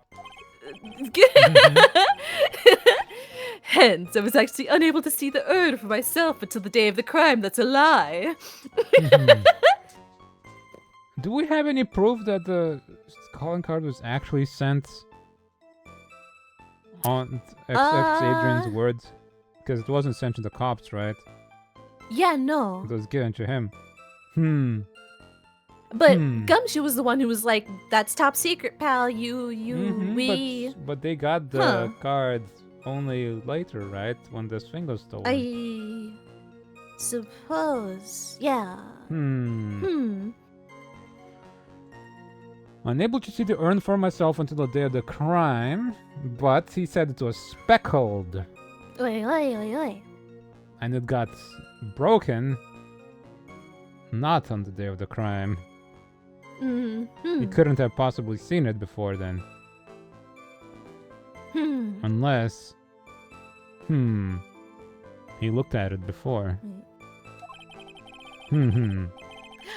Hence, I was actually unable to see the urn for myself until the day of the crime. That's a lie. Do we have any proof that the calling card was actually sent on Adrian's words? Because it wasn't sent to the cops, right? Yeah, no. It was given to him. But Gumshoe was the one who was like, "That's top secret, pal. We." But they got the card only later, right? When this thing was stolen. I suppose, yeah. Unable to see the urn for myself until the day of the crime, but he said it was speckled. Oi. And it got broken not on the day of the crime. He couldn't have possibly seen it before then. Unless... he looked at it before.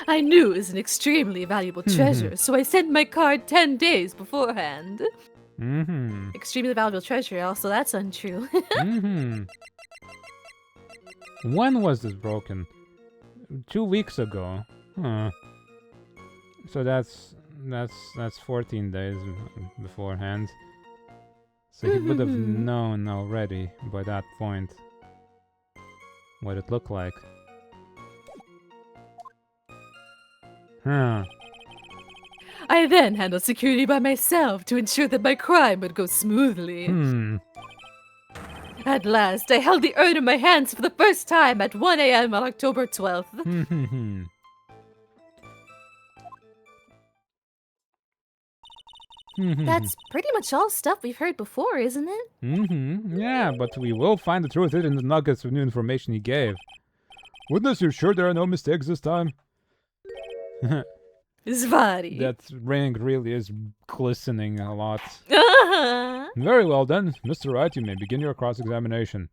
I knew it was an extremely valuable treasure, so I sent my card 10 days beforehand. Extremely valuable treasure, also that's untrue. When was this broken? 2 weeks ago. So that's 14 days beforehand. So he would have known already by that point what it looked like. I then handled security by myself to ensure that my crime would go smoothly. At last, I held the urn in my hands for the first time at 1 a.m. on October 12th. That's pretty much all stuff we've heard before, isn't it? Yeah, but we will find the truth in the nuggets of new information he gave. Witness, you're sure there are no mistakes this time? Zvari. That ring really is glistening a lot. Very well then, Mr. Wright, you may begin your cross-examination.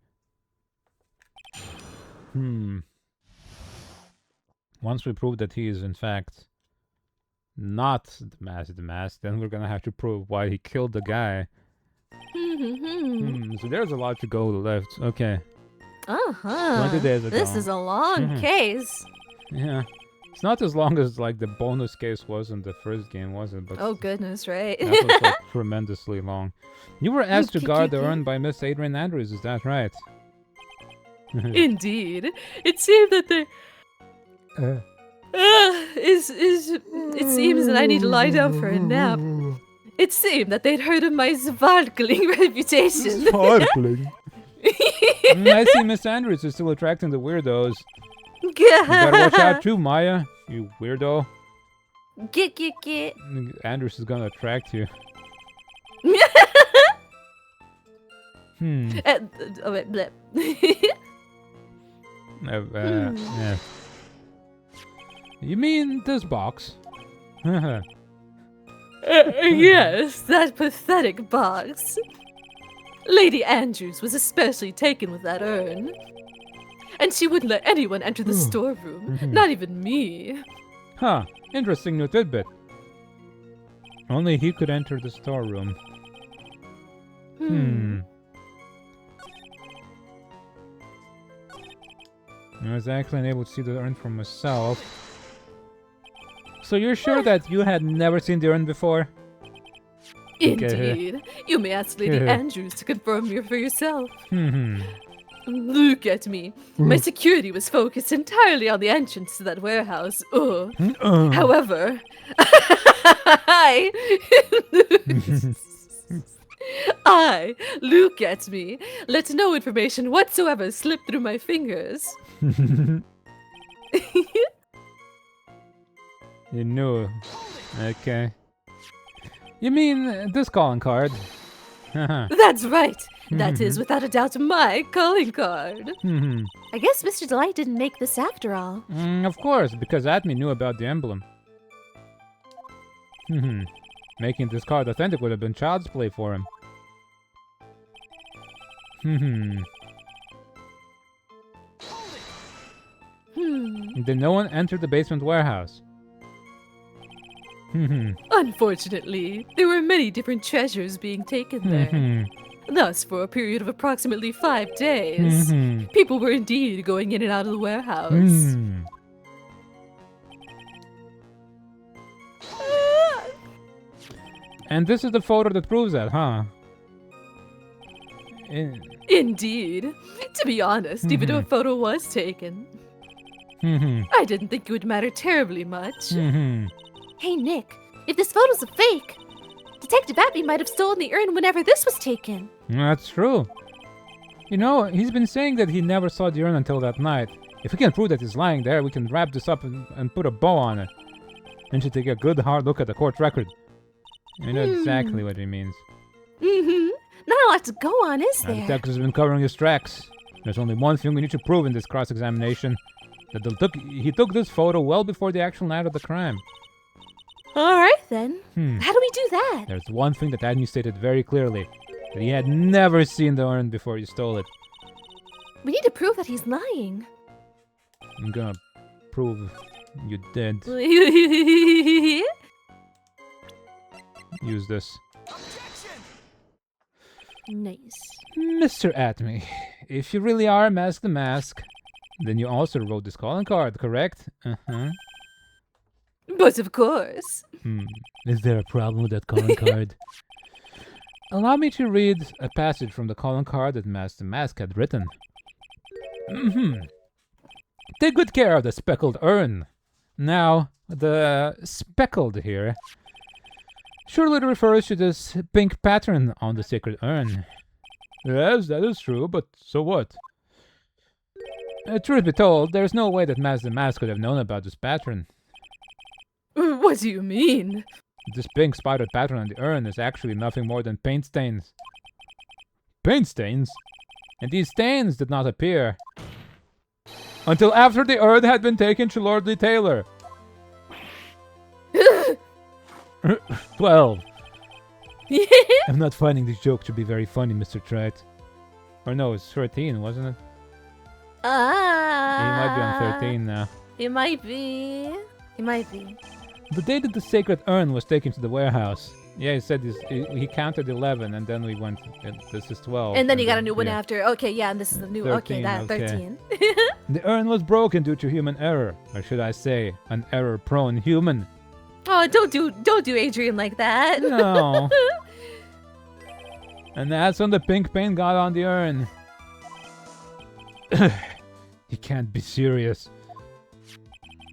Once we prove that he is in fact not the mask, then we're gonna have to prove why he killed the guy. So there's a lot to go left. Okay. 20 days ago. This is a long case. Yeah. It's not as long as like the bonus case was in the first game, was it? But oh goodness, right? that was like tremendously long. You were asked to guard the urn by Miss Adrian Andrews, is that right? Indeed. It seemed that they... It seems that I need to lie down for a nap. It seemed that they'd heard of my sparkling reputation. Sparkling? I see Miss Andrews is still attracting the weirdos. You better watch out too, Maya, you weirdo. Get. Andrews is gonna attract you. Yeah. You mean this box? Yes, that pathetic box. Lady Andrews was especially taken with that urn. And she wouldn't let anyone enter the storeroom, not even me. Huh, interesting new tidbit. Only he could enter the storeroom. I was actually unable to see the urn for myself. So you're sure that you had never seen the urn before? Indeed. You may ask Lady Andrews to confirm for yourself. Look at me. My security was focused entirely on the entrance to that warehouse. However, look at me, let no information whatsoever slip through my fingers. You knew. Okay. You mean this calling card? That's right. That is, without a doubt, my calling card. I guess Mr. Delight didn't make this after all. Of course, because Atme knew about the emblem. Making this card authentic would have been child's play for him. Did no one enter the basement warehouse? Unfortunately, there were many different treasures being taken there. Thus, for a period of approximately 5 days, people were indeed going in and out of the warehouse. And this is the photo that proves that, huh? Indeed. To be honest, even though a photo was taken, I didn't think it would matter terribly much. Hey, Nick, if this photo's a fake, Detective Abby might have stolen the urn whenever this was taken. That's true. You know, he's been saying that he never saw the urn until that night. If we can prove that he's lying there, we can wrap this up and put a bow on it. And should take a good hard look at the court record. I know exactly what he means. Not a lot to go on, is The there? detective has been covering his tracks. There's only one thing we need to prove in this cross-examination. That he took this photo well before the actual night of the crime. Alright then. How do we do that? There's one thing that Agnew stated very clearly. That he had never seen the urn before he stole it. We need to prove that he's lying. I'm gonna prove you did. Use this. Nice. Mr. Atme, if you really are Mask the Mask, then you also wrote this calling card, correct? But of course. Is there a problem with that calling card? Allow me to read a passage from the calling card that Mask the Mask had written. Take good care of the speckled urn. Now, the speckled here surely refers to this pink pattern on the sacred urn. Yes, that is true, but so what? Truth be told, there's no way that Mask the Mask could have known about this pattern. What do you mean? This pink spotted pattern on the urn is actually nothing more than paint stains. Paint stains? And these stains did not appear until after the urn had been taken to Lordly Taylor. 12. I'm not finding this joke to be very funny, Mr. Trite. Or no, it's 13, wasn't it? He might be on 13 now. It might be. It might be. The day that the sacred urn was taken to the warehouse. Yeah, he said he counted 11, and then we went, this is 12. And then you got a new one after. Okay, yeah, and this is the new. 13, okay, 13. The urn was broken due to human error. Or should I say, an error-prone human. Oh, don't do Adrian like that. No. And that's when the pink paint got on the urn. You can't be serious.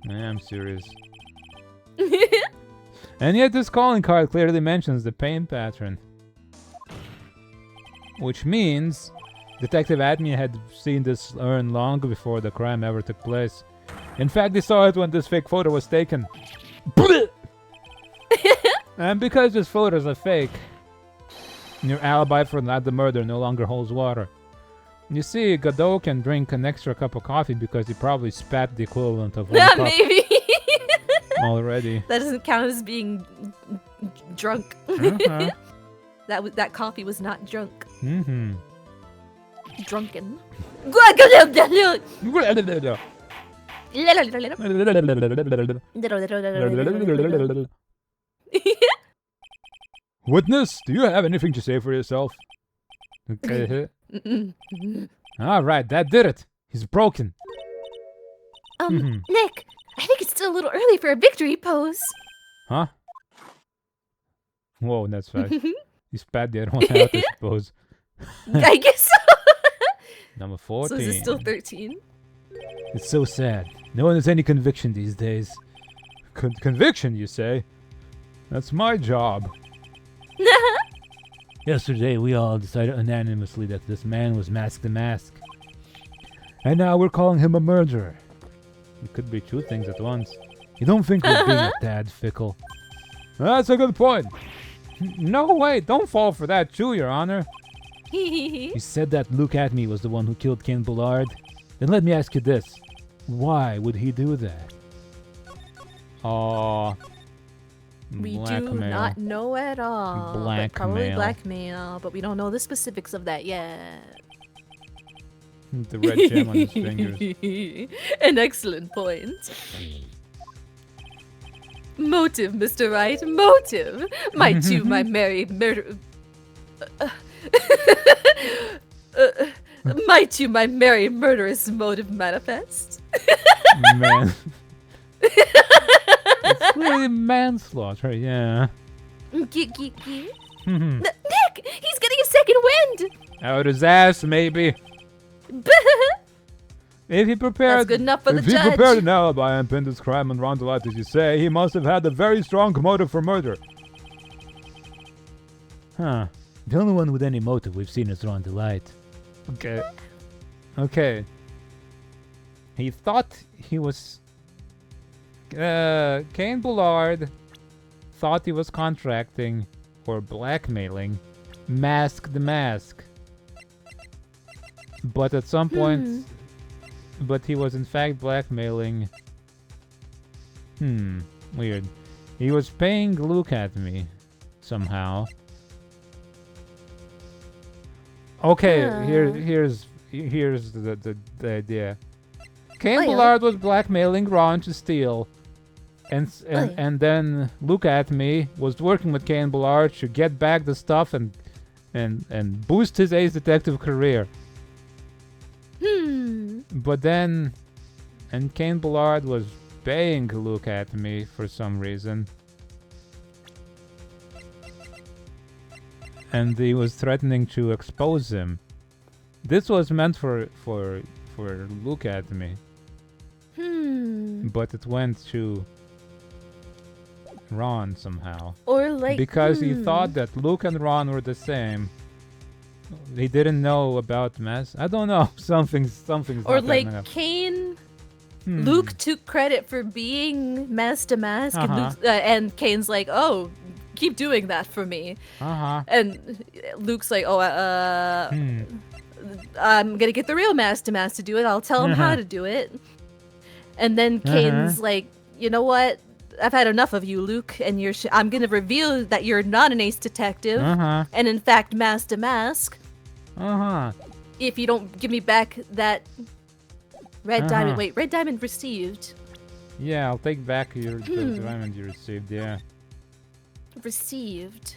I am serious. And yet this calling card clearly mentions the paint pattern. Which means Detective Admin had seen this urn long before the crime ever took place. In fact, he saw it when this fake photo was taken. And because this photo is a fake, your alibi for not the murder no longer holds water. You see, Godot can drink an extra cup of coffee because he probably spat the equivalent of one cup Maybe. already. That doesn't count as being drunk. That coffee was not drunk. Drunken. Witness, do you have anything to say for yourself? Okay. Alright, that did it. He's broken. Nick, I think it's still a little early for a victory pose. Huh? Whoa, that's fast. He spat the other one out, I suppose. I guess so. Number 14. So is it still 13? It's so sad. No one has any conviction these days. Conviction, you say? That's my job. Yesterday, we all decided unanimously that this man was Mask the Mask. And now we're calling him a murderer. It could be two things at once. You don't think we're being a tad fickle? That's a good point. No way, don't fall for that too, Your Honor. You said that Luke Atme was the one who killed Ken Bullard. Then let me ask you this. Why would he do that? We do not know at all. Blackmail. But probably blackmail, but we don't know the specifics of that yet. The red gem on his fingers. An excellent point. Motive, Mr. Wright, motive. My two, my married murder... my two, my married murderous motive manifest. Man. It's clearly manslaughter, yeah. Nick, he's getting a second wind. Out his ass, maybe. If he prepared, That's good enough for the if judge. he prepared an alibi and pinned his crime on Ron Delight, as you say, he must have had a very strong motive for murder. Huh. The only one with any motive we've seen is Ron Delight. Okay. Okay. He thought he was... Kane Bullard thought he was contracting or blackmailing Mask the Mask. But at some point... But he was in fact blackmailing... Weird. He was paying Luke at me. Somehow. Okay, here's the idea. Kane Bullard was blackmailing Ron to steal. And then Luke at me was working with Kane Bullard to get back the stuff and boost his ace detective career. But then, and Kane Bullard was paying Luke at me for some reason. And he was threatening to expose him. This was meant for Luke at me. But it went to Ron somehow. Or like because he thought that Luke and Ron were the same. He didn't know about Mask. I don't know. Something's or not like up. Kane. Luke took credit for being Mask to Mask, and Kane's like, "Oh, keep doing that for me." And Luke's like, "Oh, I'm gonna get the real Mask to Mask to do it. I'll tell him how to do it." And then Kane's like, "You know what? I've had enough of you, Luke, and I'm gonna reveal that you're not an ace detective, and in fact, Mask to Mask. If you don't give me back that red diamond, wait, red diamond received. Yeah, I'll take back the diamond you received. Yeah. Received.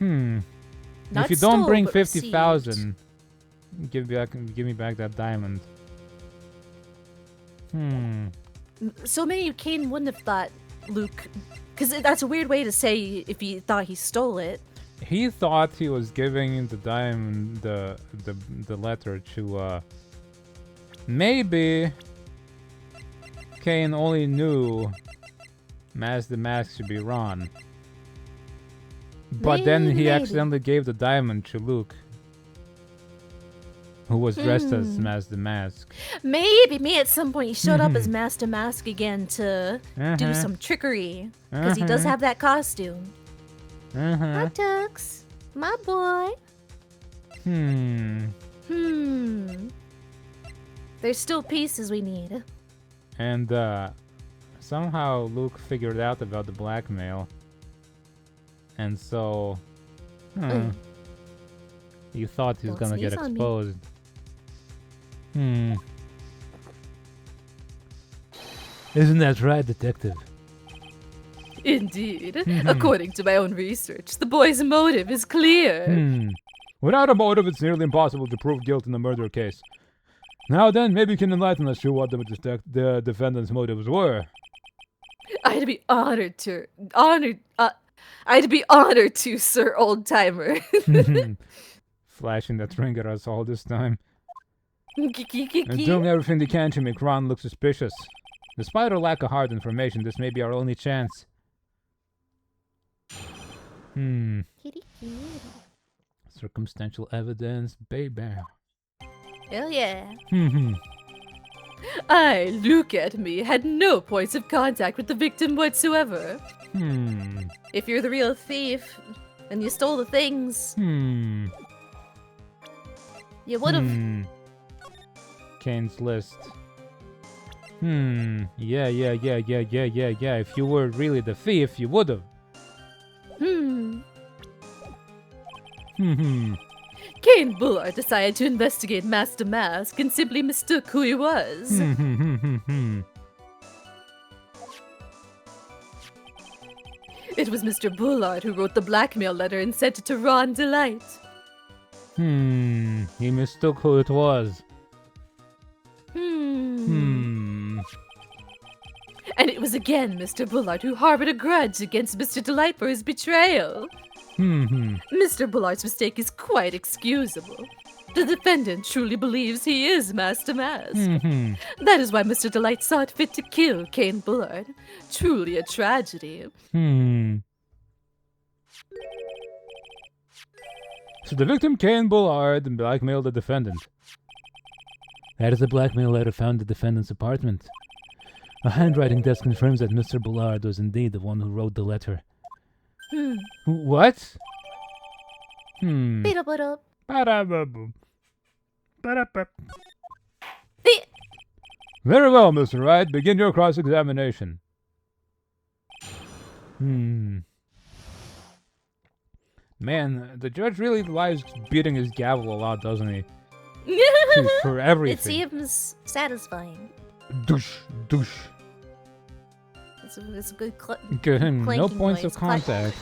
If you don't bring 50,000, give me back that diamond. So maybe Kane wouldn't have thought Luke, because that's a weird way to say if he thought he stole it. He thought he was giving the diamond, the letter to maybe Kane only knew Mask the Mask should be Ron. But then he accidentally gave the diamond to Luke, who was dressed as Mask the Mask. Maybe at some point he showed up as Mask to Mask again to do some trickery, because he does have that costume. Hi, Tux. My boy. There's still pieces we need. And somehow Luke figured out about the blackmail. And so you thought he was gonna get exposed. Isn't that right, detective? Indeed. According to my own research, the boy's motive is clear. Without a motive, it's nearly impossible to prove guilt in a murder case. Now then, maybe you can enlighten us to what the defendant's motives were. I'd be honored to, Sir Old Timer. Flashing that ring at us all this time. And doing everything they can to make Ron look suspicious. Despite our lack of hard information, this may be our only chance. Circumstantial evidence, baby. Hell yeah. I, Luke at me, had no points of contact with the victim whatsoever. If you're the real thief, and you stole the things, you would've... Kane's list. Yeah. If you were really the thief, you would've. Kane Bullard decided to investigate Mask to Mask and simply mistook who he was. It was Mr. Bullard who wrote the blackmail letter and sent it to Ron Delight. He mistook who it was. And it was again Mr. Bullard who harbored a grudge against Mr. Delight for his betrayal. Mr. Bullard's mistake is quite excusable. The defendant truly believes he is Master Mask. That is why Mr. Delight saw it fit to kill Kane Bullard. Truly a tragedy. So the victim, Kane Bullard, blackmailed the defendant. That is the blackmail letter found in the defendant's apartment. A handwriting test confirms that Mr. Bullard was indeed the one who wrote the letter. What? Ba-da-ba-da. Very well, Mr. Wright. Begin your cross-examination. Man, the judge really lies beating his gavel a lot, doesn't he? For everything. It seems satisfying. Douche, douche. It's a good no points of contact.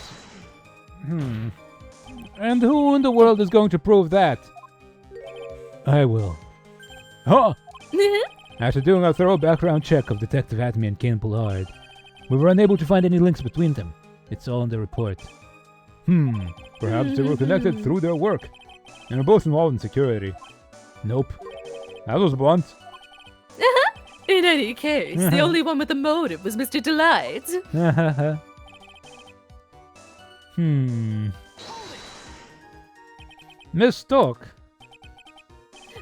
And who in the world is going to prove that? I will. Huh! After doing a thorough background check of Detective Atme and Kane Bullard, we were unable to find any links between them. It's all in the report. Perhaps they were connected through their work, and are both involved in security. Nope. That was blunt. In any case, the only one with a motive was Mr. Delight. Mistook.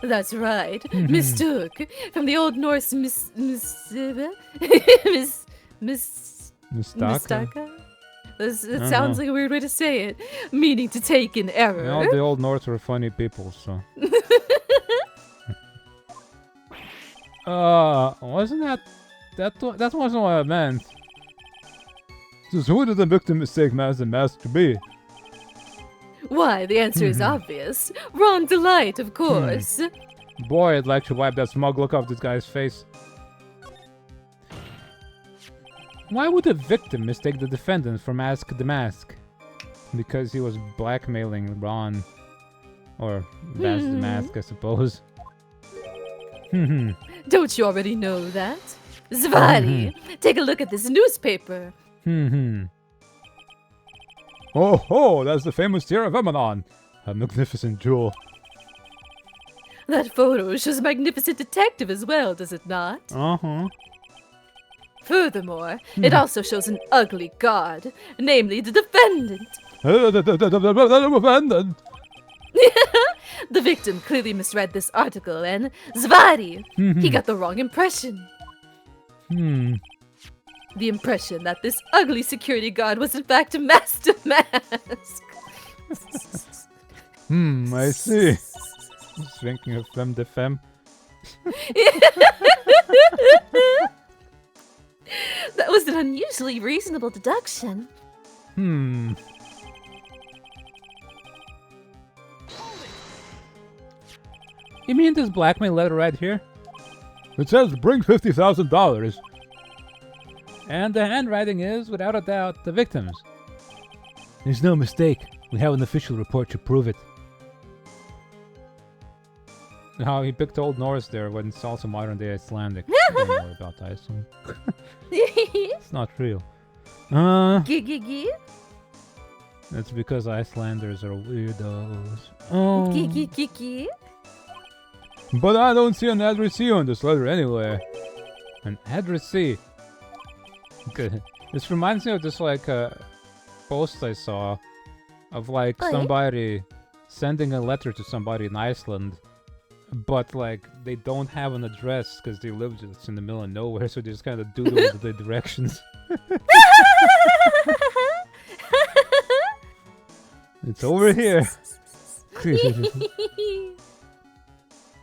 That's right. Mistook. From the Old Norse Mistaka? It sounds like a weird way to say it. Meaning to take in error. All the Old Norse were funny people, so... wasn't that wasn't what I meant. So who did the victim mistake Master Mask to be? Why, the answer is obvious. Ron Delight, of course. Boy, I'd like to wipe that smug look off this guy's face. Why would the victim mistake the defendant for Mask the Mask? Because he was blackmailing Ron. Or Mask the Mask, I suppose. Don't you already know that? Zvali, take a look at this newspaper. Oh, that's the famous Tear of Emanon. A magnificent jewel. That photo shows a magnificent detective as well, does it not? Furthermore, it also shows an ugly god, namely the defendant. The victim clearly misread this article, and Zvadi, he got the wrong impression. The impression that this ugly security guard was in fact a Master Mask. I see. Thinking of femme de femme. That was an unusually reasonable deduction. You mean this blackmail letter right here? It says bring $50,000. And the handwriting is, without a doubt, the victim's. There's no mistake. We have an official report to prove it. How he picked Old Norse there when it's also modern day Icelandic. I don't know about Iceland. It's not real. That's because Icelanders are weirdos. But I don't see an addressee on this letter anyway. An addressee. Good. This reminds me of this like post I saw of like somebody sending a letter to somebody in Iceland, but like they don't have an address because they live just in the middle of nowhere, so they just kind of doodle the directions. It's over here.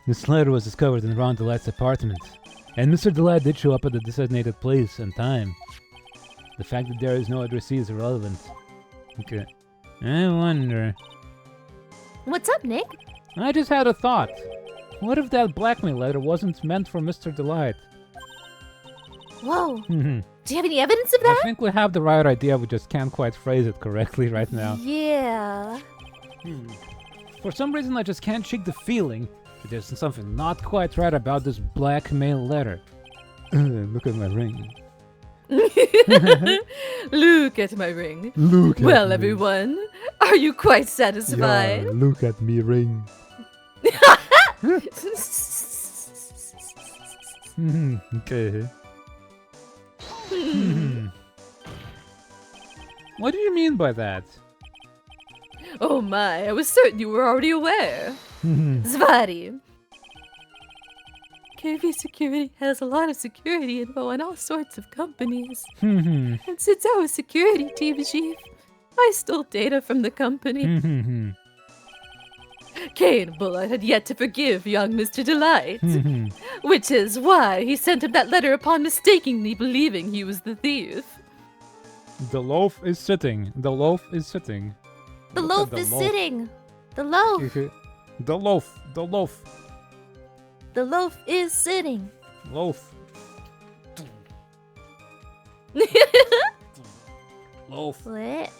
This letter was discovered in Ron Delight's apartment, and Mr. Delight did show up at the designated place and time. The fact that there is no addressee is irrelevant. Okay. I wonder... What's up, Nick? I just had a thought. What if that blackmail letter wasn't meant for Mr. Delight? Whoa. Do you have any evidence of that? I think we have the right idea, we just can't quite phrase it correctly right now. Yeah. For some reason, I just can't shake the feeling that there's something not quite right about this blackmail letter. Look at my ring. Look at my ring. Look at Well, me. everyone, are you quite satisfied? Yeah, look at me ring. Okay. What do you mean by that? Oh my, I was certain you were already aware. Zvati. KV Security has a lot of security info on all sorts of companies. And since I was security team chief, I stole data from the company. Kane Bullard had yet to forgive young Mr. Delight, which is why he sent him that letter upon mistakenly believing he was the thief. The loaf is sitting. The loaf is sitting. The Look at loaf the is loaf. sitting. The loaf. The loaf. The loaf. The loaf is sitting. Loaf. Loaf. What?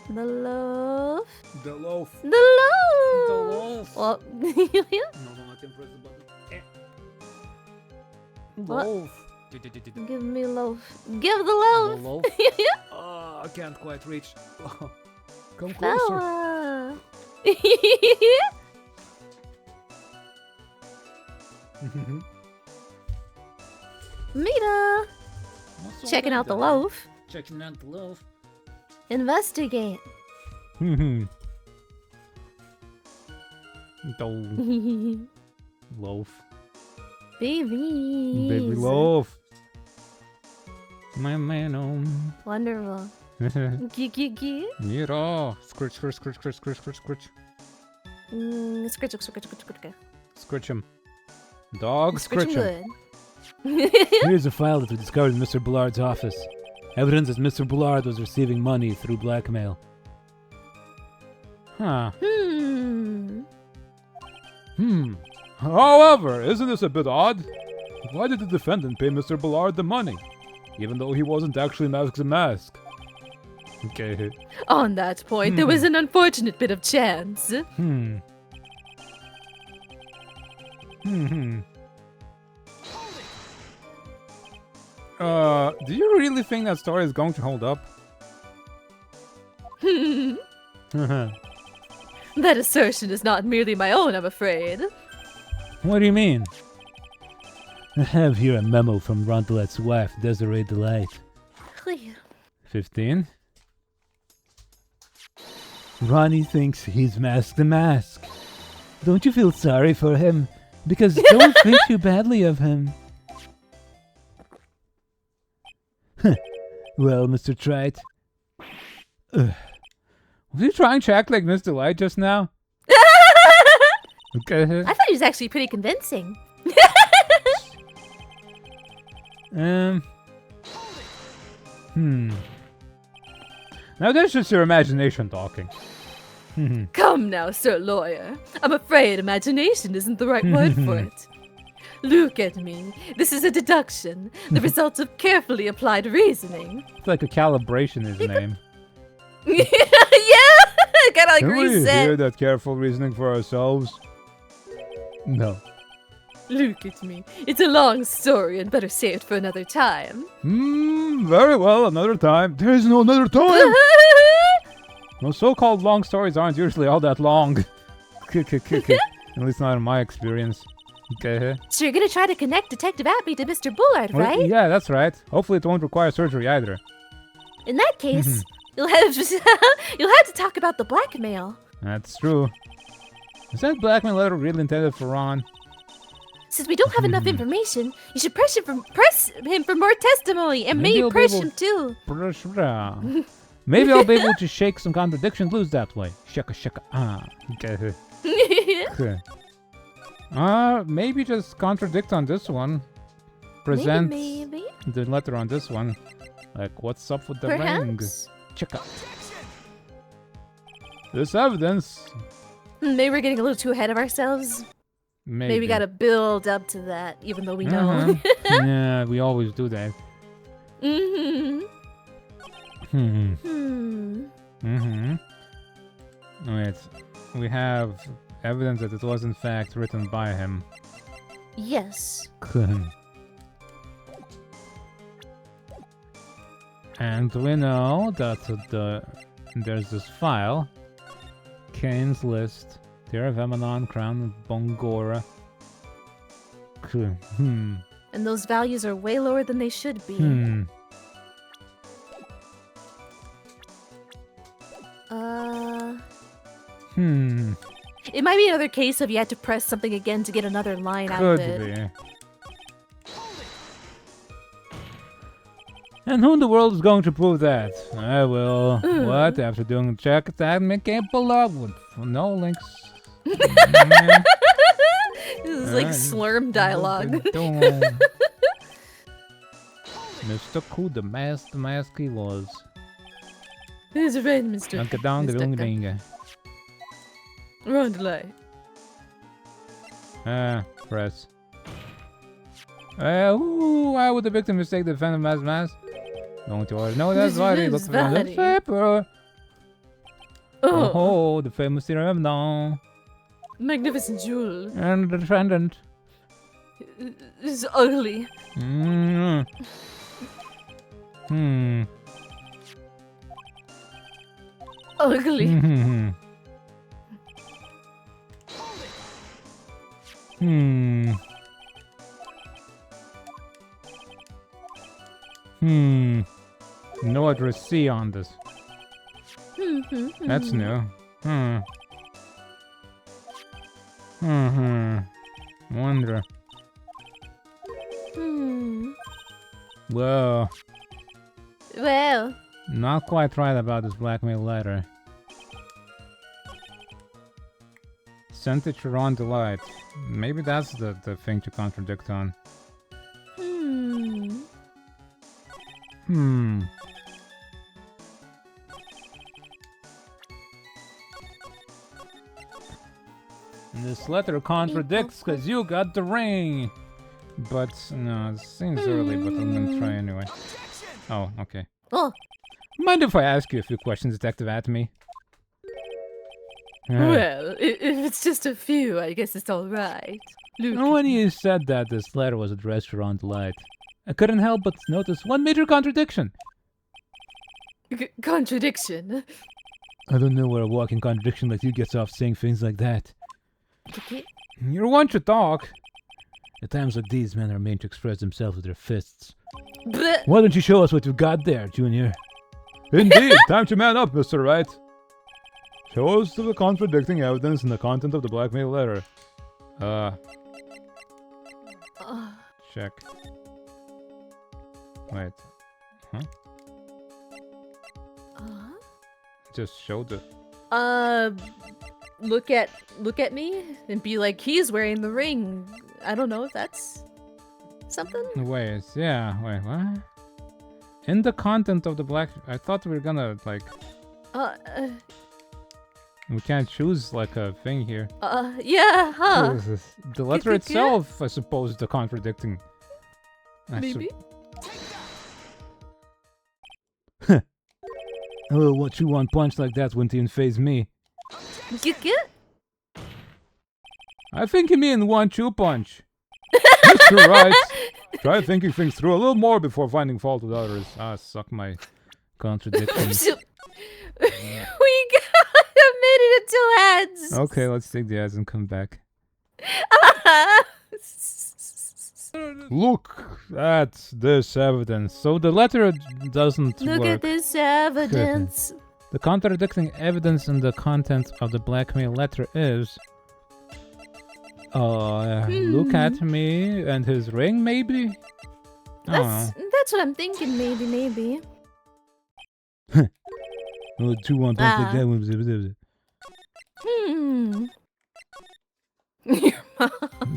The loaf. The loaf. The loaf. The loaf. Well, No, I can press the button. What? Loaf. give me loaf. Give the The loaf. loaf. Oh, I can't quite reach. Come closer. Fella. Mita. What's all Checking that out the then? loaf. Checking out the loaf. Investigate. The Baby. loaf. Baby Baby loaf. My man, Wonderful. Gee. Mira. Scritch, scritch, scritch, scritch, scritch, scritch, scritch. Scritch, scritch, scritch, scritch. Scritch him. Dog, scritch him. good. Here's a file that we discovered in Mr. Bullard's office. Evidence that Mr. Bullard was receiving money through blackmail. Huh. Hmm. However, isn't this a bit odd? Why did the defendant pay Mr. Bullard the money, even though he wasn't actually masked a mask? Okay. On that point, there was an unfortunate bit of chance. Hmm. Do you really think that story is going to hold up? That assertion is not merely my own, I'm afraid. What do you mean? I have here a memo from Rondelet's wife, Desiree Delight. 15? Ronnie thinks he's masked the mask. Don't you feel sorry for him? Because don't think too badly of him. Well, Mr. Trite. Was he trying to act like Mr. Light just now? Okay. I thought he was actually pretty convincing. Now that's just your imagination talking. Come now, Sir Lawyer. I'm afraid imagination isn't the right word for it. Look at me. This is a deduction, the result of carefully applied reasoning. It's like a calibration is the name. Yeah! Kinda like Can we hear reset. that careful reasoning for ourselves? No. Look at me. It's a long story and better say it for another time. Very well, another time. There is no another time! Well, so-called long stories aren't usually all that long. At least not in my experience. Okay. So you're gonna try to connect Detective Abby to Mr. Bullard, Well, right? yeah, that's right. Hopefully it won't require surgery either. In that case, you'll have to talk about the blackmail. That's true. Is that blackmail letter really intended for Ron? Since we don't have enough information, you should press him for more testimony, and Maybe maybe I'll be press able- him too. Maybe I'll be able to shake some contradictions loose that way. Shaka shaka. Okay. Maybe just contradict on this one. Present Maybe. the letter on this one. Like, what's up with the ring? Perhaps. Checka. This evidence. Maybe we're getting a little too ahead of ourselves. Maybe we gotta build up to that, even though we know. Yeah, we always do that. Wait, we have evidence that it was in fact written by him. Yes. And we know that there's this file, Kane's list, Terra Vemanon, Crown Bongora. And those values are way lower than they should be. It might be another case of you had to press something again to get another line out of it. Could be. And who in the world is going to prove that? I will. What? After doing a check, that can't pull up with no links. This is like slurm dialogue. Mr. Cool, the mask he was. This is right, Mr. Look down the ring. Run the light. Press. Why would the victim mistake the Phantom mask? Don't you already know that's why he looks around the paper. Oh, the famous Terra Vemanon. Magnificent jewel. And the defendant. It's ugly. Ugly. No address C on this. That's new. Wonder. Whoa. Well. Not quite right about this blackmail letter. Sent it to Ron Delight. Maybe that's the thing to contradict on. This letter contradicts because you got the ring. But no, it seems early, but I'm gonna try anyway. Oh, okay. Oh. Mind if I ask you a few questions, Detective Atomy? Well, if it's just a few, I guess it's all right. When you said that this letter was addressed to Ron Delight, I couldn't help but notice one major contradiction. Contradiction? I don't know where a walking contradiction like you gets off saying things like that. You're one to talk. At times like these, men are made to express themselves with their fists. Blech. Why don't you show us what you've got there, Junior? Indeed, time to man up, Mr. Wright. Show us the contradicting evidence in the content of the blackmail letter. Check. Wait. Huh? Just showed it. Look at me and be like, he's wearing the ring. I don't know if that's something. Wait, yeah, wait, what? In the content of the black, I thought we were gonna like. We can't choose like a thing here. Yeah, huh? The letter itself, I suppose, is the contradicting. Maybe. Oh, what you want punch like that wouldn't even faze me. Get? I think you mean 1-2 punch. Mr. Wright, try thinking things through a little more before finding fault with others. Suck my contradictions. We made it into ads. Okay, let's take the ads and come back. Look at this evidence. So the letter doesn't work. Look at this evidence. The contradicting evidence in the content of the blackmail letter is... Look at me and his ring, maybe? That's what I'm thinking, maybe. Oh, 2-1 punch like that one.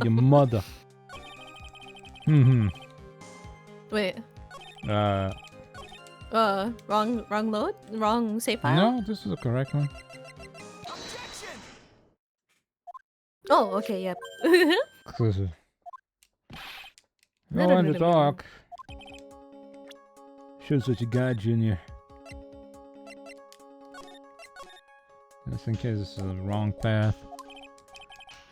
Your mother. Wait. Wrong load? Wrong save file? No, this is the correct one. Oh, okay, yep. No one to talk. Show us what you got, Junior. Just in case this is the wrong path.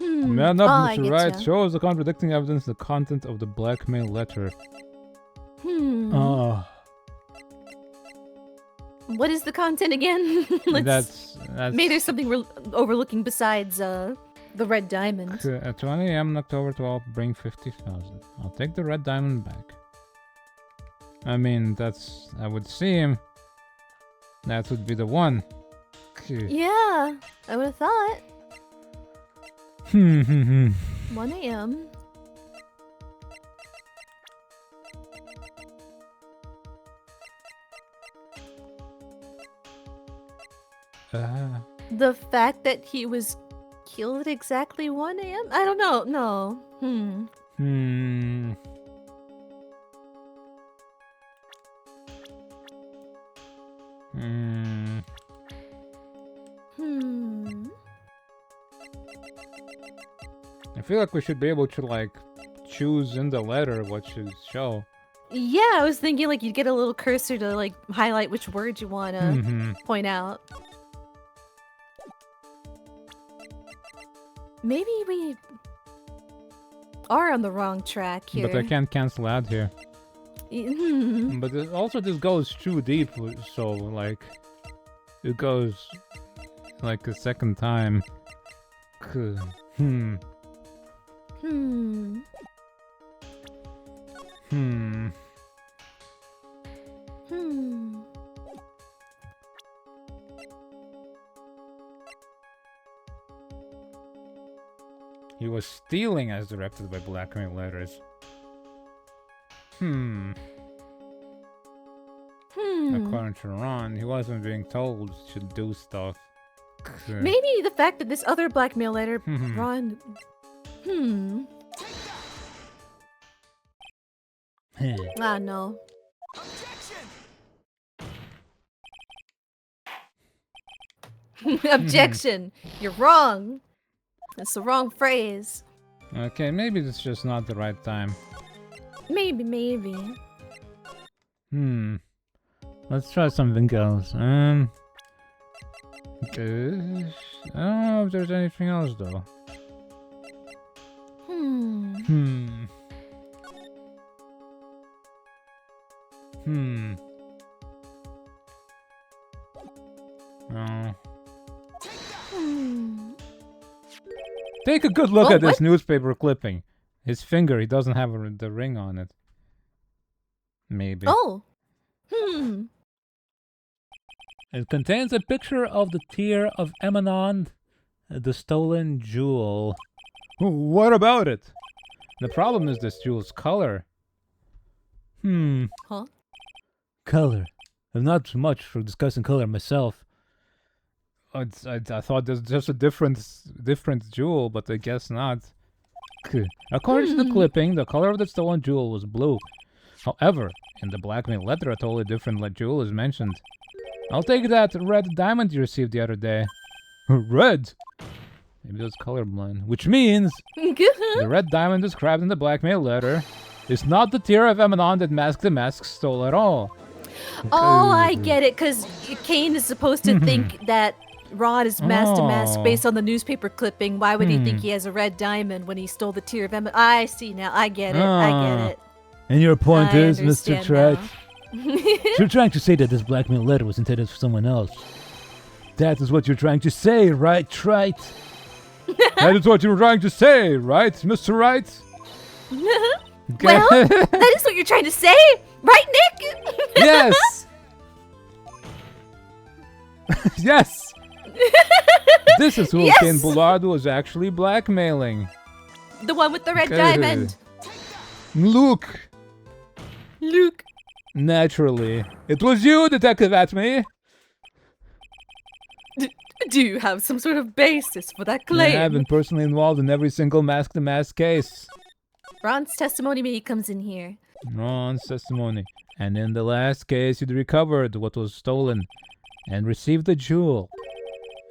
Man up, I Mr. get Wright. ya. Show us the contradicting evidence in the content of the blackmail letter. What is the content again? That's maybe there's something we're overlooking besides the red diamond. At 20 a.m. on October 12th, bring 50,000. I'll take the red diamond back. I mean, I would seem that would be the one. Yeah, I would have thought. 1 a.m. The fact that he was killed at exactly 1 a.m.? I don't know. No. I feel like we should be able to, like, choose in the letter what should show. Yeah, I was thinking, like, you'd get a little cursor to, like, highlight which word you want to point out. Maybe we are on the wrong track here. But I can't cancel out here. But also this goes too deep, so, like, it goes, like, a second time. He was stealing as directed by blackmail letters. According to Ron, he wasn't being told to do stuff. Maybe the fact that this other blackmail letter, Ron... no. Objection! You're wrong! That's the wrong phrase. Okay, maybe it's just not the right time. Maybe. Let's try something else. I don't know if there's anything else though. No. Take a good look at this newspaper clipping. His finger, he doesn't have the ring on it. Maybe. Oh. It contains a picture of the tear of Emanon, the stolen jewel. What about it? The problem is this jewel's color. Huh? Color. I'm not much for discussing color myself. I thought there's just a different jewel, but I guess not. According to the clipping, the color of the stolen jewel was blue. However, in the blackmail letter, a totally different jewel is mentioned. I'll take that red diamond you received the other day. Red? Maybe it was colorblind. Which means the red diamond described in the blackmail letter is not the tear of Emanon that Mask the Mask stole at all. Oh, I get it, because Kane is supposed to think that Ron is Mask to Mask based on the newspaper clipping. Why would he think he has a red diamond when he stole the tear of Emanon? I see now. I get it. And your point is, Mr. understand Trite, now. you're trying to say that this blackmail letter was intended for someone else. That is what you're trying to say, right, Trite? That is what you were trying to say, right, Mr. Wright? Well, that is what you're trying to say, right, Nick? Yes! Yes! This is who Ken Bullard was actually blackmailing. The one with the red diamond. Luke. Luke. Naturally. It was you, Detective Atme. Do you have some sort of basis for that claim? I have been personally involved in every single Mask to Mask case. Ron's testimony maybe comes in here. Ron's testimony. And in the last case, you'd recovered what was stolen and received a jewel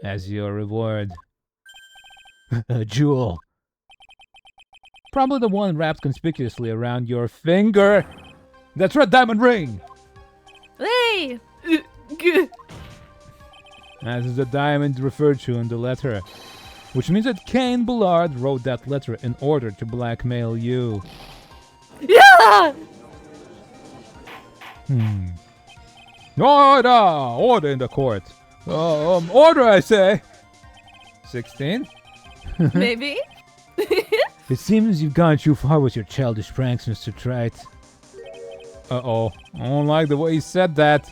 as your reward. A jewel. Probably the one wrapped conspicuously around your finger. That's red diamond ring. Hey! As is the diamond referred to in the letter. Which means that Kane Bullard wrote that letter in order to blackmail you. Yeah! Order! Order in the court. Order, I say. 16? Maybe? It seems you've gone too far with your childish pranks, Mr. Trite. Uh-oh. I don't like the way he said that.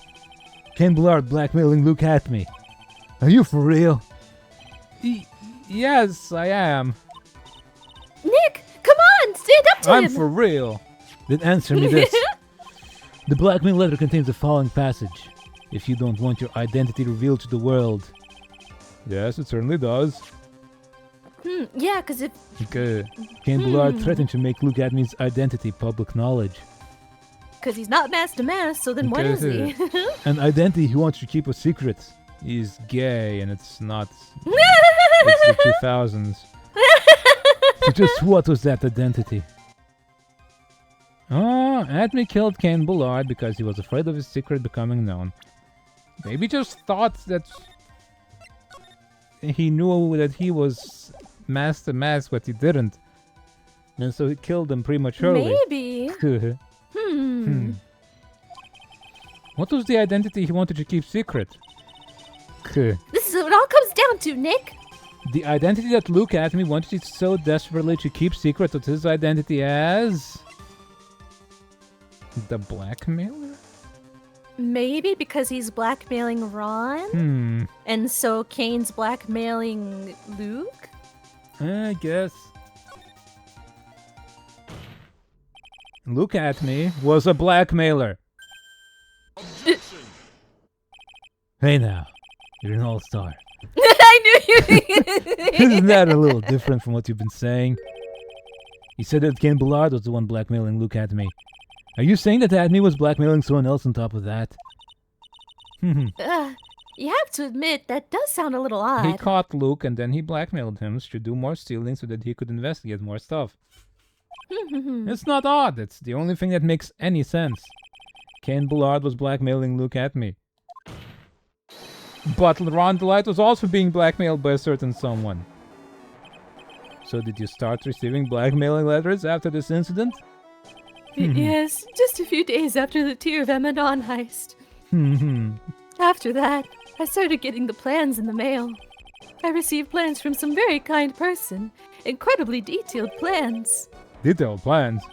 Ken Bullard blackmailing Luke at me. Are you for real? Yes, I am. Nick, come on, stand up to him. I'm for real. Then answer me this. The blackmail letter contains the following passage. If you don't want your identity revealed to the world. Yes, it certainly does. Yeah, because if... Okay. Ken Bullard threatened to make Luke Adme's identity public knowledge. Because he's not masked to mask, so then what is he? An identity he wants to keep a secret. He's gay, and it's not... it's the 2000s. So just what was that identity? Oh, Adme killed Ken Bullard because he was afraid of his secret becoming known. Maybe just thought that he knew that he was masked to mask, but he didn't. And so he killed him prematurely. Maybe. What was the identity he wanted to keep secret? This is what it all comes down to, Nick. The identity that Luke Adme wanted so desperately to keep secret was his identity as... the blackmailer? Maybe because he's blackmailing Ron? And so Kane's blackmailing Luke? I guess. Luke Adme was a blackmailer. Hey now, you're an all-star. I knew you. Isn't that a little different from what you've been saying? You said that Ken Bullard was the one blackmailing Luke Adme. Are you saying that Adme was blackmailing someone else on top of that? You have to admit, that does sound a little odd. He caught Luke and then he blackmailed him to do more stealing so that he could investigate more stuff. It's not odd, it's the only thing that makes any sense. Ken Bullard was blackmailing Luke Adme. But Ron DeLite was also being blackmailed by a certain someone. So did you start receiving blackmailing letters after this incident? Yes, just a few days after the Tear of Emanon heist. After that, I started getting the plans in the mail. I received plans from some very kind person. Incredibly detailed plans. Detailed plans?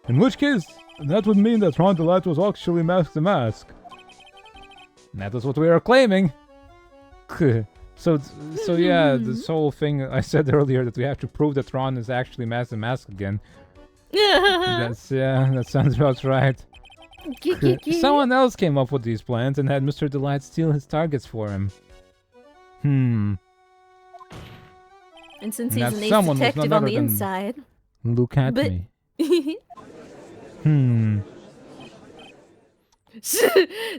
In which case, that would mean that Ron DeLite was actually masked to mask. That is what we are claiming. So yeah, this whole thing I said earlier that we have to prove that Ron is actually masked to mask again. That sounds about right. Someone else came up with these plans and had Mr. DeLite steal his targets for him. And since he's an ace detective on the inside. Look at me.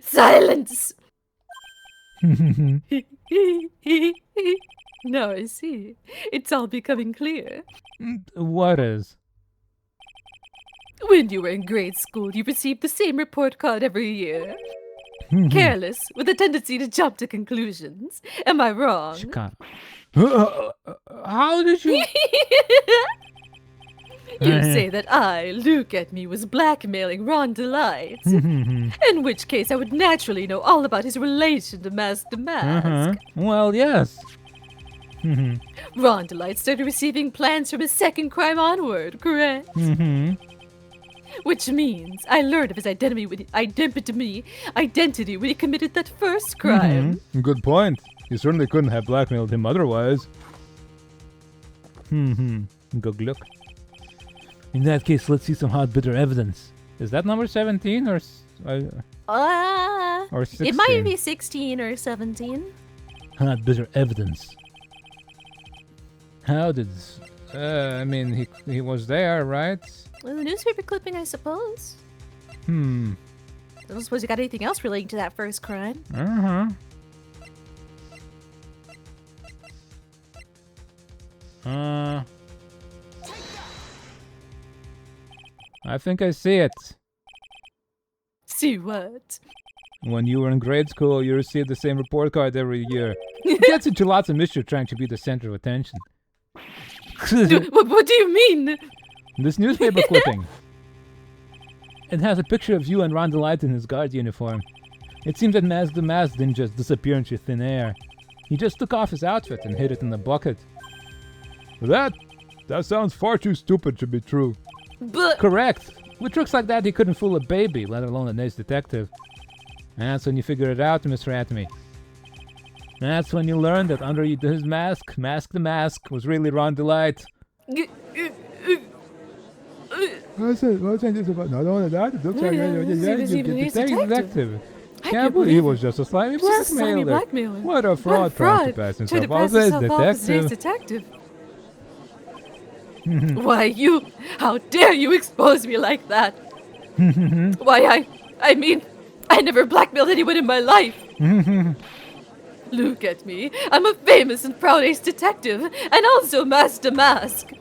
Silence! Now I see. It's all becoming clear. What is? When you were in grade school, you received the same report card every year. Careless, with a tendency to jump to conclusions. Am I wrong? How did you... You say that I, Luke Adme, was blackmailing Ron DeLite. In which case, I would naturally know all about his relation to Mask to Mask. Well, yes. Ron DeLite started receiving plans from his second crime onward, correct? Which means I learned of his identity when he committed that first crime. Good point. You certainly couldn't have blackmailed him otherwise. Good look. In that case, let's see some hot, bitter evidence. Is that number 17 or 16? It might be 16 or 17. Hot, bitter evidence. How did... I mean, he was there, right? Well, the newspaper clipping, I suppose. I don't suppose you got anything else relating to that first crime. I think I see it. See what? When you were in grade school, you received the same report card every year. It gets into lots of mischief trying to be the center of attention. What do you mean? This newspaper clipping. It has a picture of you and Ron DeLite in his guard uniform. It seems that Maz the Mask didn't just disappear into thin air. He just took off his outfit and hid it in the bucket. That sounds far too stupid to be true. But Correct. With tricks like that, he couldn't fool a baby, let alone an ace detective. And that's when you figured it out, Mr. Atomy. And that's when you learned that under his mask, Mask the Mask, was really Ron Delight. What's this about? Not only that, it looks like he's a detective. Can't believe he was just a slimy blackmailer. What a fraud trying to pass himself off as detective. Why, how dare you expose me like that? Why, I mean, I never blackmailed anyone in my life. Look at me. I'm a famous and proud ace detective, and also Master Mask.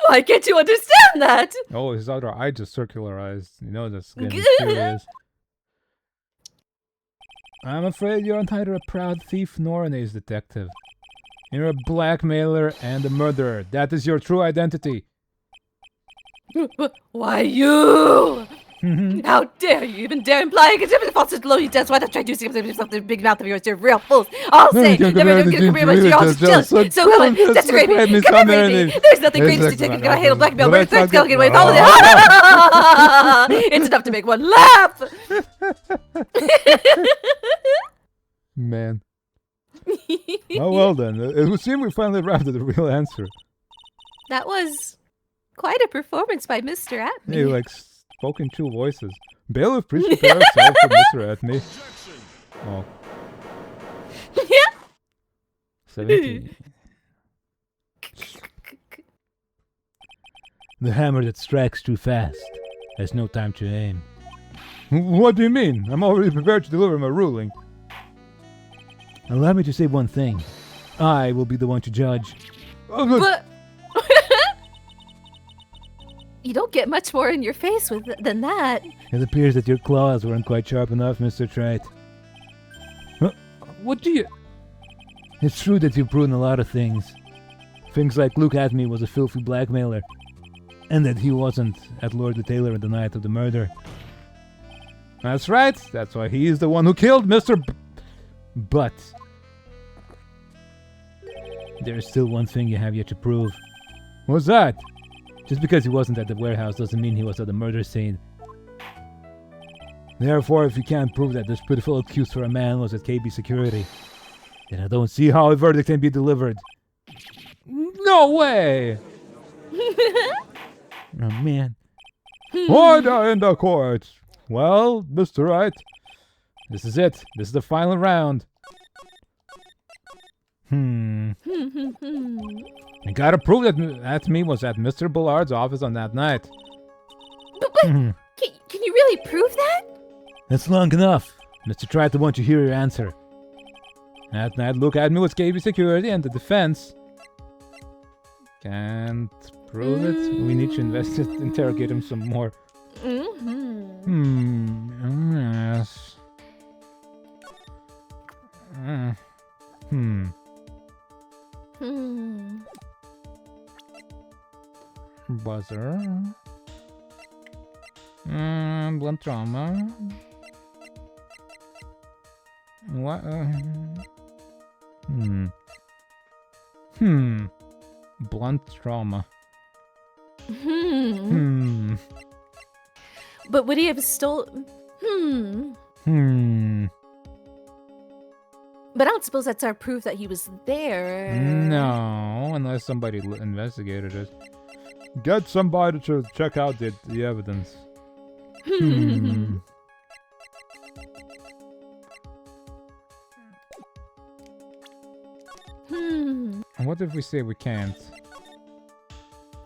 Why can't you understand that? Oh, his other eye just circularized. You know that's getting serious. I'm afraid you're neither a proud thief nor an ace detective. You're a blackmailer and a murderer. That is your true identity. Why you? How dare you even dare imply against him false and low test? Why not try to do something big mouth of yours? You're real fools. I'll say, never do good career, but you're all jealous. So come on, desecrate me. Commemorate me. There's nothing great to take. I hate a blackmail, but it's going to get away with all of it. It's enough to make one laugh. Man. Oh, well then. It would seem we finally arrived at the real answer. That was quite a performance by Mr. Atney. Hey, like spoke in two voices. Bailiff, please prepare yourself for Mr. Atney. Oh. Yeah. 17. The hammer that strikes too fast has no time to aim. What do you mean? I'm already prepared to deliver my ruling. Allow me to say one thing. I will be the one to judge. Oh, look. But you don't get much more in your face than that. It appears that your claws weren't quite sharp enough, Mr. Trite. What do you... It's true that you've proven a lot of things. Things like Luke Atney was a filthy blackmailer. And that he wasn't at Lord the Tailor on the night of the murder. That's right. That's why he's the one who killed Mr. But there's still one thing you have yet to prove. What's that? Just because he wasn't at the warehouse doesn't mean he was at the murder scene. Therefore, if you can't prove that this pitiful accused for a man was at KB Security, then I don't see how a verdict can be delivered. No way! Oh, man. Order in the court! Well, Mr. Wright, this is it. This is the final round. I gotta prove that Atney was at Mr. Bullard's office on that night. But can you really prove that? That's long enough. Mr. Trite, I want to hear your answer. That night, Luke Atney was KB Security and the defense. Can't prove it. We need to interrogate him some more. Yes. Buzzer. Blunt trauma. What? Blunt trauma. But would he have stolen? But I don't suppose that's our proof that he was there. No, unless somebody investigated it. Get somebody to check out the evidence. What if we say we can't?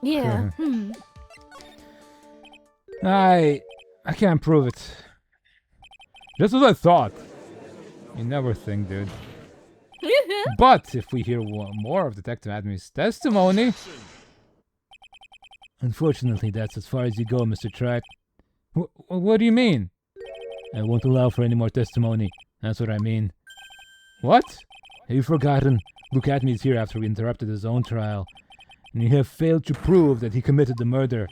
Yeah. I can't prove it. Just as I thought. You never think, dude. But if we hear more of Detective Atney's testimony... Unfortunately, that's as far as you go, Mr. Trite. What do you mean? I won't allow for any more testimony. That's what I mean. What? Have you forgotten? Luke Atney is here after we interrupted his own trial. And you have failed to prove that he committed the murder.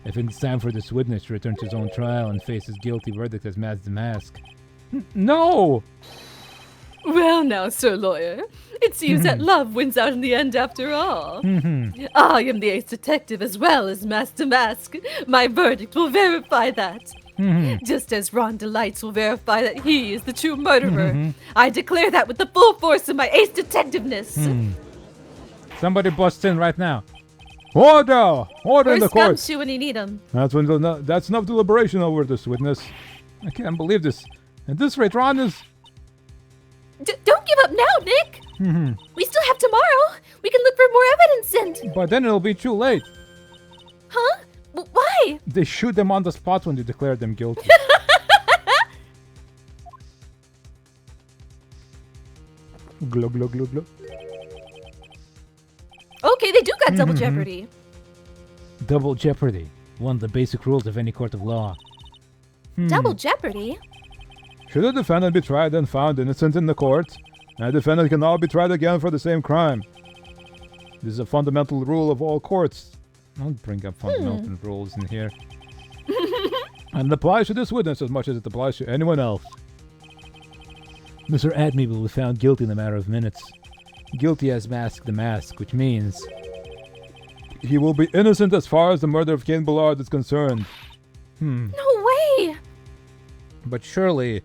I think it's time for this witness to return to his own trial and face his guilty verdict as Maz the Mask. No! Well now, Sir Lawyer, it seems that love wins out in the end after all. I am the ace detective as well as Master Mask. My verdict will verify that. Just as Ron Delights will verify that he is the true murderer. I declare that with the full force of my ace detectiveness. Somebody bust in right now. Order! Order in the Where's court! Gumshoe when you need him? That's enough deliberation over this witness. I can't believe this. At this rate, Ron is... Don't give up now, Nick! We still have tomorrow! We can look for more evidence and... But then it'll be too late. Huh? Why? They shoot them on the spot when you declare them guilty. Glug, glug, glug, glug. Okay, they do got double jeopardy. Double jeopardy. One of the basic rules of any court of law. Double jeopardy? Should a defendant be tried and found innocent in the court, a defendant can now be tried again for the same crime. This is a fundamental rule of all courts. Don't bring up fundamental rules in here. And it applies to this witness as much as it applies to anyone else. Mr. Adme will be found guilty in a matter of minutes. Guilty as Mask the Mask, which means he will be innocent as far as the murder of Ken Bullard is concerned. No way! But surely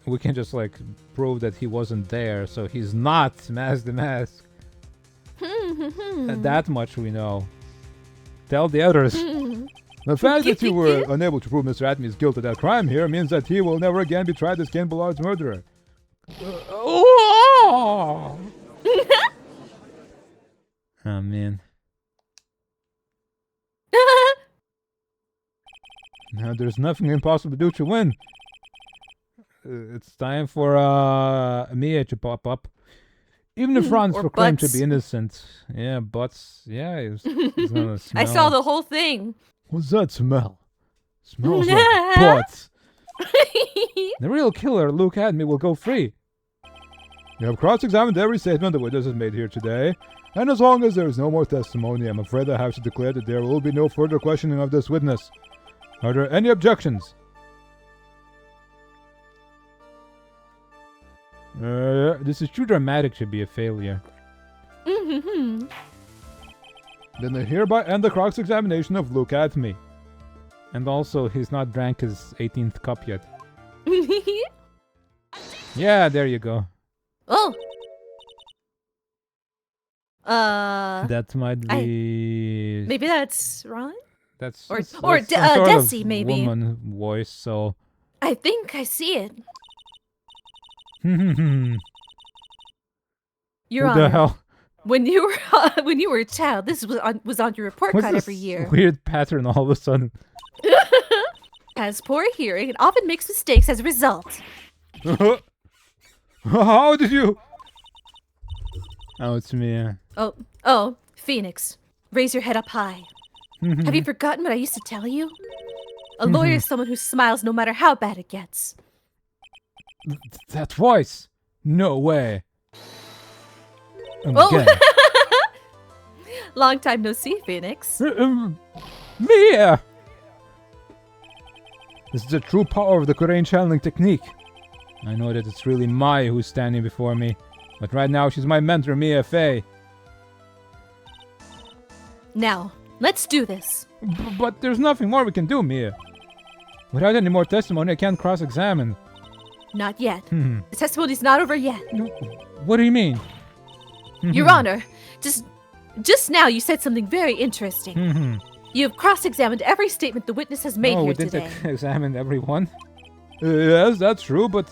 we can just like prove that he wasn't there, so he's not Mask the Mask. That much we know. Tell the others. The fact that you were unable to prove Mr. Adme's guilt of that crime here means that he will never again be tried as Ken Bullard's murderer. Oh man. Now there's nothing impossible to do to win. It's time for Mia to pop up. Even if Ron's proclaimed to be innocent. Yeah, butts. Yeah, he's gonna smell. I saw the whole thing. What's that smell? Smells like butts. The real killer, Luke Adme, will go free. You have cross-examined every statement the witness has made here today, and as long as there is no more testimony, I'm afraid I have to declare that there will be no further questioning of this witness. Are there any objections? This is too dramatic to be a failure. Then I hereby end the cross-examination of Luke Adme. And also, he's not drank his 18th cup yet. Yeah, there you go. Oh. That might be... Maybe that's Ron? That's or Desi, Desi, maybe. Woman voice, so... I think I see it. Your Who the Honor, hell? when you were a child, this was on your report What's card this every year. weird pattern all of a sudden? Has poor hearing and often makes mistakes as a result. How did you... Oh, it's me. Oh, Phoenix, raise your head up high. Have you forgotten what I used to tell you? A lawyer is someone who smiles no matter how bad it gets. That voice? No way. Oh! Long time no see, Phoenix. Mia! This is the true power of the Korean channeling technique. I know that it's really Mai who's standing before me, but right now she's my mentor, Mia Fey. Now, let's do this. But there's nothing more we can do, Mia. Without any more testimony, I can't cross-examine. Not yet. The testimony's not over yet. What do you mean? Your Honor, just now you said something very interesting. You have cross-examined every statement the witness has made here today. We didn't examine everyone. Yes, that's true, but...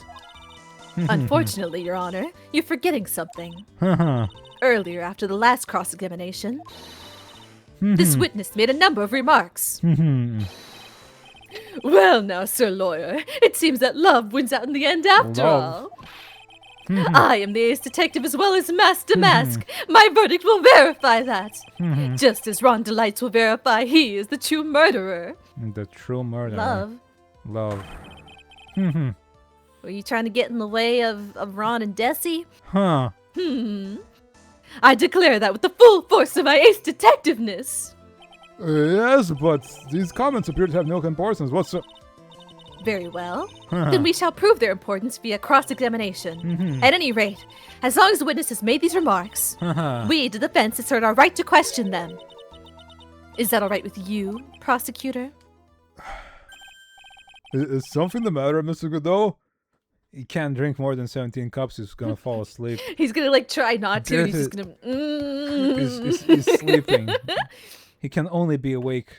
Unfortunately, Your Honor, you're forgetting something. Earlier, after the last cross-examination, this witness made a number of remarks. Well now, Sir Lawyer, it seems that love wins out in the end after all. I am the ace detective as well as Master Mask. My verdict will verify that. Just as Ron Delights will verify he is the true murderer. The true murderer. Love. Were you trying to get in the way of Ron and Desi? I declare that with the full force of my ace detectiveness. Yes, but these comments appear to have no importance whatsoever. Very well. Then we shall prove their importance via cross-examination. At any rate, as long as the witness has made these remarks, we, the defense, assert our right to question them. Is that all right with you, prosecutor? Is something the matter, Mr. Godot? He can't drink more than 17 cups. He's gonna fall asleep. He's gonna like try not to. He's just gonna. He's sleeping. He can only be awake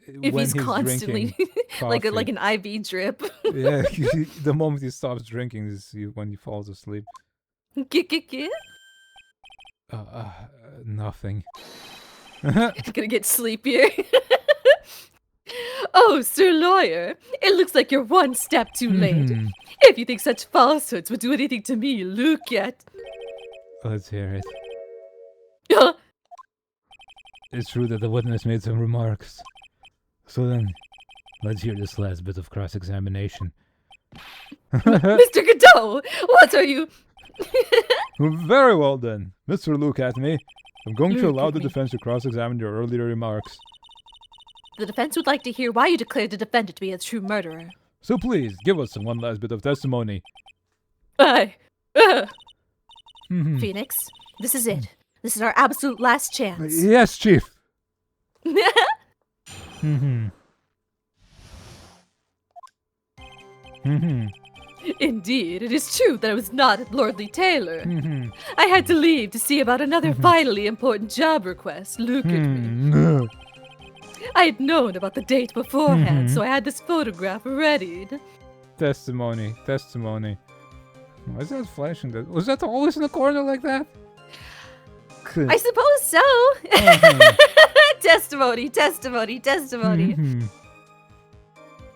if when he's constantly drinking like an IV drip. Yeah, the moment he stops drinking is when he falls asleep. Nothing. Gonna get sleepier. Oh, Sir Lawyer, it looks like you're one step too late. If you think such falsehoods would do anything to me, look at. Let's hear it. It's true that the witness made some remarks. So then, let's hear this last bit of cross-examination. Mr. Godot, what are you... Very well then. Mr. Look at me. I'm going to allow the defense to cross-examine your earlier remarks. The defense would like to hear why you declared the defendant to be a true murderer. So please, give us one last bit of testimony. Phoenix, this is it. This is our absolute last chance. Yes, Chief. Indeed, it is true that I was not at Lordly Taylor. I had to leave to see about another vitally important job request. Look at me. I had known about the date beforehand, so I had this photograph readied. Testimony. Why is that flashing? Was that always in the corner like that? I suppose so. Testimony.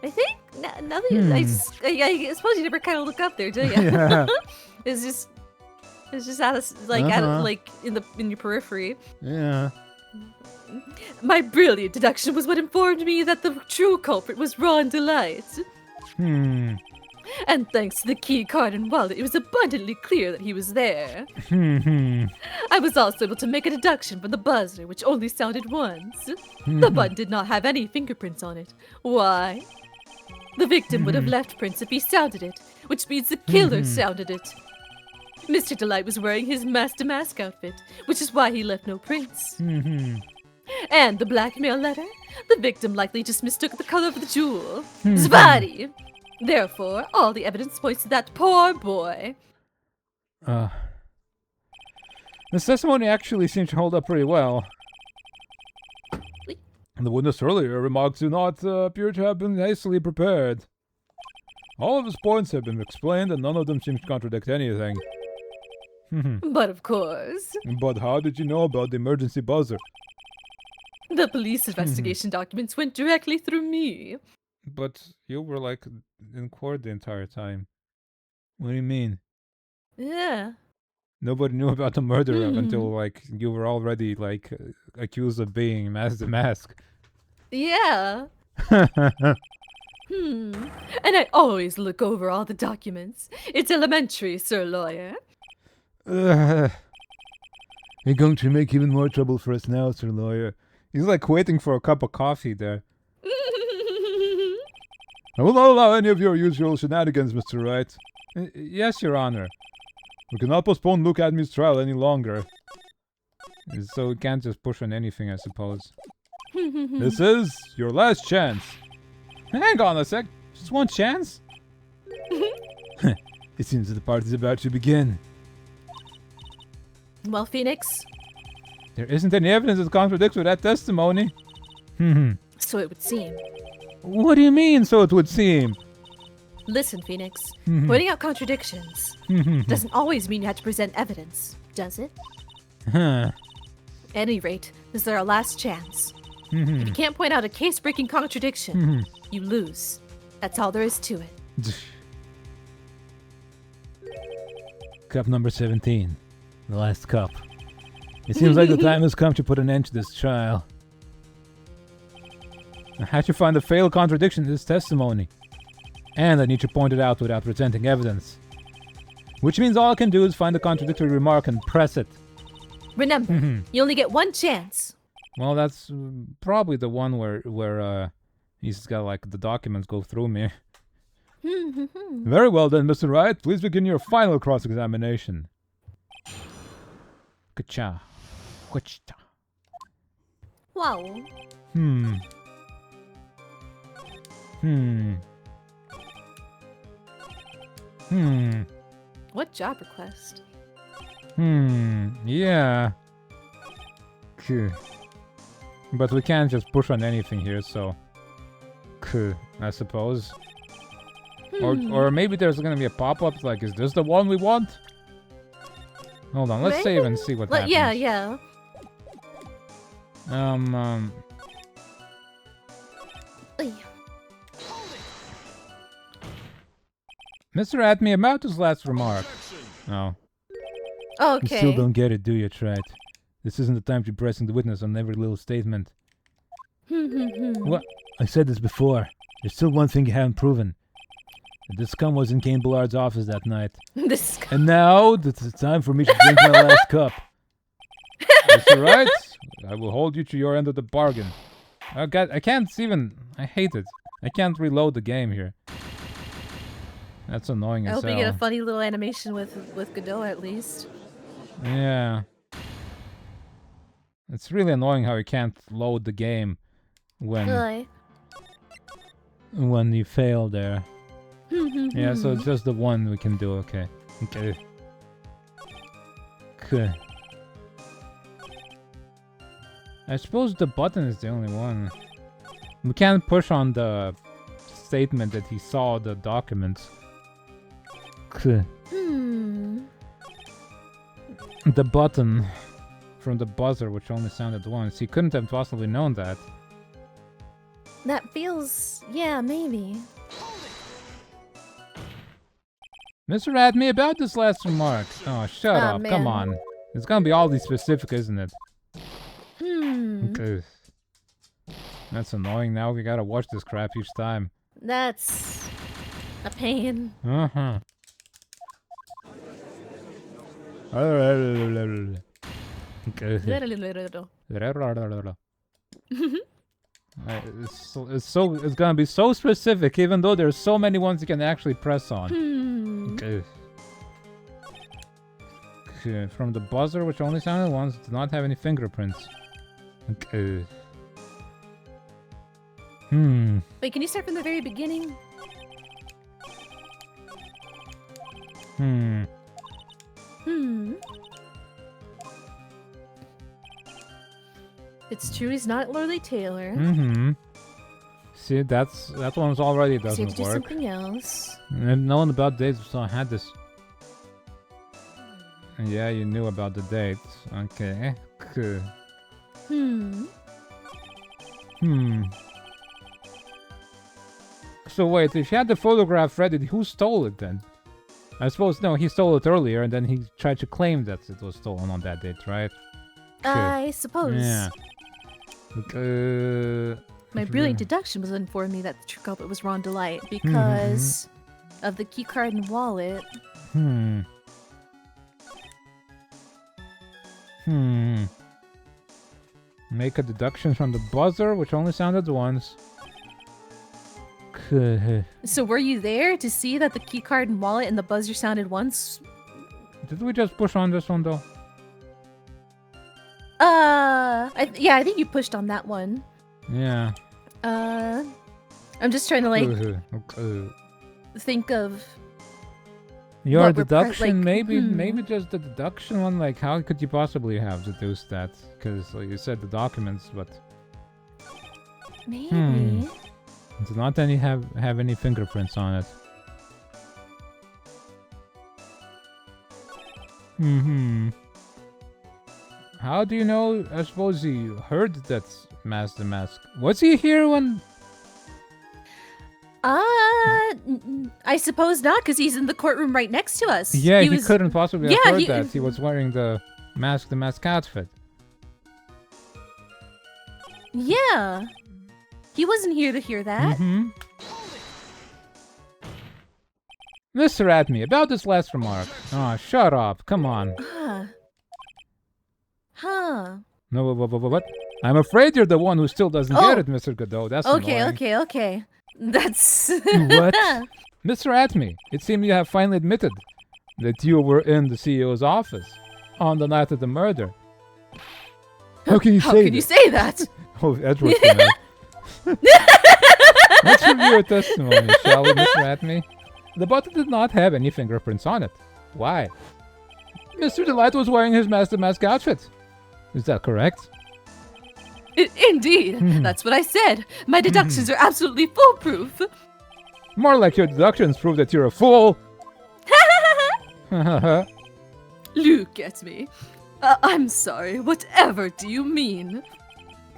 I think now that I suppose you never kind of look up there, do you? Yeah. It's just out of like in your periphery. Yeah. My brilliant deduction was what informed me that the true culprit was Ron Delight. And thanks to the key card and wallet, it was abundantly clear that he was there. I was also able to make a deduction from the buzzer, which only sounded once. The button did not have any fingerprints on it. Why? The victim would have left prints if he sounded it, which means the killer sounded it. Mr. Delight was wearing his mask-to-mask outfit, which is why he left no prints. And the blackmail letter? The victim likely just mistook the color of the jewel. Zvati! Therefore, all the evidence points to that poor boy. The testimony actually seems to hold up pretty well. The witness earlier remarks do not appear to have been hastily prepared. All of his points have been explained and none of them seem to contradict anything. But of course. But how did you know about the emergency buzzer? The police investigation documents went directly through me. But you were like in court the entire time. What do you mean? Yeah. Nobody knew about the murder until like you were already like accused of being the mask. Yeah. And I always look over all the documents. It's elementary, Sir Lawyer. You're going to make even more trouble for us now, Sir Lawyer. He's like waiting for a cup of coffee there. I will not allow any of your usual shenanigans, Mr. Wright. Yes, Your Honor. We cannot postpone Look at Me's trial any longer. So we can't just push on anything, I suppose. This is your last chance. Hang on a sec. Just one chance? It seems that the party's about to begin. Well, Phoenix? There isn't any evidence that contradicts with that testimony. So it would seem. What do you mean, so it would seem? Listen, Phoenix. Pointing out contradictions doesn't always mean you have to present evidence, does it? At any rate, this is our last chance. If you can't point out a case-breaking contradiction, you lose. That's all there is to it. Cup number 17. The last cup. It seems like the time has come to put an end to this trial. I had to find a fatal contradiction in this testimony. And I need to point it out without presenting evidence. Which means all I can do is find a contradictory remark and press it. Remember, you only get one chance. Well, that's probably the one where he's got like the documents go through me. Very well then, Mr. Wright. Please begin your final cross-examination. Ka-cha. Wachta. Wow. What job request? Yeah. But we can't just push on anything here, so... I suppose. Or maybe there's gonna be a pop-up like, is this the one we want? Hold on, let's save and see what happens. Yeah. Mr. Atme, about his last remark. Oh. Okay. You still don't get it, do you, Trite? This isn't the time to be pressing the witness on every little statement. What? I said this before. There's still one thing you haven't proven. This scum was in Kane Bullard's office that night. And now, it's time for me to drink my last cup. Mr. Wright, I will hold you to your end of the bargain. Oh God, I can't even... I hate it. I can't reload the game here. That's annoying as hell. I hope you get a funny little animation with Godot at least. Yeah. It's really annoying how you can't load the game when you fail there. Yeah, so it's just the one we can do, okay. Okay. I suppose the button is the only one. We can't push on the statement that he saw the documents. The button from the buzzer, which only sounded once. He couldn't have possibly known that. That feels... yeah, maybe. Mr. Adme, about this last remark. Oh, shut up. Man. Come on. It's gonna be all these specific, isn't it? Okay. That's annoying. Now we gotta watch this crap each time. That's... a pain. Okay. It's gonna be so specific, even though there's so many ones you can actually press on. Okay. From the buzzer, which only sounded once, did not have any fingerprints. Okay. Wait, can you start from the very beginning? It's true he's not Lorley Taylor. See, that one's already So you doesn't have to do work. something else. And no one about dates, so I had this. Yeah, you knew about the dates. Okay. Cool. So wait, if he had the photograph ready, who stole it then? I suppose, no, he stole it earlier and then he tried to claim that it was stolen on that date, right? I suppose. Yeah. My brilliant deduction was informed me that the true culprit was Ron Delight because of the keycard and wallet. Make a deduction from the buzzer, which only sounded once. So were you there to see that the keycard and wallet and the buzzer sounded once? Did we just push on this one though? Yeah, I think you pushed on that one. Yeah. I'm just trying to like think of your what we're deduction. Maybe just the deduction one. Like, how could you possibly have deduced that? Because like you said the documents, but maybe. Do not any have any fingerprints on it. How do you know? I suppose he heard that Mask the Mask. Was he here when? I suppose not, because he's in the courtroom right next to us. Yeah, he couldn't possibly have heard he, that. He was wearing the Mask outfit. Yeah. He wasn't here to hear that. Mr. Atme, about this last remark. Oh, shut up. Come on. No, what? I'm afraid you're the one who still doesn't get it, Mr. Godot. That's annoying. Okay. That's... What? Mr. Atme, it seems you have finally admitted that you were in the CEO's office on the night of the murder. How can you How say can that? you say that? Oh, Edward, you know. Let's review your testimony, shall we, Mr. Atme? The bottle did not have any fingerprints on it. Why? Mr. Delight was wearing his Master Mask outfit. Is that correct? Indeed, that's what I said. My deductions are absolutely foolproof. More like your deductions prove that you're a fool. Look at me. I'm sorry. Whatever do you mean?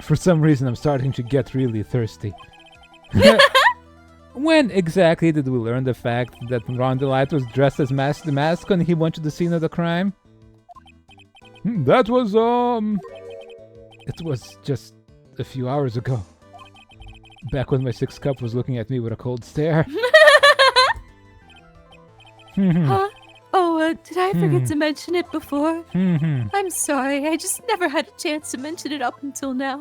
For some reason, I'm starting to get really thirsty. When exactly did we learn the fact that Ron Delight was dressed as Mask the Mask when he went to the scene of the crime? That was, It was just a few hours ago. Back when my sixth cup was looking at me with a cold stare. Huh? Oh, did I forget to mention it before? I'm sorry. I just never had a chance to mention it up until now.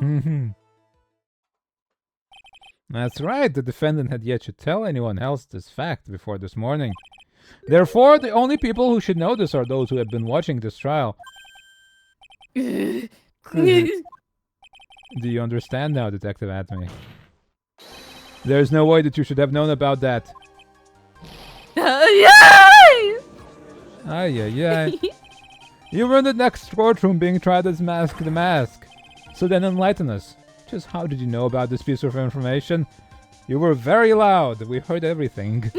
That's right. The defendant had yet to tell anyone else this fact before this morning. Therefore, the only people who should know this are those who have been watching this trial. Do you understand now, Detective Atme? There's no way that you should have known about that. Yay! Ay, ay, ay. You were in the next courtroom being tried as Mask the Mask. So then enlighten us. Just how did you know about this piece of information? You were very loud. We heard everything.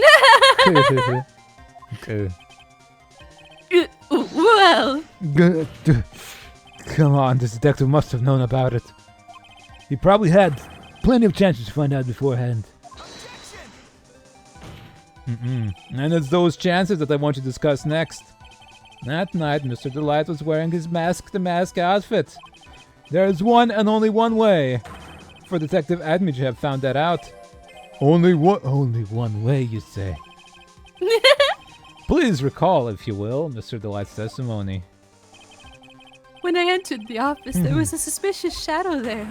Well... Come on, this detective must have known about it. He probably had plenty of chances to find out beforehand. And it's those chances that I want to discuss next. That night, Mr. Delight was wearing his Mask the Mask outfit. There is one and only one way for Detective Atme to have found that out. Only one way, you say? Please recall, if you will, Mr. Delight's testimony. When I entered the office, there was a suspicious shadow there.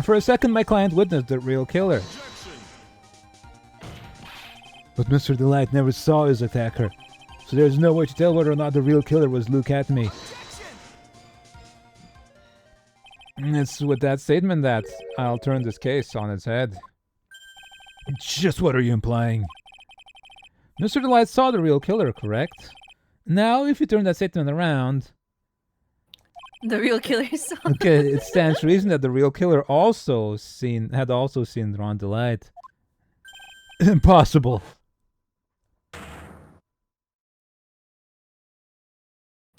For a second, my client witnessed the real killer. But Mr. Delight never saw his attacker, so there's no way to tell whether or not the real killer was Luke Atme. It's with that statement that I'll turn this case on its head. Just what are you implying? Mr. Delight saw the real killer, correct? Now, if you turn that statement around... The real killer saw... Okay, it stands to reason that the real killer had also seen Ron Delight. Impossible.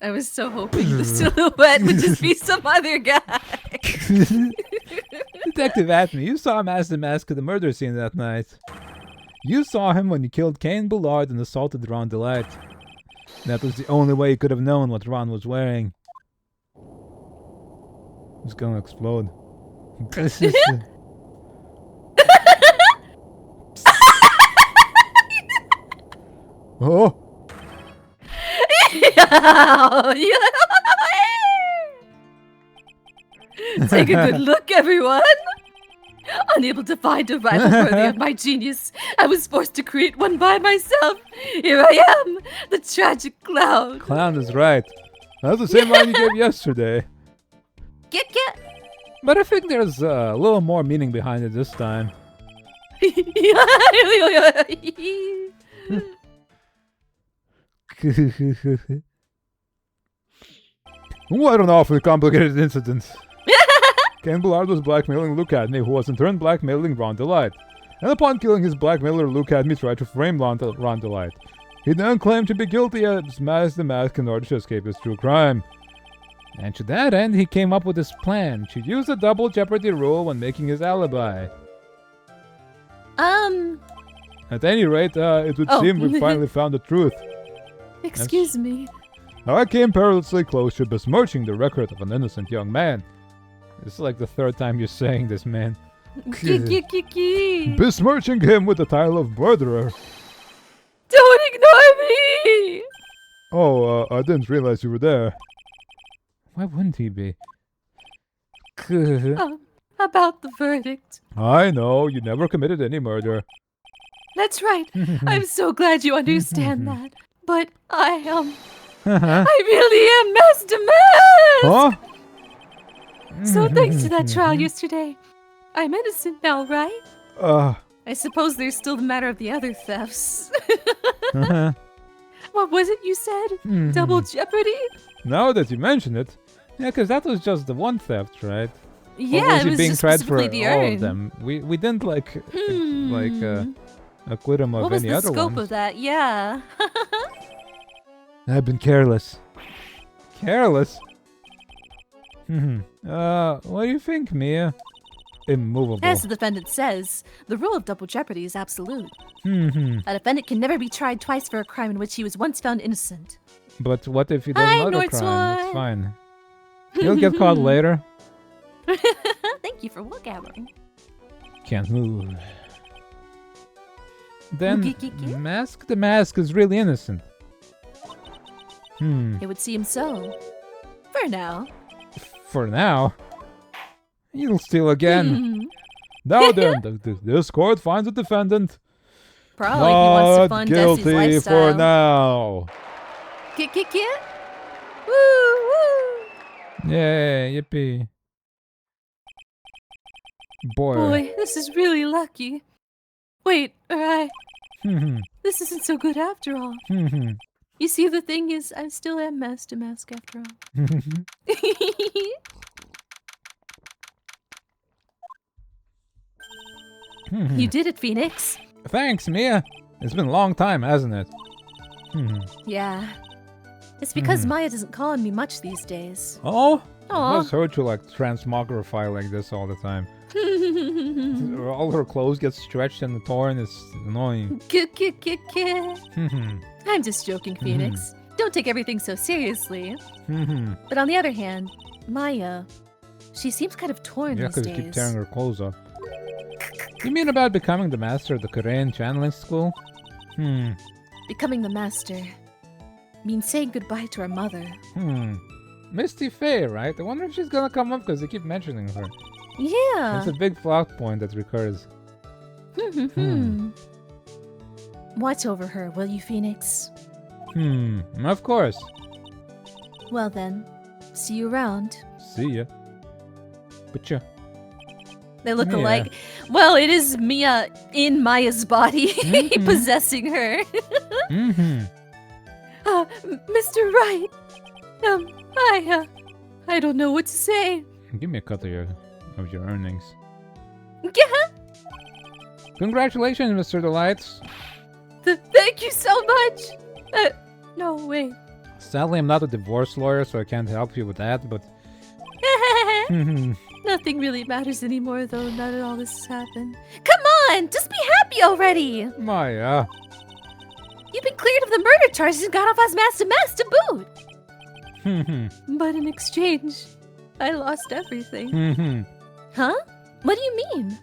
I was so hoping the silhouette would just be some other guy. Detective Atme, you saw him as the mask of the murder scene that night. You saw him when you killed Kane Bullard and assaulted Ron Delight. That was the only way you could have known what Ron was wearing. He's gonna explode. Oh! Take a good look, everyone. Unable to find a rival worthy of my genius, I was forced to create one by myself. Here I am, the tragic clown. Clown is right. That's the same line you gave yesterday. Get. But I think there's a little more meaning behind it this time. What an awfully complicated incident. Ken Bullard was blackmailing Luke Atme, who was in turn blackmailing Ron Delight. And upon killing his blackmailer, Luke Atme tried to frame Ron Delight. He then claimed to be guilty as Mask the Mask in order to escape his true crime. And to that end, he came up with his plan to use the double jeopardy rule when making his alibi. At any rate, it would seem we finally found the truth. Excuse me. I came perilously close to besmirching the record of an innocent young man. This is like the third time you're saying this, man. Besmirching him with the title of murderer. Don't ignore me! Oh, I didn't realize you were there. Why wouldn't he be? about the verdict. I know, you never committed any murder. That's right. I'm so glad you understand that. But I Huh? really am Master Mask! So thanks to that trial Mm-hmm. yesterday, I'm innocent now, right? I suppose there's still the matter of the other thefts. Uh-huh. What was it you said? Mhm. Double jeopardy? Now that you mention it, yeah, because that was just the one theft, right? Or Yeah, was it he was being just tried for specifically the all urn. of them? We didn't like Hmm. acquit him of What was any the other scope ones. of that? Yeah. I've been careless. Careless? What do you think, Mia? Immovable. As the defendant says, the rule of double jeopardy is absolute. Mhm. A defendant can never be tried twice for a crime in which he was once found innocent. But what if he does Hi, another North crime? It's Swan. fine. He'll get caught later. Thank you for vocabulary. Can't move. Then Gikiki? Mask the Mask is really innocent. It would seem so. For now. For now. He'll steal again. Now then, this court finds the defendant Probably if he wants to not fund Desi's guilty lifestyle. for now. Kit, kit, kit. Woo, woo. Yay, yippee. Boy, this is really lucky. Wait, Hmm. this isn't so good after all. You see, the thing is, I still am Master Mask after all. You did it, Phoenix. Thanks, Mia. It's been a long time, hasn't it? Yeah. It's because Maya doesn't call on me much these days. Oh? Aw. I must hurt you like transmogrify like this all the time. All her clothes get stretched and torn. It's annoying. Kit, kit, kit, kit. I'm just joking, Phoenix. Don't take everything so seriously. But on the other hand, Maya, she seems kind of torn Yeah, these because you keep days. tearing her clothes off. You mean about becoming the master of the Korean channeling school? Becoming the master means saying goodbye to our mother. Misty Faye, right? I wonder if she's gonna come up because they keep mentioning her. Yeah. It's a big plot point that recurs. Watch over her, will you, Phoenix? Of course. Well then, see you around. See ya. Butcha. They look Yeah. alike. Well, it is Mia in Maya's body, possessing her. Mr. Wright, I don't know what to say. Give me a cut of your earnings. Yeah, Congratulations, Mr. Delights. thank you so much. No, wait. Sadly, I'm not a divorce lawyer, so I can't help you with that, but... Nothing really matters anymore, though, now that all this has happened. Come on, just be happy already. Maya. You've been cleared of the murder charges and got off as Master Mask to boot. But in exchange, I lost everything. Huh? What do you mean?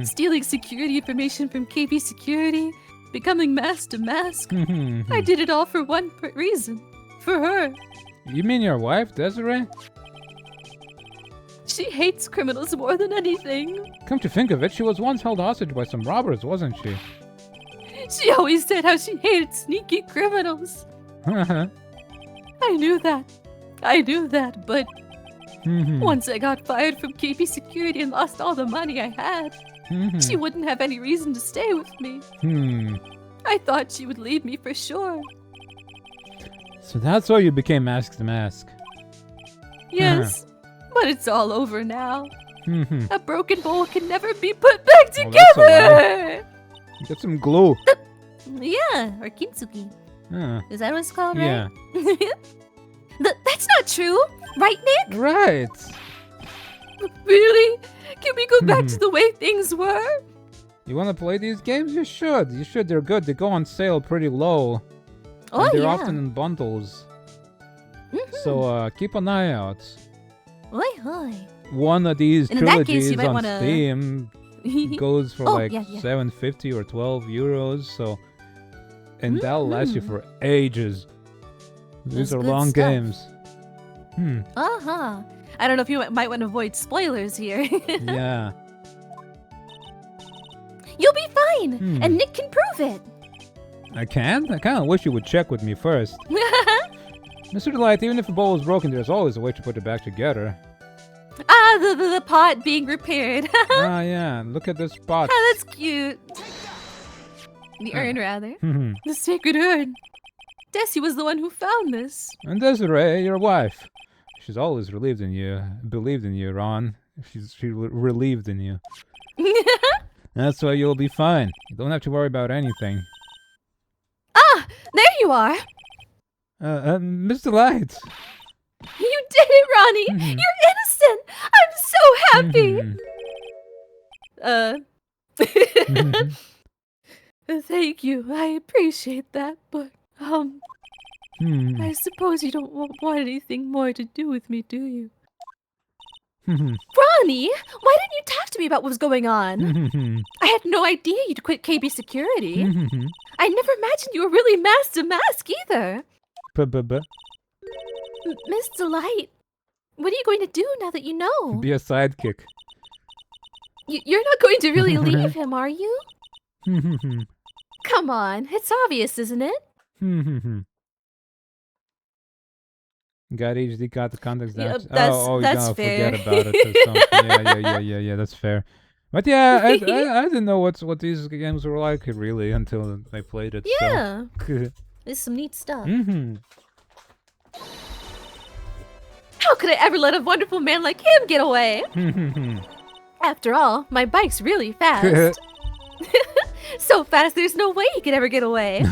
Stealing security information from KB Security, becoming Master Mask. I did it all for one reason. For her. You mean your wife, Desiree? She hates criminals more than anything. Come to think of it, she was once held hostage by some robbers, wasn't she? She always said how she hated sneaky criminals. I knew that, but once I got fired from KP Security and lost all the money I had, she wouldn't have any reason to stay with me. I thought she would leave me for sure. So that's why you became Mask to Mask. Yes, but it's all over now. Hmm. A broken bowl can never be put back Well, that's a together! Get some glue. Yeah, or kintsugi. Huh. Is that what it's called, Yeah. right? That's not true, right, Nick? Right. Really? Can we go back to the way things were? You want to play these games? You should. You should. They're good. They go on sale pretty low. Oh, and they're yeah. often in bundles. So keep an eye out. Oi, oi. One of these And in that case, trilogies you might on wanna- Steam goes for Oh, like yeah, yeah. 7.50 or 12 euros. So, and that'll last you for ages. These That's are good long stuff. games. Uh-huh. I don't know if you might want to avoid spoilers here. Yeah. You'll be fine, and Nick can prove it. I can? I kind of wish you would check with me first. Mr. Delight, even if a bowl is broken, there's always a way to put it back together. Ah, the pot being repaired. Ah, yeah. Look at this pot. Oh, that's cute. The urn, rather. The sacred urn. Desi was the one who found this. And Desiree, your wife. She's always believed in you, Ron. She relieved in you. That's why you'll be fine. You don't have to worry about anything. Ah, there you are. Mr. Light. You did it, Ronnie. You're innocent. I'm so happy. Thank you. I appreciate that, but I suppose you don't want anything more to do with me, do you? Ronnie, why didn't you talk to me about what was going on? I had no idea you'd quit KB Security. I never imagined you were really masked to mask either. Miss Delight, what are you going to do now that you know? Be a sidekick. You're not going to really leave him, are you? Come on, it's obvious, isn't it? Got HD, got the context. Yeah, you're that's gonna fair. forget about it or something. Yeah, that's fair. But yeah, I didn't know what these games were like really until I played it. Yeah. So. There's some neat stuff. Mm-hmm. How could I ever let a wonderful man like him get away? After all, my bike's really fast. So fast, there's no way he could ever get away.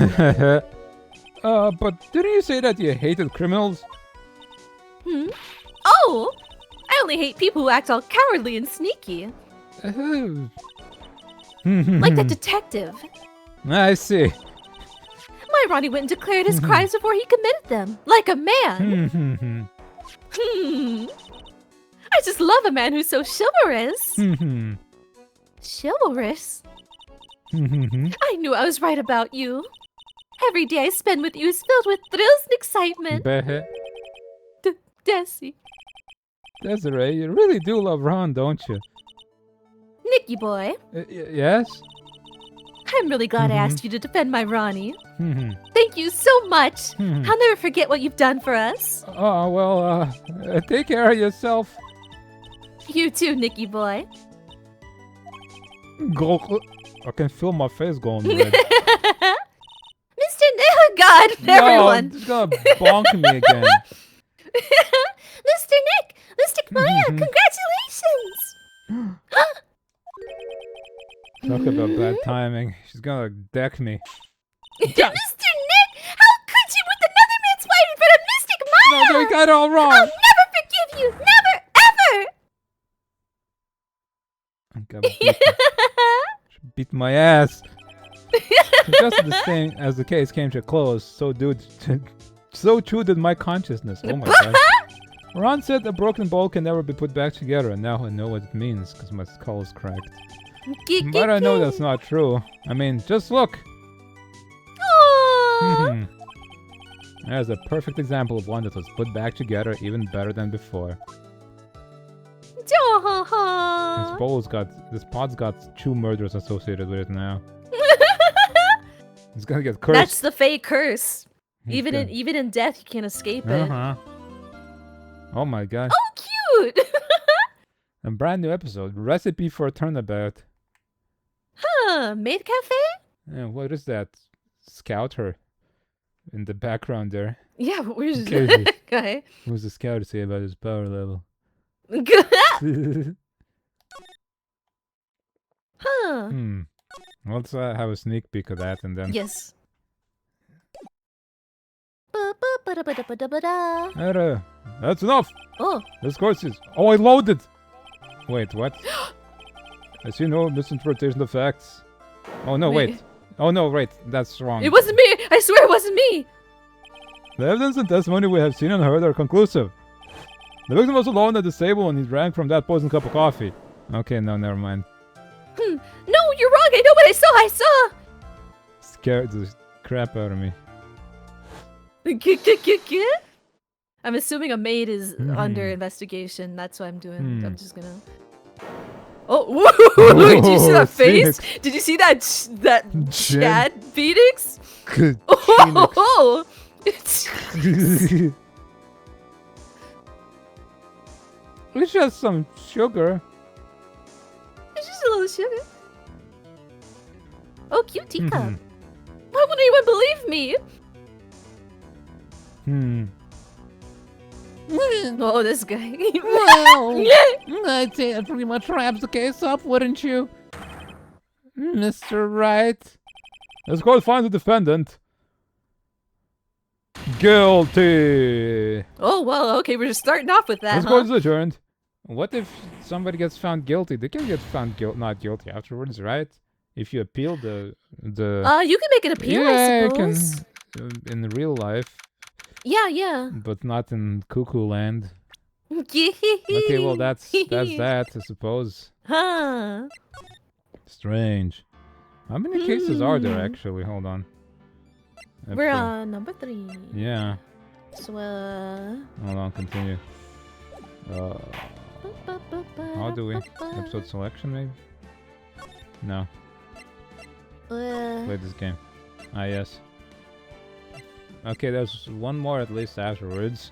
But didn't you say that you hated criminals? Oh! I only hate people who act all cowardly and sneaky. Like that detective. I see. My Ronnie went and declared his crimes before he committed them. Like a man. I just love a man who's so chivalrous. Chivalrous? I knew I was right about you. Every day I spend with you is filled with thrills and excitement. Desi. Desiree, you really do love Ron, don't you? Nicky boy. Yes? I'm really glad I asked you to defend my Ronnie. Thank you so much. I'll never forget what you've done for us. Oh, well, take care of yourself. You too, Nicky boy. Go. I can feel my face going red. Mr. God, everyone. It's gonna bonk me again. Mr. Nick! Mr. Maya, congratulations! Talk about bad timing. She's gonna deck me. Mr. Nick! How could you with another man's wife in front of Mystic Maya? No, you got it all wrong. I'll never forgive you! Never, ever! I'm gonna beat my ass. Just the same as the case came to a close, so too did my consciousness. Oh my god. Ron said a broken bowl can never be put back together, and now I know what it means, because my skull is cracked. But I know that's not true. I mean, just look! There's a perfect example of one that was put back together even better than before. This pod's got 2 murders associated with it now. It's gonna get cursed. That's the fake curse. Even in death, you can't escape it. Oh my god. Oh, cute! A brand new episode. Recipe for a turnabout. Maid cafe? Yeah, what is that? Scout her in the background there. Yeah, but where's okay. Who's the scout to say about his power level? Let's have a sneak peek of that and then. Yes. That's enough! Oh. This course is. Oh, I loaded! Wait, what? I see no misinterpretation of facts. Oh no, wait. Oh no, wait, that's wrong. It wasn't me! I swear it wasn't me! The evidence and testimony we have seen and heard are conclusive. The victim was alone at the table and he drank from that poisoned cup of coffee. Okay, no, never mind. No, you're wrong! I know what I saw! Scared the crap out of me. I'm assuming a maid is under investigation. That's what I'm doing. I'm just gonna. Oh, did you see that face? Phoenix. Did you see that Chad Phoenix? Good. Oh, it's It's just some sugar. just a little sugar. Oh, cute teacup. Why wouldn't anyone believe me? Oh, this guy. Well, I'd say that pretty much wraps the case up, wouldn't you? Mr. Wright? Let's go find the defendant. Guilty. Oh, well, okay, we're just starting off with that, Let's huh? go adjourned. What if somebody gets found guilty? They can get found not guilty afterwards, right? If you appeal the You can make an appeal, I suppose. in real life, Yeah. but not in cuckoo land. Okay, well that's that, I suppose. Huh. Strange. How many cases are there actually? Hold on. We're on number 3. Yeah. So, Hold on, continue. How do we? Episode selection, maybe? No. Play this game. Ah, yes. Okay, there's one more at least afterwards.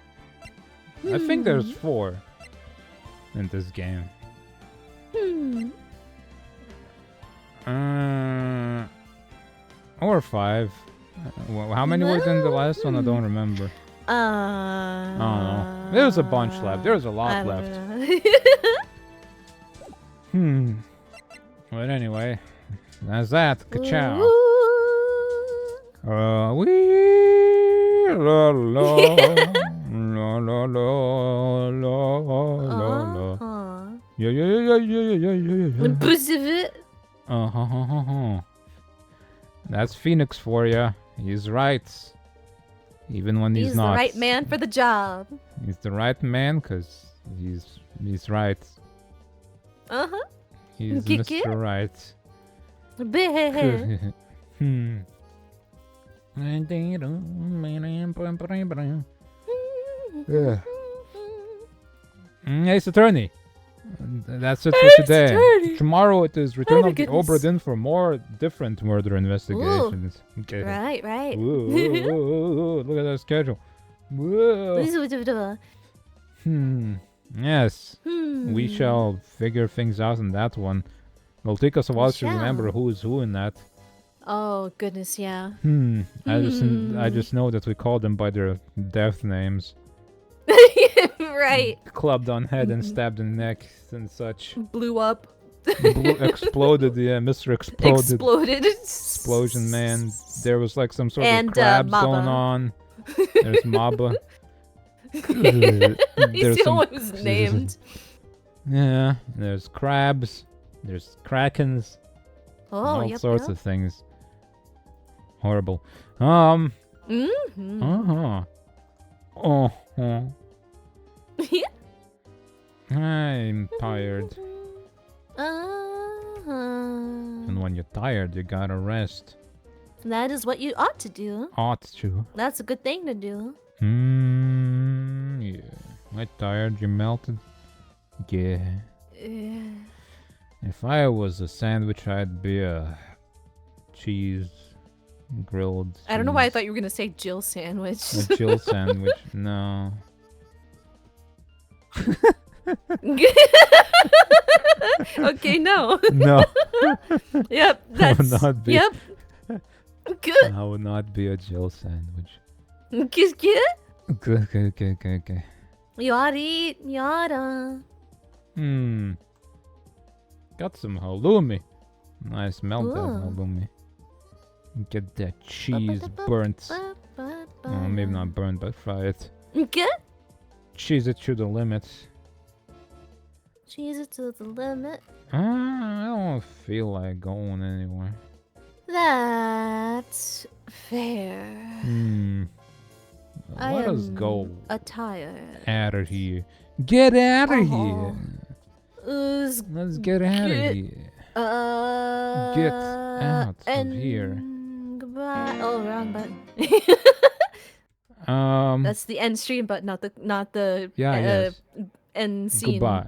I think there's 4 in this game. Or 5. How many were in the last one? I don't remember. I don't know. There's a bunch left. There's a lot left. But anyway, that's that. Ka-chow. We la la la la la la la. Yeah. That's Phoenix for ya. He's right. Even when he's not. He's the right man for the job. He's the right man because he's right. He's Mr. Right. Yeah. Ace Attorney. That's it for today. Tomorrow it is Return of the Obra Dinn for more different murder investigations. Okay. Right. Whoa, look at that schedule. Whoa. Yes. We shall figure things out in that one. It'll take us a while to remember who is who in that. Oh goodness, yeah. I just know that we call them by their death names. Right. Clubbed on head and stabbed in neck and such. Blew up. Exploded, yeah, Mr. Exploded. Explosion man. There was like some sort of crabs going on. There's Maba. He's the only one who's named. Yeah, there's crabs. There's krakens. All sorts of things. Horrible. I'm tired. And when you're tired, you gotta rest. That is what you ought to do. Ought to. That's a good thing to do. Yeah. I'm tired, you melted? Yeah. If I was a sandwich, I'd be a grilled cheese. I don't know why I thought you were gonna say Jill sandwich. A Jill sandwich. No. Okay, no. No. Yep, that's... would not be. Yep. Good. I would not be a Jill sandwich. Good. Okay. Yada. Got some halloumi. Nice melted halloumi. Get that cheese burnt. Oh, maybe not burnt, but fry it. Good. Cheese it to the limit. Cheese it to the limit. I don't feel like going anywhere. That's fair. Let us go tired. out of here. Get out of here. Let's get out of here. Get out of here. Goodbye. Oh, wrong button. That's the end stream, but not the Yeah, yes. end scene. Goodbye.